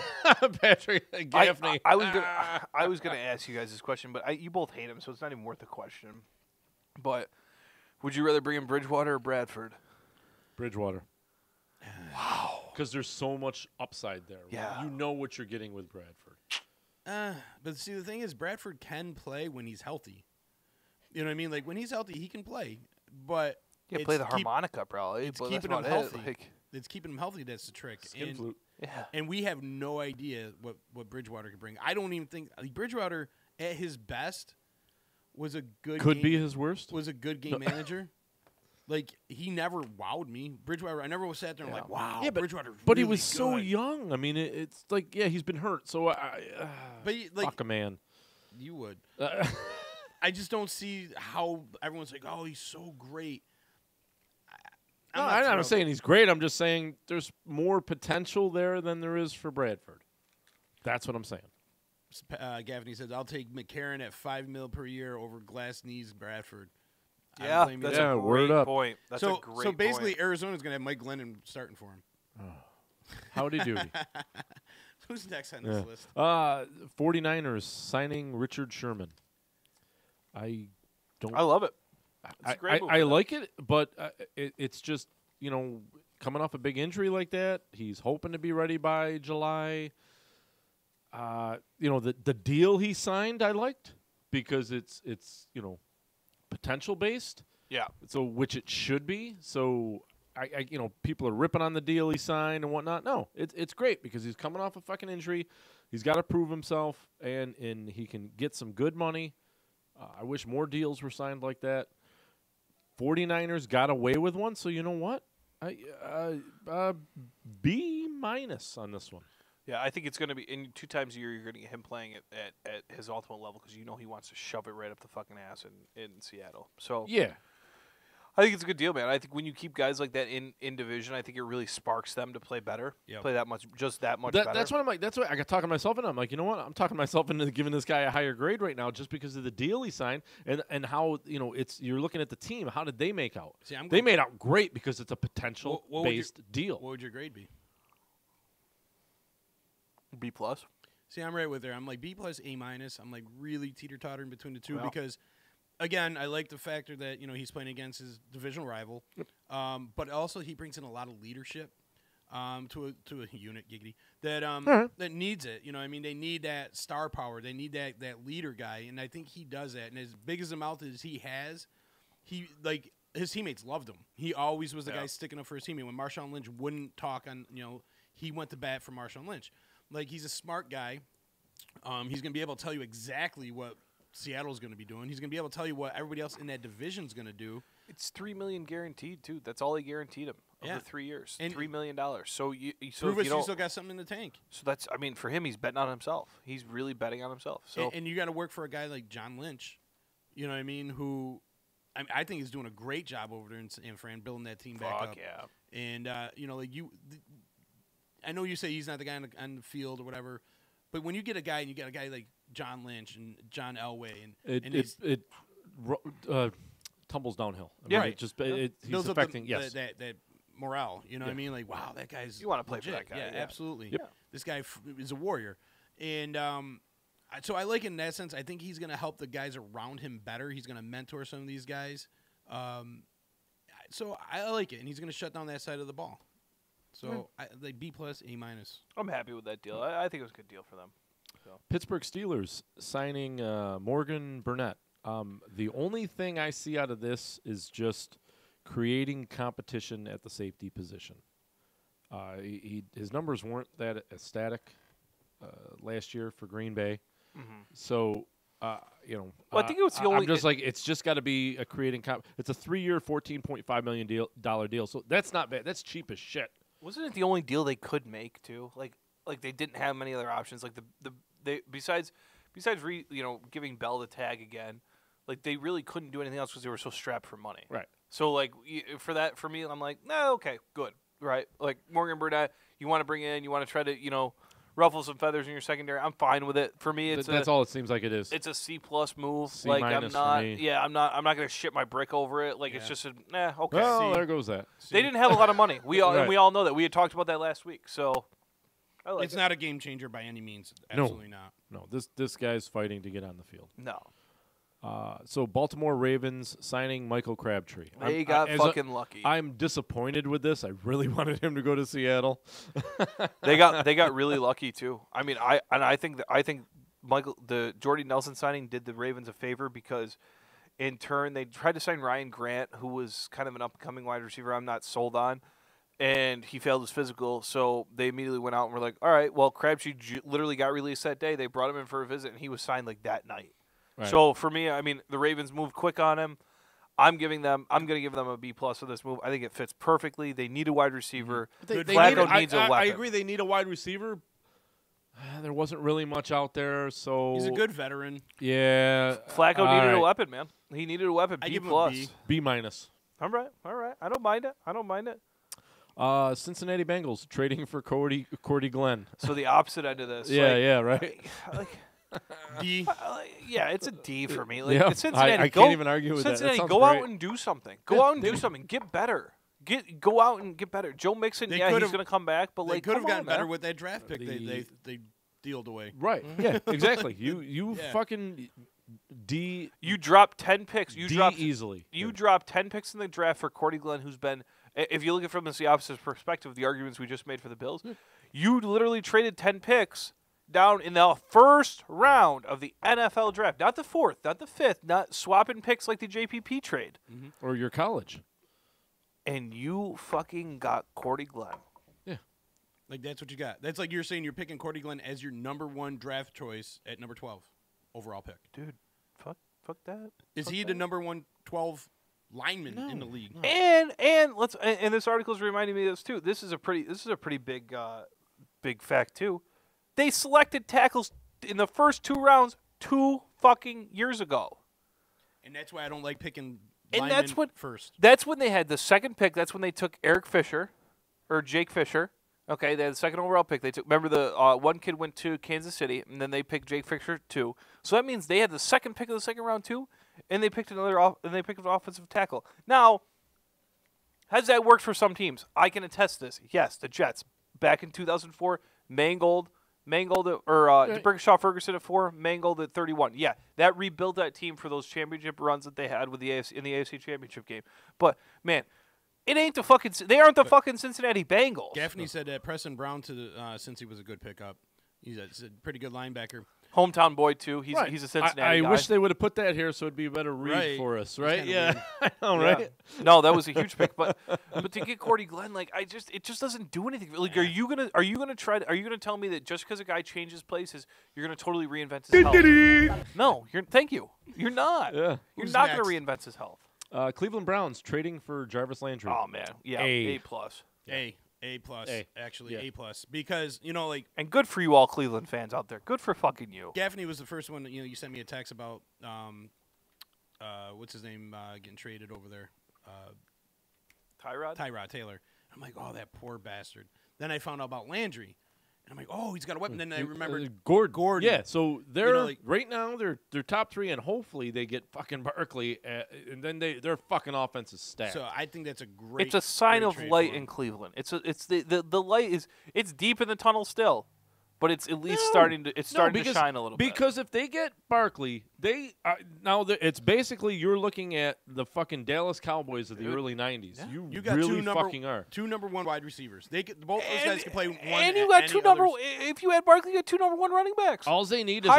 Patrick Gaffney. I was gonna ask you guys this question, but you both hate him, so it's not even worth the question. But would you rather bring in Bridgewater or Bradford? Bridgewater. Wow. Because there's so much upside there. Yeah. You know what you're getting with Bradford. But see, the thing is, Bradford can play when he's healthy. You know what I mean? Like, when he's healthy, he can play. But play the harmonica, probably. It's but keeping that's him about healthy. It. It's keeping him healthy. That's the trick. Skin flute. Yeah. And we have no idea what Bridgewater could bring. I don't even think Bridgewater at his best was a good. Could be his worst. Was a good game manager. Like, he never wowed me. Bridgewater, I never sat there and like, wow, yeah, Bridgewater. But really he was so good. young. I mean, it's like, yeah, he's been hurt. So but like, fuck a man. You would. I just don't see how everyone's like, oh, he's so great. I'm not saying he's great. I'm just saying there's more potential there than there is for Bradford. That's what I'm saying. Gaffney says, I'll take McCarron at $5 million per year over Glass Knees Bradford. Yeah, that's a great point. That's a great point. So basically, Arizona's going to have Mike Glennon starting for him. Oh. Howdy doody. Who's next on this list? 49ers signing Richard Sherman. I love it. It's a great move I like it, but it's just, coming off a big injury like that, he's hoping to be ready by July. The deal he signed I liked because it's potential based. Yeah. So which it should be. So I people are ripping on the deal he signed and whatnot. No, it's great because he's coming off a fucking injury. He's got to prove himself and he can get some good money. I wish more deals were signed like that. 49ers got away with one, so you know what? B- on this one. Yeah, I think it's going to be in 2 times a year. You're going to get him playing at his ultimate level because he wants to shove it right up the fucking ass in Seattle. So yeah, I think it's a good deal, man. I think when you keep guys like that in division, I think it really sparks them to play better, play that much better. That's what I'm like. That's what I got talking myself into. I'm like, you know what? I'm talking myself into giving this guy a higher grade right now just because of the deal he signed and how you're looking at the team. How did they make out? See, they made out great because it's a potential based deal. What would your grade be? B+. See, I'm right with her. I'm like B+, A-. I'm like really teeter-tottering between the two because, again, I like the factor that he's playing against his divisional rival, but also he brings in a lot of leadership to a unit, giggity, that needs it. They need that star power. They need that leader guy, and I think he does that. And as big as a mouth as he has, his teammates loved him. He always was the guy sticking up for his teammate. When Marshawn Lynch wouldn't talk on, he went to bat for Marshawn Lynch. Like, he's a smart guy. He's going to be able to tell you exactly what Seattle's going to be doing. He's going to be able to tell you what everybody else in that division's going to do. It's $3 million guaranteed, too. That's all they guaranteed him over 3 years. And $3 million. So you prove you still got something in the tank. So that's, for him, he's betting on himself. He's really betting on himself. So and you got to work for a guy like John Lynch, you know what I mean, who I think he's doing a great job over there in San Fran, building that team back up. Yeah. And I know you say he's not the guy on the field or whatever, but when you get a guy and you got a guy like John Lynch and John Elway it tumbles downhill. He's affecting that morale. You know what I mean? Like, wow, that guy's you want to play legit. for that guy? Yeah, absolutely. Yep. This guy is a warrior, and so I like it in that sense. I think he's going to help the guys around him better. He's going to mentor some of these guys. So I like it, and he's going to shut down that side of the ball. So like B+, A-. I'm happy with that deal. I think it was a good deal for them. So. Pittsburgh Steelers signing Morgan Burnett. The only thing I see out of this is just creating competition at the safety position. His numbers weren't that ecstatic last year for Green Bay. Mm-hmm. So, I think it was the only. I'm just it's just got to be a creating. It's a 3-year, $14.5 million deal. So that's not bad. That's cheap as shit. Wasn't it the only deal they could make too? Like they didn't have many other options. Like they besides giving Bell the tag again, like they really couldn't do anything else because they were so strapped for money. Right. So like for me, I'm like, no, okay, good, right? Like Morgan Burnett, you want to bring in, you want to try to ruffle some feathers in your secondary. I'm fine with it. For me, that's all it seems like it is. It's a C+ move. C- like I'm not. for me. Yeah, I'm not going to shit my brick over it. Like it's just okay. Well, there goes that. They didn't have a lot of money. We all Right. we all know that. We had talked about that last week. So it's not a game changer by any means. Absolutely not. No, this guy's fighting to get on the field. No. So Baltimore Ravens signing Michael Crabtree. They got fucking lucky. I'm disappointed with this. I really wanted him to go to Seattle. They got really lucky too. I mean, I think the Jordy Nelson signing did the Ravens a favor because in turn they tried to sign Ryan Grant, who was kind of an up-and-coming wide receiver I'm not sold on, and he failed his physical. So they immediately went out and were like, all right, well, Crabtree literally got released that day. They brought him in for a visit, and he was signed like that night. Right. So for me, I mean, the Ravens moved quick on him. I'm going to give them a B+ for this move. I think it fits perfectly. They need a wide receiver. Flacco needs a weapon. I agree. They need a wide receiver. There wasn't really much out there, so he's a good veteran. Yeah, Flacco needed a weapon, man. He needed a weapon. I B+. give him a B. B-. All right. I don't mind it. Cincinnati Bengals trading for Cordy Glenn. So the opposite end of this. Yeah, right. D. Yeah, it's a D for me. Like, yeah, Cincinnati, I can't even argue with Cincinnati, that. go out and do something. Go out and do something. Get better. Go out and get better. Joe Mixon, he's going to come back, but they like, could have gotten better man. with that draft pick they dealed away. Right. Yeah. Exactly. You fucking D. You dropped 10 picks. You D dropped easily. You dropped 10 picks in the draft for Cordy Glenn, who's been. If you look at it from the opposite perspective, the arguments we just made for the Bills, you literally traded 10 picks down in the first round of the NFL draft. Not the fourth, not the fifth, not swapping picks like the JPP trade. Mm-hmm. Or your college. And you fucking got Cordy Glenn. Yeah. Like, that's what you got. That's like you're saying you're picking Cordy Glenn as your number 1 draft choice at number 12 overall pick. Dude, fuck that. Is he the number 112 lineman in the league? No. And this article is reminding me of this too. This is a pretty big fact too. They selected tackles in the first 2 rounds 2 fucking years ago. And that's why I don't like picking linemen first. That's when they had the second pick. That's when they took Eric Fisher or Jake Fisher. Okay, they had the second overall pick. They took. Remember the one kid went to Kansas City, and then they picked Jake Fisher too. So that means they had the second pick of the second round too, and they picked an offensive tackle. Now, has that worked for some teams? I can attest to this. Yes, the Jets back in 2004 mangled Brickashaw Ferguson at 4, mangled at 31. Yeah, that rebuilt that team for those championship runs that they had with the AFC Championship game. But man, it ain't they aren't the fucking Cincinnati Bengals. Gaffney said that Preston Brown since he was a good pickup. He's a pretty good linebacker. Hometown boy too. He's a Cincinnati I guy. wish they would have put that here so it'd be a better read for us, right? Yeah, I know, yeah. right? No, that was a huge pick, but to get Cordy Glenn, like it just doesn't do anything. Like, are you gonna tell me that just because a guy changes places, you're gonna totally reinvent his health? No, thank you. You're not. Yeah. You're not gonna reinvent his health. Cleveland Browns trading for Jarvis Landry. Oh man, yeah, A+. A+, actually, A+. Because, and good for you all Cleveland fans out there. Good for fucking you. Gaffney was the first one, you sent me a text about, what's his name, getting traded over there? Tyrod Taylor. I'm like, oh, that poor bastard. Then I found out about Landry. And I'm like, oh, he's got a weapon. Then I remembered Gordon. Yeah, so they're right now they're top 3, and hopefully they get fucking Barkley, and then their fucking offense is stacked. So I think that's a great. It's a sign of light in Cleveland. It's the light it's deep in the tunnel still, but it's at least starting to shine a little bit. Because if they get Barkley, it's basically you're looking at the fucking Dallas Cowboys of the early '90s. Yeah. You got really two number 1 wide receivers. Both those guys can play one. And you got if you had Barkley, you got 2 number 1 running backs. All they need is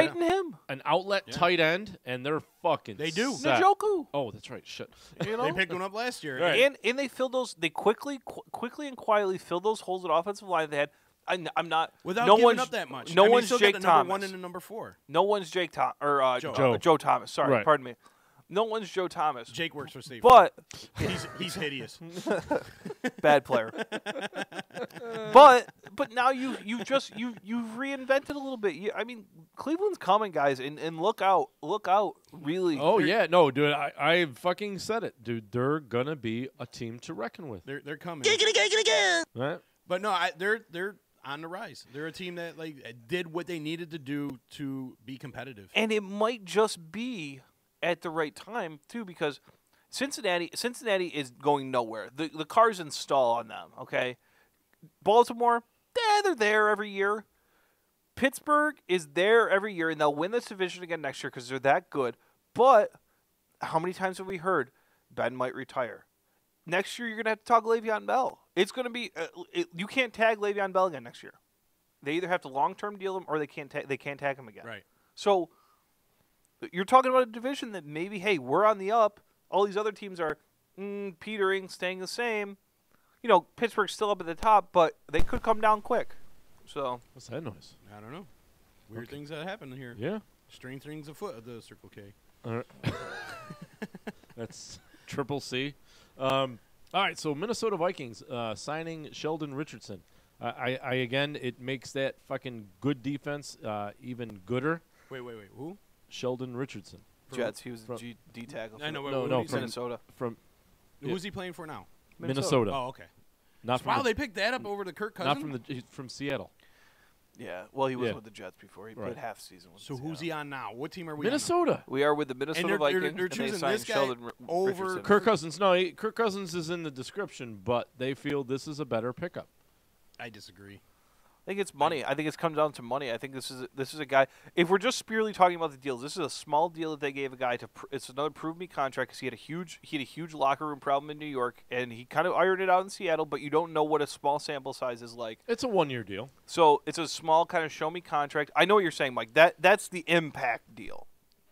an outlet tight end, and they're fucking. They do. Set. Njoku. Oh, that's right. Shit. They picked one up last year. Right. And they filled those. They quickly and quietly filled those holes at offensive line they had. I'm not without giving up that much. No one's Jake got the Thomas. Number 1 and the number 4. No one's Jake Thomas or Joe Thomas. Sorry, pardon me. No one's Joe Thomas. Jake works for Steve. But he's hideous. Bad player. But now you've reinvented a little bit. I mean, Cleveland's coming, guys, and look out, really. Oh yeah, no, dude, I fucking said it, dude. They're gonna be a team to reckon with. They're coming. Right? But no, they're on the rise. They're a team that did what they needed to do to be competitive. And it might just be at the right time too, because Cincinnati is going nowhere. The car's installed on them. Okay, Baltimore, they're there every year. Pittsburgh is there every year, and they'll win this division again next year because they're that good. But how many times have we heard Ben might retire? Next year, you're going to have to talk Le'Veon Bell. It's going to be you can't tag Le'Veon Bell again next year. They either have to long-term deal him or they can't tag him again. Right. So you're talking about a division that maybe, hey, we're on the up. All these other teams are petering, staying the same. You know, Pittsburgh's still up at the top, but they could come down quick. So what's that noise? I don't know. Weird things that happen here. Yeah. Strange things afoot at the Circle K. All right. That's Triple C. All right, so Minnesota Vikings signing Sheldon Richardson. I again, it makes that fucking good defense even gooder. Wait. Who? Sheldon Richardson. Jets. He was D tackle. I know. No, from Minnesota. Who's he playing for now? Minnesota. Oh, okay. Not wow, they picked that up over the Kirk Cousins. Not from Seattle. Yeah, well, he was with the Jets before. He played half season with So who's he on now? What team are we Minnesota. on? We are with the Minnesota Vikings. They're choosing they this guy Sheldon over Richardson. Kirk Cousins. No, Kirk Cousins is in the description, but they feel this is a better pickup. I disagree. I think it's money. I think it's come down to money. I think this is a guy. If we're just purely talking about the deals, this is a small deal that they gave a guy to. It's another prove me contract because he had a huge locker room problem in New York, and he kind of ironed it out in Seattle. But you don't know what a small sample size is like. It's a 1-year deal, so it's a small kind of show me contract. I know what you're saying, Mike. That's the impact deal.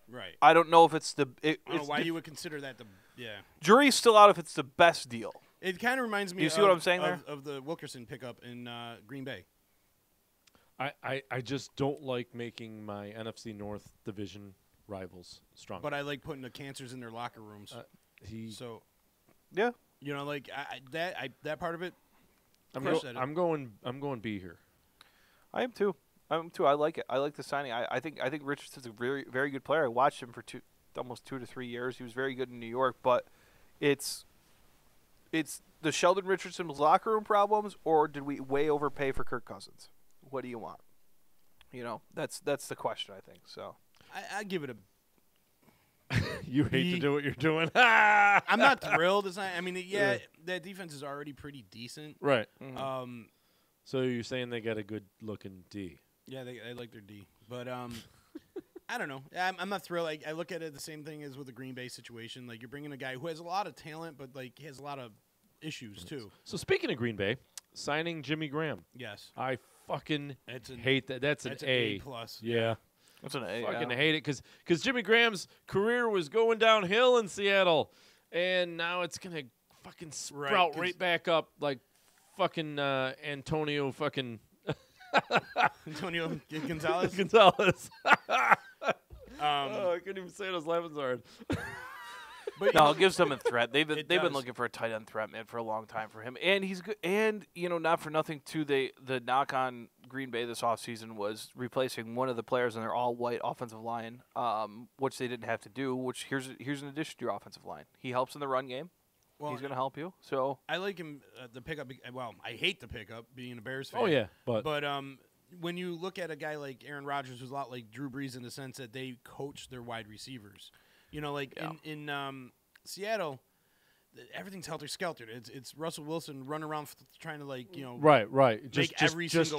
Right. I don't know if it's the. I don't know why you would consider that the. Yeah. Jury's still out if it's the best deal. It kind of reminds me. You see what I'm saying there? Of the Wilkerson pickup in Green Bay. I just don't like making my NFC North division rivals strong. But I like putting the cancers in their locker rooms. Yeah, you know, like that part of it. I'm going B here. I am too. I like it. I like the signing. I think Richardson's a very very good player. I watched him for almost 2 to 3 years. He was very good in New York, but it's the Sheldon Richardson locker room problems, or did we way overpay for Kirk Cousins? What do you want? You know, that's the question, I think. So I give it a. You hate to do what you're doing. I'm not thrilled. I mean, yeah, that defense is already pretty decent. Right. Mm-hmm. So you're saying they got a good looking D? Yeah, they like their D, but I don't know. I'm not thrilled. I look at it the same thing as with the Green Bay situation. Like, you're bringing a guy who has a lot of talent, but like he has a lot of issues too. So speaking of Green Bay, signing Jimmy Graham. Yes. I fucking hate that. That's an A plus. Yeah. That's an A. Fucking hate it because Jimmy Graham's career was going downhill in Seattle, and now it's gonna fucking sprout right back up like fucking Antonio fucking Antonio Gonzalez. Gonzalez. I couldn't even say it. I was laughing so hard. But no, it gives them a threat. They've been looking for a tight end threat man for a long time for him, and he's good. And you know, not for nothing too. The knock on Green Bay this offseason was replacing one of the players in their all white offensive line, which they didn't have to do. Which here's an addition to your offensive line. He helps in the run game. Well, he's going to help you. So I like him the pickup. Well, I hate the pickup being a Bears fan. Oh yeah, but when you look at a guy like Aaron Rodgers, who's a lot like Drew Brees in the sense that they coach their wide receivers. You know, like in Seattle, everything's helter-skelter. It's Russell Wilson running around trying to, like, you know. Right. Just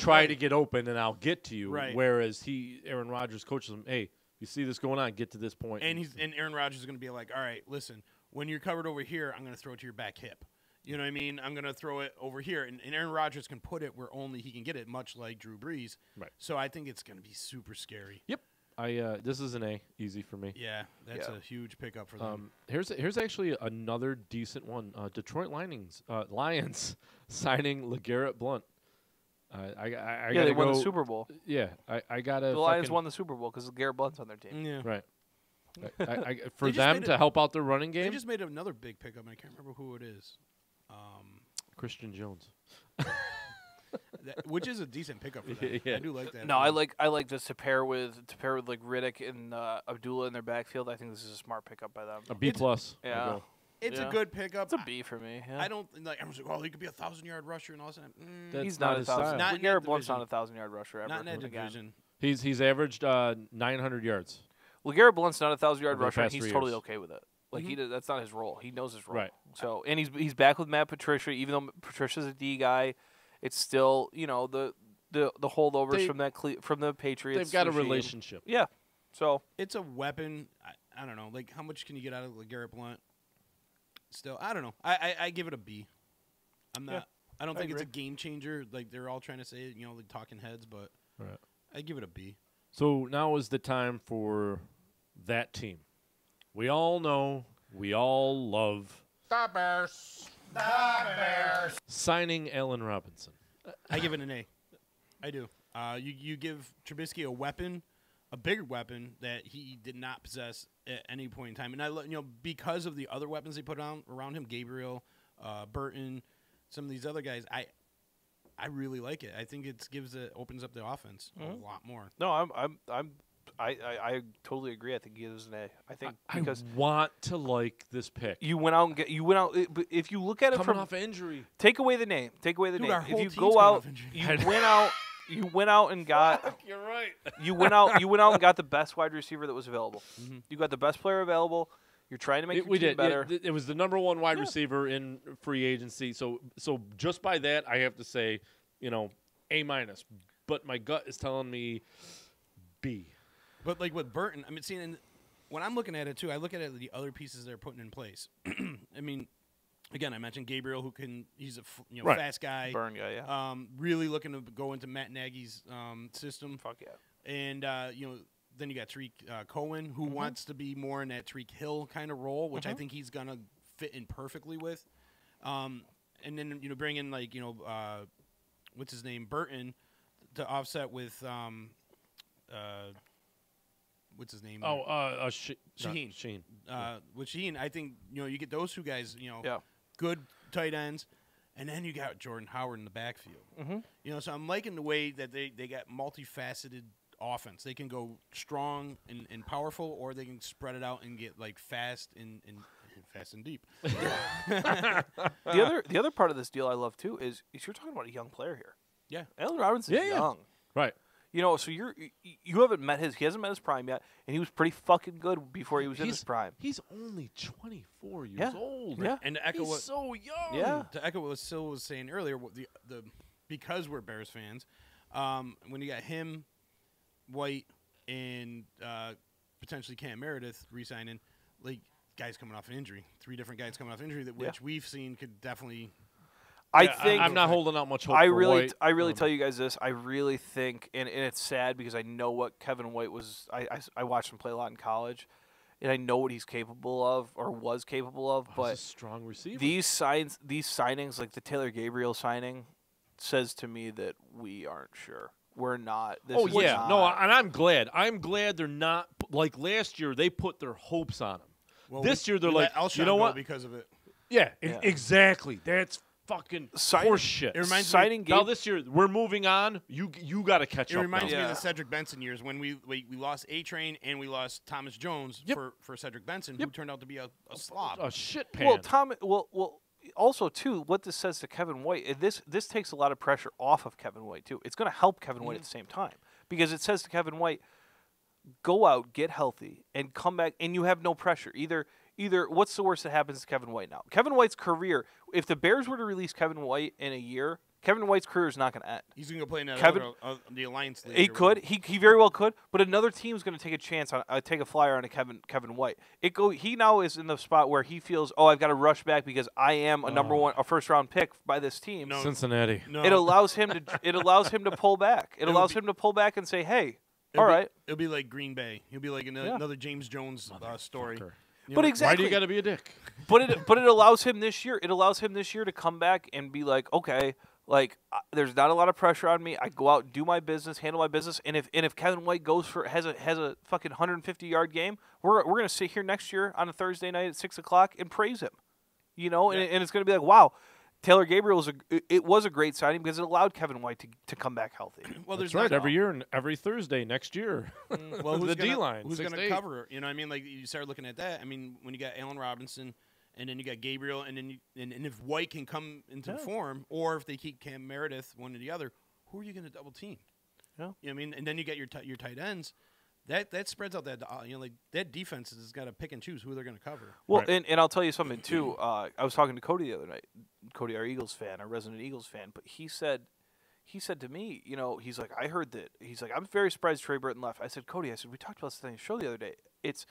try play. to get open and I'll get to you. Right. Whereas Aaron Rodgers coaches him, hey, you see this going on, get to this point. And Aaron Rodgers is going to be like, all right, listen, when you're covered over here, I'm going to throw it to your back hip. You know what I mean? I'm going to throw it over here. And Aaron Rodgers can put it where only he can get it, much like Drew Brees. Right. So I think it's going to be super scary. Yep. This is an A, easy for me. Yeah, that's a huge pickup for them. Here's actually another decent one. Detroit Lions signing LeGarrette Blount. I gotta they won go, the Super Bowl. Yeah, I gotta. The Lions won the Super Bowl because LeGarrette Blount's on their team. Yeah, right. For them to help out their running game, they just made another big pickup, and I can't remember who it is. Christian Jones. which is a decent pickup for them. Yeah. I do like that. No, I like this to pair with like Riddick and Abdullah in their backfield. I think this is a smart pickup by them. A B plus. Yeah. It's a good pickup. It's a B for me. Yeah. I don't like. I'm like, oh, he could be a 1,000-yard rusher and all that. He's not a 1,000. Garrett Blunt's not a 1,000-yard rusher ever. Not in that division. He's averaged 900 yards. Well, Garrett Blunt's not a 1,000-yard rusher, and past he's 3 totally years. okay with it. Like that's not his role. He knows his role. Right. So, and he's back with Matt Patricia. Even though Patricia's a D guy, it's still the holdovers from the Patriots. They've got a regime. relationship. Yeah. So it's a weapon. I don't know. Like, how much can you get out of Garrett Blunt? Still, I don't know. I give it a B. I'm not. Yeah, I don't think it's a agree. game changer. Like they're all trying to say, like talking heads, but Right. I give it a B. So now is the time for that team. We all know, we all love The Bears. The Bears. signing Allen Robinson. I give it an A. I do. You give Trubisky a weapon, a bigger weapon that he did not possess at any point in time, and because of the other weapons they put around him, Gabriel, Burton, some of these other guys, I really like it. I think it opens up the offense a lot more. No, I totally agree. I think he gives an A. I think because I want to like this pick. you went out. But if you look at it Coming from off injury. take away the name. Take away the Dude, name. our whole If you team's go coming out, off injury. you went out and got. You're right. You went out and got the best wide receiver that was available. You got the best player available. You're trying to make your We team did. better. It was the number one wide receiver in free agency. So just by that, I have to say, A minus. But my gut is telling me B. But like with Burton, I mean, seeing when I'm looking at it too, I look at it the other pieces they're putting in place. I mean, again, I mentioned Gabriel, he's a Right. fast guy, Burn guy, yeah. Really looking to go into Matt Nagy's system. Fuck yeah. And then you got Tariq Cohen, who wants to be more in that Tariq Hill kind of role, which I think he's gonna fit in perfectly with. And then bring in what's his name, Burton, to offset with what's his name? Shaheen. Shaheen. With Shaheen, I think you get those two guys. Yeah. Good tight ends, and then you got Jordan Howard in the backfield. So I'm liking the way that they got multifaceted offense. They can go strong and powerful, or they can spread it out and get like fast and fast and deep. The other part of this deal I love too is you're talking about a young player here. Yeah. Allen Robinson's young. Right. So you haven't met he hasn't met his prime yet, and he was pretty fucking good before he was in his prime. He's only 24 years old. Yeah. And to echo He's so young. Yeah. To echo what Sil was saying earlier, because we're Bears fans, when you got him, White, and potentially Cam Meredith re-signing, like guys coming off an injury, 3 different guys coming off injury which we've seen could definitely. I think I'm not holding out much hope. I for really, White. I really tell you guys this. I really think, and it's sad because I know what Kevin White was. I watched him play a lot in college, and I know what he's capable of or was capable of. He's But a strong receiver. these signings, like the Taylor Gabriel signing, says to me that we aren't sure. We're not. This is not. No, and I'm glad. I'm glad they're not like last year. They put their hopes on him. Well, this year they're we like, let Alshon you know go what? Because of it. Yeah, exactly. That's fucking horse shit. It reminds signing now this year we're moving on. You got to catch It up. reminds now. me of the Cedric Benson years when we lost A-Train and we lost Thomas Jones for Cedric Benson, who turned out to be a slob. A shit pan. Well, also too, what this says to Kevin White, this takes a lot of pressure off of Kevin White too. It's going to help Kevin White at the same time because it says to Kevin White, go out, get healthy, and come back, and you have no pressure. Either what's the worst that happens to Kevin White now? Kevin White's career, if the Bears were to release Kevin White in a year, Kevin White's career is not going to end. He's going to go play in the Alliance League. He could. He very well could. But another team's going to take a chance on take a flyer on a Kevin White. He now is in the spot where he feels, I've got to rush back because I am a first round pick by this team. No. Cincinnati. No. It allows him to pull back. It allows him to pull back and say, hey, all right. It'll be like Green Bay. He'll be like another James Jones story. But exactly. Why do you got to be a dick? But it allows him this year. It allows him this year to come back and be like, okay, like there's not a lot of pressure on me. I go out, do my business, handle my business. And if Kevin White has a fucking 150-yard game, we're gonna sit here next year on a Thursday night at 6:00 and praise him, and it's gonna be like, wow, Taylor Gabriel was a great signing because it allowed Kevin White to come back healthy. Well, That's right. Every year and every Thursday next year. Well, the D-line. Who's going 6 to to 8. cover? You know what I mean? Like, you start looking at that. I mean, when you got Allen Robinson, and then you got Gabriel, and then and if White can come into form, or if they keep Cam Meredith, one or the other, who are you going to double team? Yeah. You know what I mean? And then you got your tight ends. That spreads out that like that defense has got to pick and choose who they're going to cover. Well, and I'll tell you something too. I was talking to Cody the other night. Cody, our Eagles fan, our resident Eagles fan, but he said to me, you know, he's like, I heard that. He's like, I'm very surprised Trey Burton left. I said, Cody, we talked about this on the show the other day. It's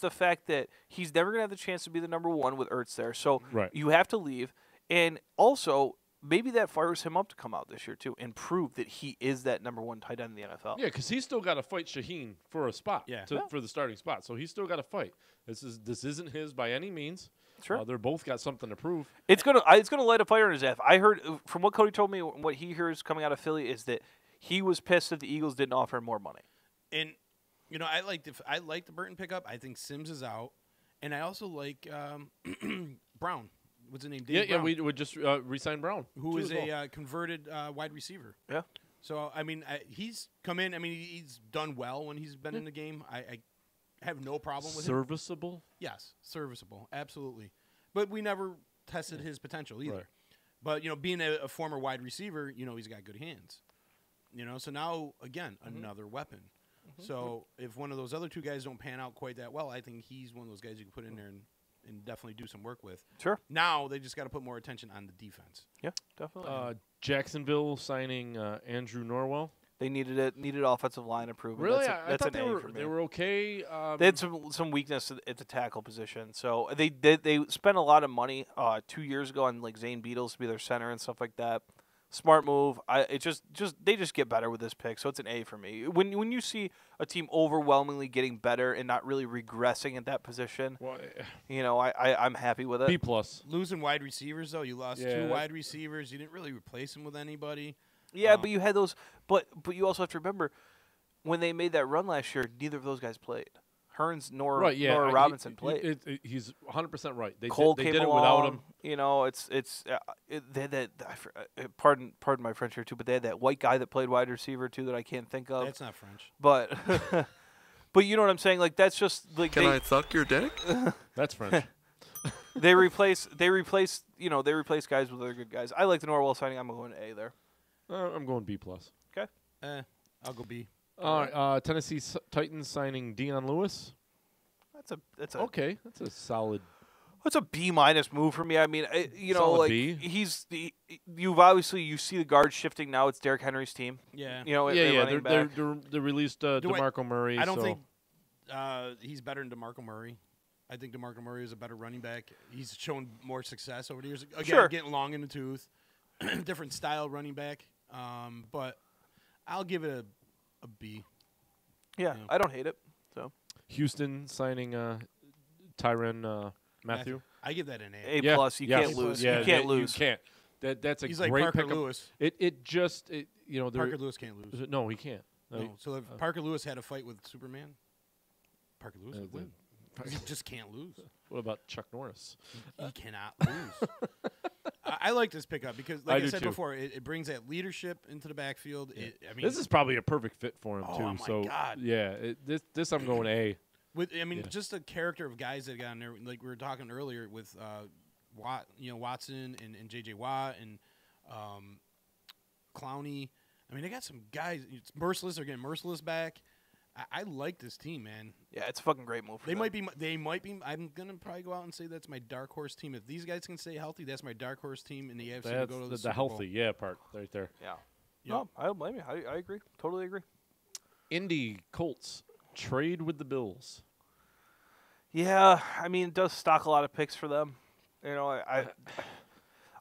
the fact that he's never going to have the chance to be the number one with Ertz there. So you have to leave, and also maybe that fires him up to come out this year too and prove that he is that number one tight end in the NFL. Yeah, because he's still got to fight Shaheen for a spot. For the starting spot. So he's still got to fight. This isn't his by any means. Sure. They're both got something to prove. It's gonna light a fire in his ass. I heard from what Cody told me, what he hears coming out of Philly is that he was pissed that the Eagles didn't offer him more money. And you know, I like the Burton pickup. I think Sims is out, and I also like Brown. What's his name? Dave Brown. We would just re-sign Brown, who is a converted wide receiver. Yeah. So I mean, he's come in. I mean, he's done well when he's been in the game. I have no problem with him. Serviceable? Yes, serviceable, absolutely. But we never tested his potential either. Right. But you know, being a former wide receiver, you know, he's got good hands. You know, so now again, another weapon. So if one of those other two guys don't pan out quite that well, I think he's one of those guys you can put in there and definitely do some work with. Sure. Now they just got to put more attention on the defense. Yeah, definitely. Jacksonville signing Andrew Norwell. They needed offensive line improvement. Really, that's I thought an they were okay. They had some weakness at the tackle position, so they spent a lot of money 2 years ago on like Zane Beatles to be their center and stuff like that. Smart move. They just get better with this pick, so it's an A for me. When you see a team overwhelmingly getting better and not really regressing at that position, you know, I'm happy with it. B plus. Losing wide receivers though, you lost two wide receivers. You didn't really replace them with anybody. Yeah, but you had those. But you also have to remember when they made that run last year, neither of those guys played. Hearns nor Robinson played. He's 100% right. They Cole did came it along, without him. You know, they had that. Pardon my French here too, but they had that white guy that played wide receiver too that I can't think of. That's not French. But but you know what I'm saying? Like that's just like. Can I suck your dick? That's French. They replace guys with other good guys. I like the Norwell signing. I'm going to A there. I'm going B plus. Okay. I'll go B. All right. Tennessee Titans signing Dion Lewis. That's a okay. That's a solid. That's a B minus move for me. I mean, you know, Solid like B. you see the guard shifting now. It's Derrick Henry's team. Yeah. You know, They released DeMarco Murray. I don't think he's better than DeMarco Murray. I think DeMarco Murray is a better running back. He's shown more success over the years. Again, getting long in the tooth, different style running back. But I'll give it a B. Yeah, I don't hate it. So Houston signing Tyrann Matthew. I give that an A. A plus. You can't lose. Yeah, you can't lose. You can't. That's a He's great like Parker pickup. Lewis. Parker Lewis can't lose. No, he can't. No. So if Parker Lewis had a fight with Superman, Parker Lewis would win. He just can't lose. What about Chuck Norris? He cannot lose. I like this pickup because, like I said before, it brings that leadership into the backfield. Yeah. I mean, this is probably a perfect fit for him too. Oh my God. Yeah, this I'm going A. Just the character of guys that got in there, like we were talking earlier with Watson and J.J. Watt and Clowney. I mean, they got some guys. It's Merciless. They're getting Merciless back. I like this team, man. Yeah, it's a fucking great move. They might be. I'm gonna probably go out and say that's my dark horse team. If these guys can stay healthy, that's my dark horse team in the AFC to go to the Super healthy Bowl. part right there. Yeah. No, I don't blame you. I agree. Totally agree. Indy Colts trade with the Bills. Yeah, I mean, it does stock a lot of picks for them. You know,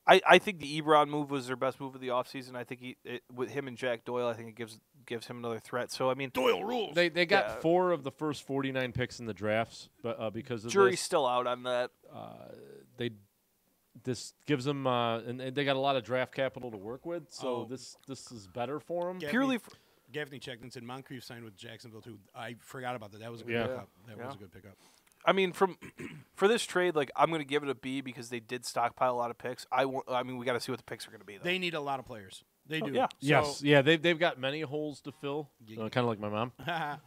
I think the Ebron move was their best move of the offseason. I think with him and Jack Doyle, I think it gives him another threat. So I mean, Doyle rules. They got 4 of the first 49 picks in the drafts, but because of jury's still out on that. This gives them and they got a lot of draft capital to work with. So this is better for them. Gaffney checked and said Moncrief signed with Jacksonville too. I forgot about that. That was a good pickup. That was a good pickup. I mean, for this trade, like I'm going to give it a B because they did stockpile a lot of picks. I mean, we got to see what the picks are going to be. Though. They need a lot of players. They do. Yeah. So, Yes. Yeah. They've got many holes to fill. Kind of like my mom. I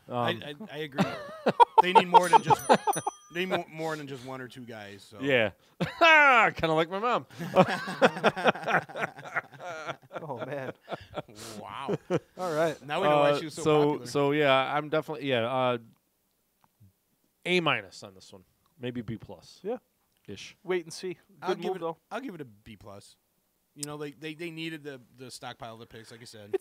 agree. They need more than just. They need more than just one or two guys. So. Yeah. Kind of like my mom. Oh man. Wow. All right. Now we know why she was so popular. So yeah, I'm definitely A- on this one, maybe B+. Yeah. Ish. Wait and see. I'll Good move though. I'll give it a B+. You know, they needed the stockpile of the picks, like I said.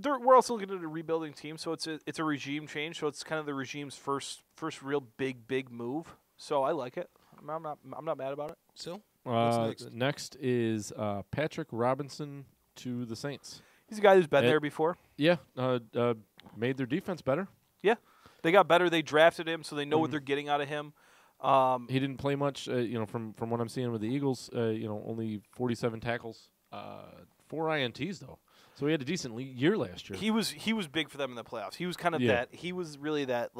We're also looking at a rebuilding team, so it's a regime change. So it's kind of the regime's first real big move. So I like it. I'm not mad about it. Still, what's next? Next is Patrick Robinson to the Saints. He's a guy who's been there before. Yeah, made their defense better. Yeah, they got better. They drafted him, so they know what they're getting out of him. He didn't play much, from what I'm seeing with the Eagles. Only 47 tackles, 4 INTs though. So he had a decent year last year. He was big for them in the playoffs. He was kind of that. He was really that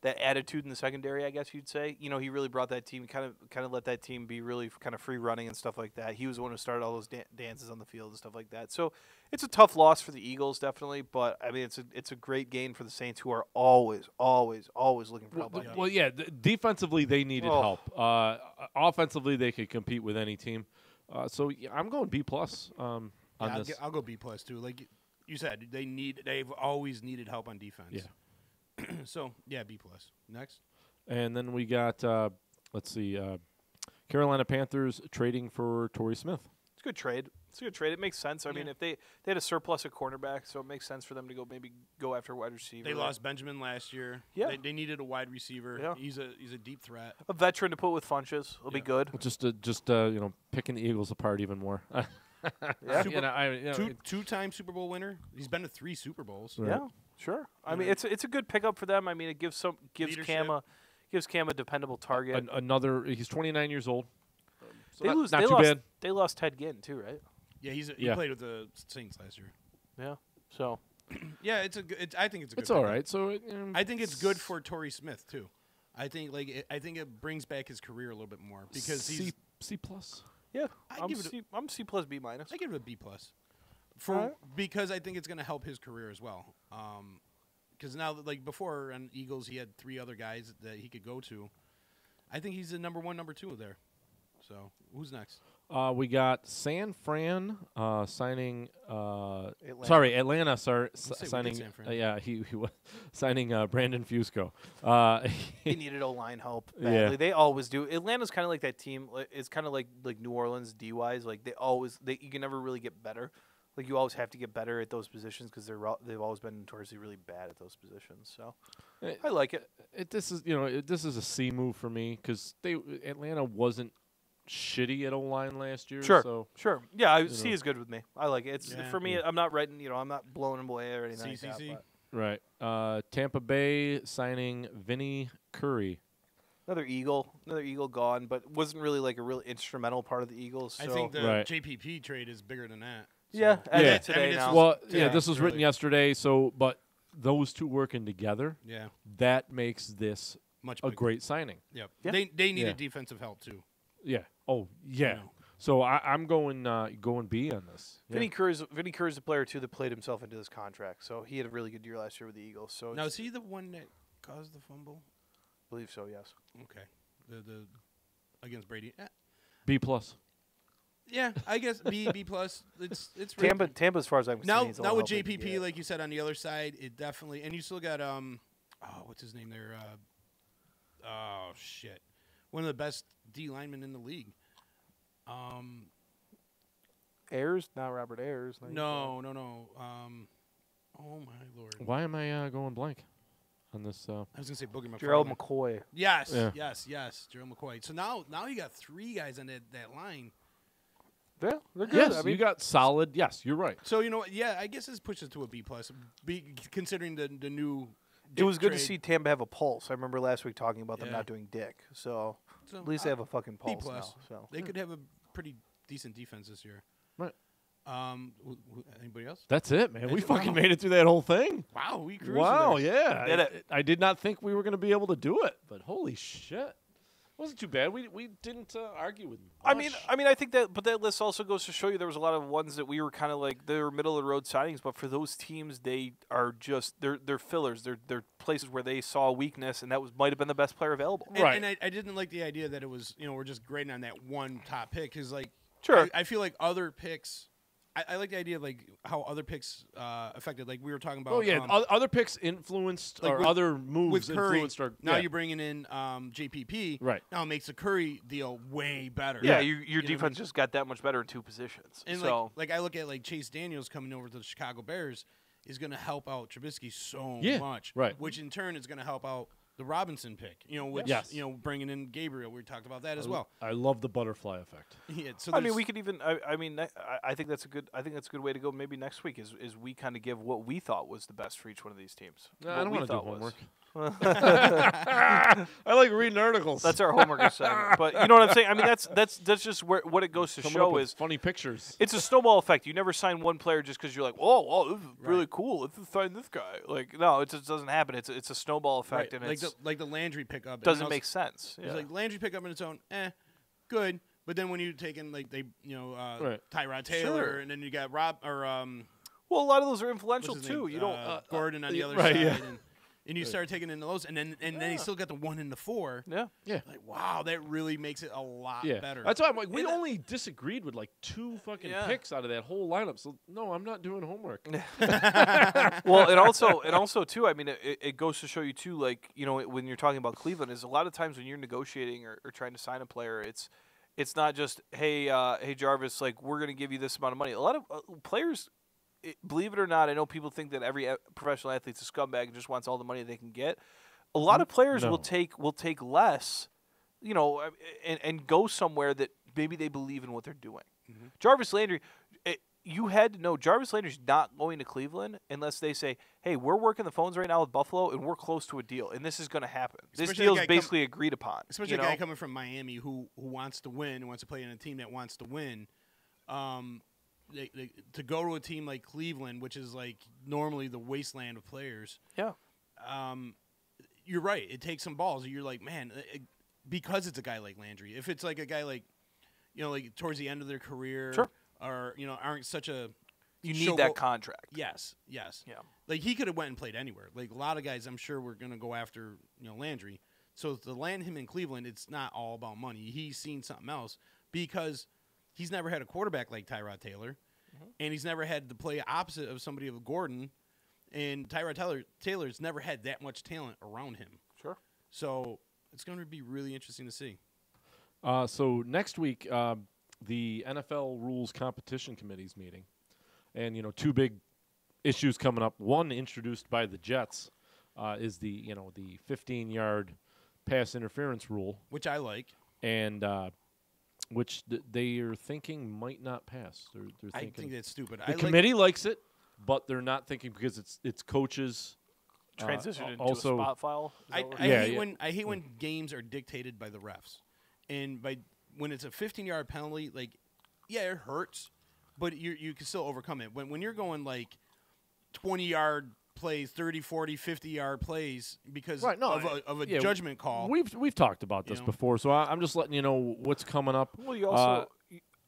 that attitude in the secondary, I guess you'd say. He really brought that team, kind of let that team be really kind of free running and stuff like that. He was the one who started all those dances on the field and stuff like that. So it's a tough loss for the Eagles, definitely. But I mean, it's a great gain for the Saints, who are always looking for help. Well, yeah. Defensively, they needed help. Offensively, they could compete with any team. So yeah, I'm going B+ on this. I'll go B+ too. Like you said, they've always needed help on defense. Yeah. So yeah, B+. Next. And then we got Carolina Panthers trading for Torrey Smith. It's a good trade. It makes sense. I mean, if they had a surplus at cornerback, so it makes sense for them to go after a wide receiver. They lost Benjamin last year. Yeah. They needed a wide receiver. Yeah. He's a deep threat. A veteran to put with Funches will be good. Just picking the Eagles apart even more. Yeah. Two-time Super Bowl winner. He's been to 3 Super Bowls. Right. Yeah, sure. I mean, it's a good pickup for them. I mean, it gives Cam a dependable target. He's 29 years old. So they not too bad. They lost Ted Ginn too, right? Yeah, he played with the Saints last year. Yeah. So. Yeah, I think it's a good. It's all right. So I think it's good for Torrey Smith too. I think it brings back his career a little bit more because he's C+. Yeah, I'm C+, B-. I give it a B+. Because I think it's going to help his career as well. Because now, like before on Eagles, he had 3 other guys that he could go to. I think he's the number 1, number 2 there. So who's next? We got San Fran signing. Atlanta. Sorry, Atlanta. Signing. San Fran. He was signing Brandon Fusco. He needed O-line help badly. Yeah. They always do. Atlanta's kind of like that team. It's kind of like New Orleans D-wise. Like you can never really get better. Like you always have to get better at those positions because they've always been notoriously really bad at those positions. So I like it. This is a C move for me because Atlanta wasn't shitty at O-line last year. Sure. Yeah, C is good with me. I like it. For me. I'm not writing. I'm not blowing them away or anything like that. Right. Tampa Bay signing Vinny Curry. Another Eagle gone, but wasn't really like a real instrumental part of the Eagles. So. I think the JPP trade is bigger than that. So. Yeah, today now. Well, this was written yesterday. So, but those two working together, that makes this a great signing. Yep. Yeah. They needed defensive help too. Yeah. Oh, yeah. So I'm going B on this. Vinny Curry's the player too that played himself into this contract. So he had a really good year last year with the Eagles. So now is he the one that caused the fumble? I believe so. Yes. Okay. The against Brady. B+. Yeah, I guess B+. It's Tampa as far as I'm concerned. Now with JPP, like you said, on the other side, it definitely, and you still got what's his name there? One of the best D linemen in the league. Ayers, not Robert Ayers. No. Oh my Lord! Why am I going blank on this? I was gonna say Boogie McFarland. Gerald McCoy. Yes, Gerald McCoy. So now you got 3 guys on that line. Yeah, they're good. Yes, I mean, you got solid. Yes, you're right. So you know what? Yeah, I guess this pushes to a B+. Considering the new. It was good to see Tampa have a pulse. I remember last week talking about them not doing dick. So at least they have a fucking pulse B+. now. So they could have a pretty decent defense this year. Right. Anybody else? That's it, man. We Wow. fucking made it through that whole thing. Wow, we cruised. Wow, there. yeah. I did not think we were going to be able to do it, but holy shit. It wasn't too bad. We didn't argue with much. I think that, but that list also goes to show you there was a lot of ones that we were kind of like they were middle of the road signings, but for those teams they are just they're fillers. They're places where they saw a weakness, and that might have been the best player available. And I didn't like the idea that it was we're just grading on that one top pick because Sure. I feel like other picks. I like the idea of how other picks affected. Like we were talking about. Oh yeah, other picks influenced, or other moves with Curry, influenced. Now you're bringing in JPP. Right. Now it makes the Curry deal way better. Yeah, your defense just got that much better in two positions. And so I look at Chase Daniels coming over to the Chicago Bears is going to help out Trubisky so much. Right. Which in turn is going to help out the Robinson pick. Which bringing in Gabriel, we talked about that as well. I love the butterfly effect. Yeah. So we could even. I think that's a good. I think that's a good way to go. Maybe next week is we kind of give what we thought was the best for each one of these teams. I don't want to do homework. I like reading articles. That's our homework assignment. But you know what I'm saying? I mean, that's just what it goes to show is funny pictures. It's a snowball effect. You never sign one player just because you're like, whoa, this is really cool. Let's sign this guy. Like, no, it just doesn't happen. It's a snowball effect, and it's like the Landry pickup doesn't make sense. It's like Landry pickup in its own, good. But then when you take in Tyrod Taylor, and then you got Rob or well, a lot of those are influential too. You don't Gordon on the other side. And you start taking in those, and then you still got the 1 and the 4. Yeah. Like, wow, that really makes it a lot better. That's why I'm like, we only disagreed with 2 fucking picks out of that whole lineup. So no, I'm not doing homework. Well, and also too, I mean, it goes to show you too, when you're talking about Cleveland, is a lot of times when you're negotiating or trying to sign a player, it's not just hey Jarvis, we're going to give you this amount of money. A lot of players. Believe it or not, I know people think that every professional athlete's a scumbag and just wants all the money they can get. A lot of players will take less, and go somewhere that maybe they believe in what they're doing. Mm-hmm. Jarvis Landry, you had to know Jarvis Landry's not going to Cleveland unless they say, "Hey, we're working the phones right now with Buffalo, and we're close to a deal, and this is going to happen. This deal is basically agreed upon." Especially a guy coming from Miami who wants to win, and wants to play in a team that wants to win. To go to a team like Cleveland, which is normally the wasteland of players. Yeah. You're right. It takes some balls. You're like, man, because it's a guy like Landry. If it's a guy towards the end of their career, sure. Or aren't such a you need that contract. Yes. Yeah. He could have went and played anywhere. A lot of guys, I'm sure, were going to go after Landry. So to land him in Cleveland, it's not all about money. He's seen something else because he's never had a quarterback like Tyrod Taylor, and he's never had to play opposite of somebody of Gordon, and Tyrod Taylor's never had that much talent around him. Sure. So it's going to be really interesting to see. So next week, the NFL Rules Competition Committee's meeting, and 2 big issues coming up. One introduced by the Jets is the 15-yard pass interference rule, which I like, and which they are thinking might not pass. They're thinking, I think that's stupid. The committee likes it, but they're not thinking because it's coaches. Transition into also, a spot file. I hate when games are dictated by the refs, and when it's a 15-yard penalty, it hurts, but you can still overcome it. When you're going 20-yard plays, 30, 40, 50-yard plays because of a judgment call. We've talked about this before, so I'm just letting you know what's coming up. Well, you also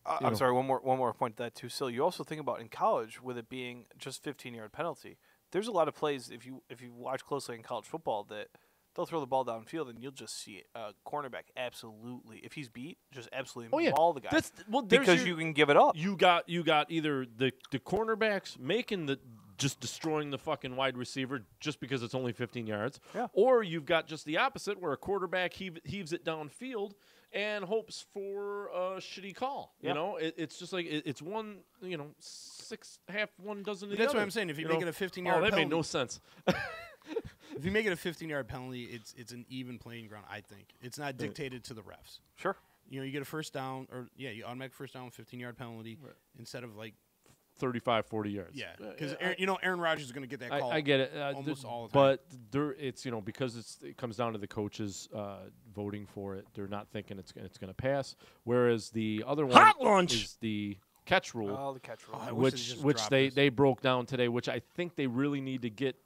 I'm sorry, one more point to that too. Still, you also think about in college with it being just 15-yard penalty. There's a lot of plays if you watch closely in college football that they'll throw the ball downfield and you'll just see a cornerback absolutely, if he's beat, just absolutely maul the guy. Because you can give it up. You got either the cornerbacks making just destroying the fucking wide receiver just because it's only 15 yards, or you've got just the opposite where a quarterback heaves it downfield and hopes for a shitty call. Yeah. It's just it's one, 6 half one dozen of the That's other. what I'm saying. If you make it a 15-yard that penalty, made no sense. If you make it a 15-yard penalty, it's an even playing ground. I think it's not dictated to the refs. Sure. You get a first down, you automatic first down, 15-yard penalty instead of 35, 40 yards. Yeah, because Aaron Rodgers is going to get that call. I get it, almost all the time. But it's because it comes down to the coaches voting for it. They're not thinking it's going to pass. Whereas the other one is the catch rule. Oh, the catch rule. I wish which they broke down today, which I think they really need to get.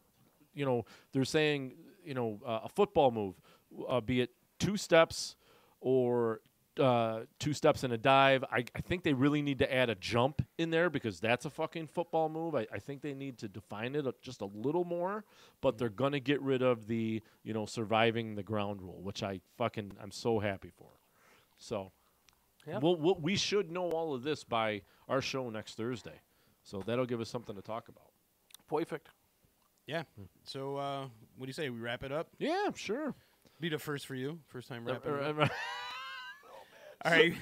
They're saying a football move, be it 2 steps or 2 steps and a dive. I think they really need to add a jump in there because that's a fucking football move. I think they need to define it just a little more, but they're going to get rid of the, surviving the ground rule, which I'm so happy for. So Yep. we should know all of this by our show next Thursday. So that'll give us something to talk about. Perfect. Yeah. So what do you say? We wrap it up? Yeah, sure. Be the first for you. First time wrapping it up. Oh, All right.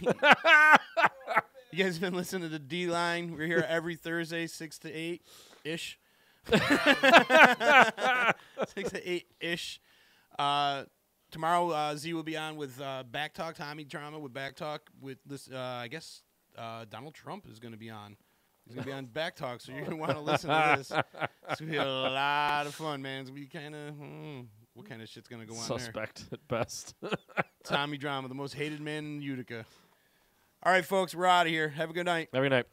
You guys have been listening to the D-Line. We're here every Thursday, 6 to 8-ish. 6 to 8-ish. Tomorrow, Z will be on with Back Talk, Tommy Drama with Back Talk. With this, I guess Donald Trump is going to be on. He's going to be on Back Talk, so you're going to want to listen to this. It's going to be a lot of fun, man. It's going to be kind of, what kind of shit's going to go on there? Suspect at best. Tommy Drama, the most hated man in Utica. All right, folks, we're out of here. Have a good night. Have a good night.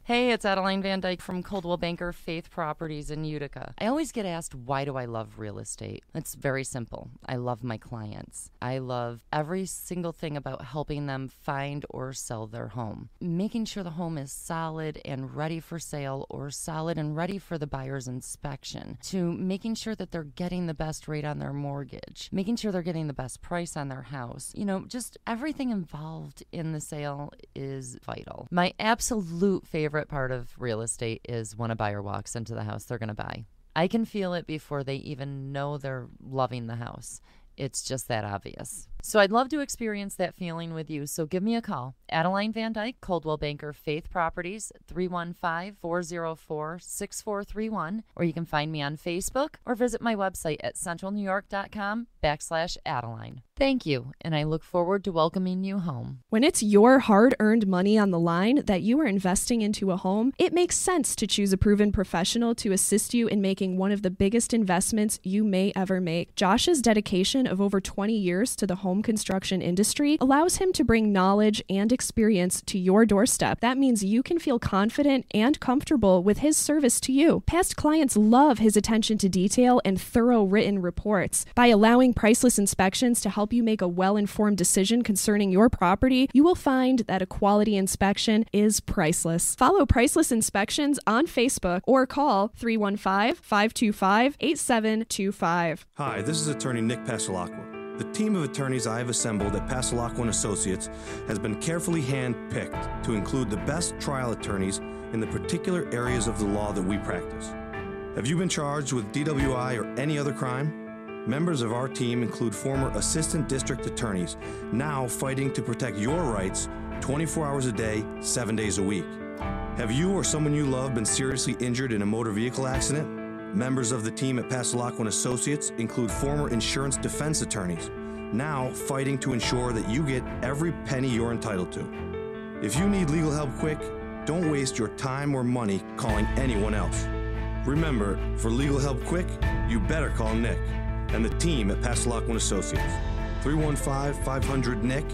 Hey, it's Adeline Van Dyke from Coldwell Banker Faith Properties in Utica. I always get asked, why do I love real estate? It's very simple. I love my clients. I love every single thing about helping them find or sell their home. Making sure the home is solid and ready for sale or solid and ready for the buyer's inspection. To making sure that they're getting the best rate on their mortgage. Making sure they're getting the best price on their house. Just everything involved in the sale is vital. My absolute favorite part of real estate is when a buyer walks into the house they're going to buy. I can feel it before they even know they're loving the house. It's just that obvious. So I'd love to experience that feeling with you. So give me a call. Adeline Van Dyke, Coldwell Banker Faith Properties, 315-404-6431. Or you can find me on Facebook or visit my website at centralnewyork.com/Adeline. Thank you, and I look forward to welcoming you home. When it's your hard-earned money on the line that you are investing into a home, it makes sense to choose a proven professional to assist you in making one of the biggest investments you may ever make. Josh's dedication of over 20 years to the home construction industry allows him to bring knowledge and experience to your doorstep. That means you can feel confident and comfortable with his service to you. Past clients love his attention to detail and thorough written reports. By allowing Priceless Inspections to help you make a well-informed decision concerning your property, you will find that a quality inspection is priceless. Follow Priceless Inspections on Facebook or call 315-525-8725. Hi, this is attorney Nick Pasalacqua. The team of attorneys I have assembled at Pasalacqua & Associates has been carefully hand-picked to include the best trial attorneys in the particular areas of the law that we practice. Have you been charged with DWI or any other crime? Members of our team include former assistant district attorneys, now fighting to protect your rights 24 hours a day, 7 days a week. Have you or someone you love been seriously injured in a motor vehicle accident? Members of the team at Pasalacqua & Associates include former insurance defense attorneys, now fighting to ensure that you get every penny you're entitled to. If you need legal help quick, don't waste your time or money calling anyone else. Remember, for legal help quick, you better call Nick and the team at Pasalacqua & Associates. 315-500-NICK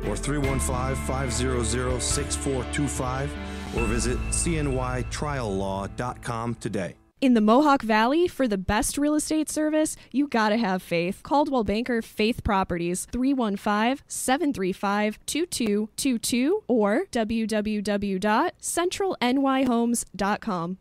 or 315-500-6425 or visit cnytriallaw.com today. In the Mohawk Valley, for the best real estate service, you gotta have faith. Coldwell Banker Faith Properties, 315-735-2222 or www.centralnyhomes.com.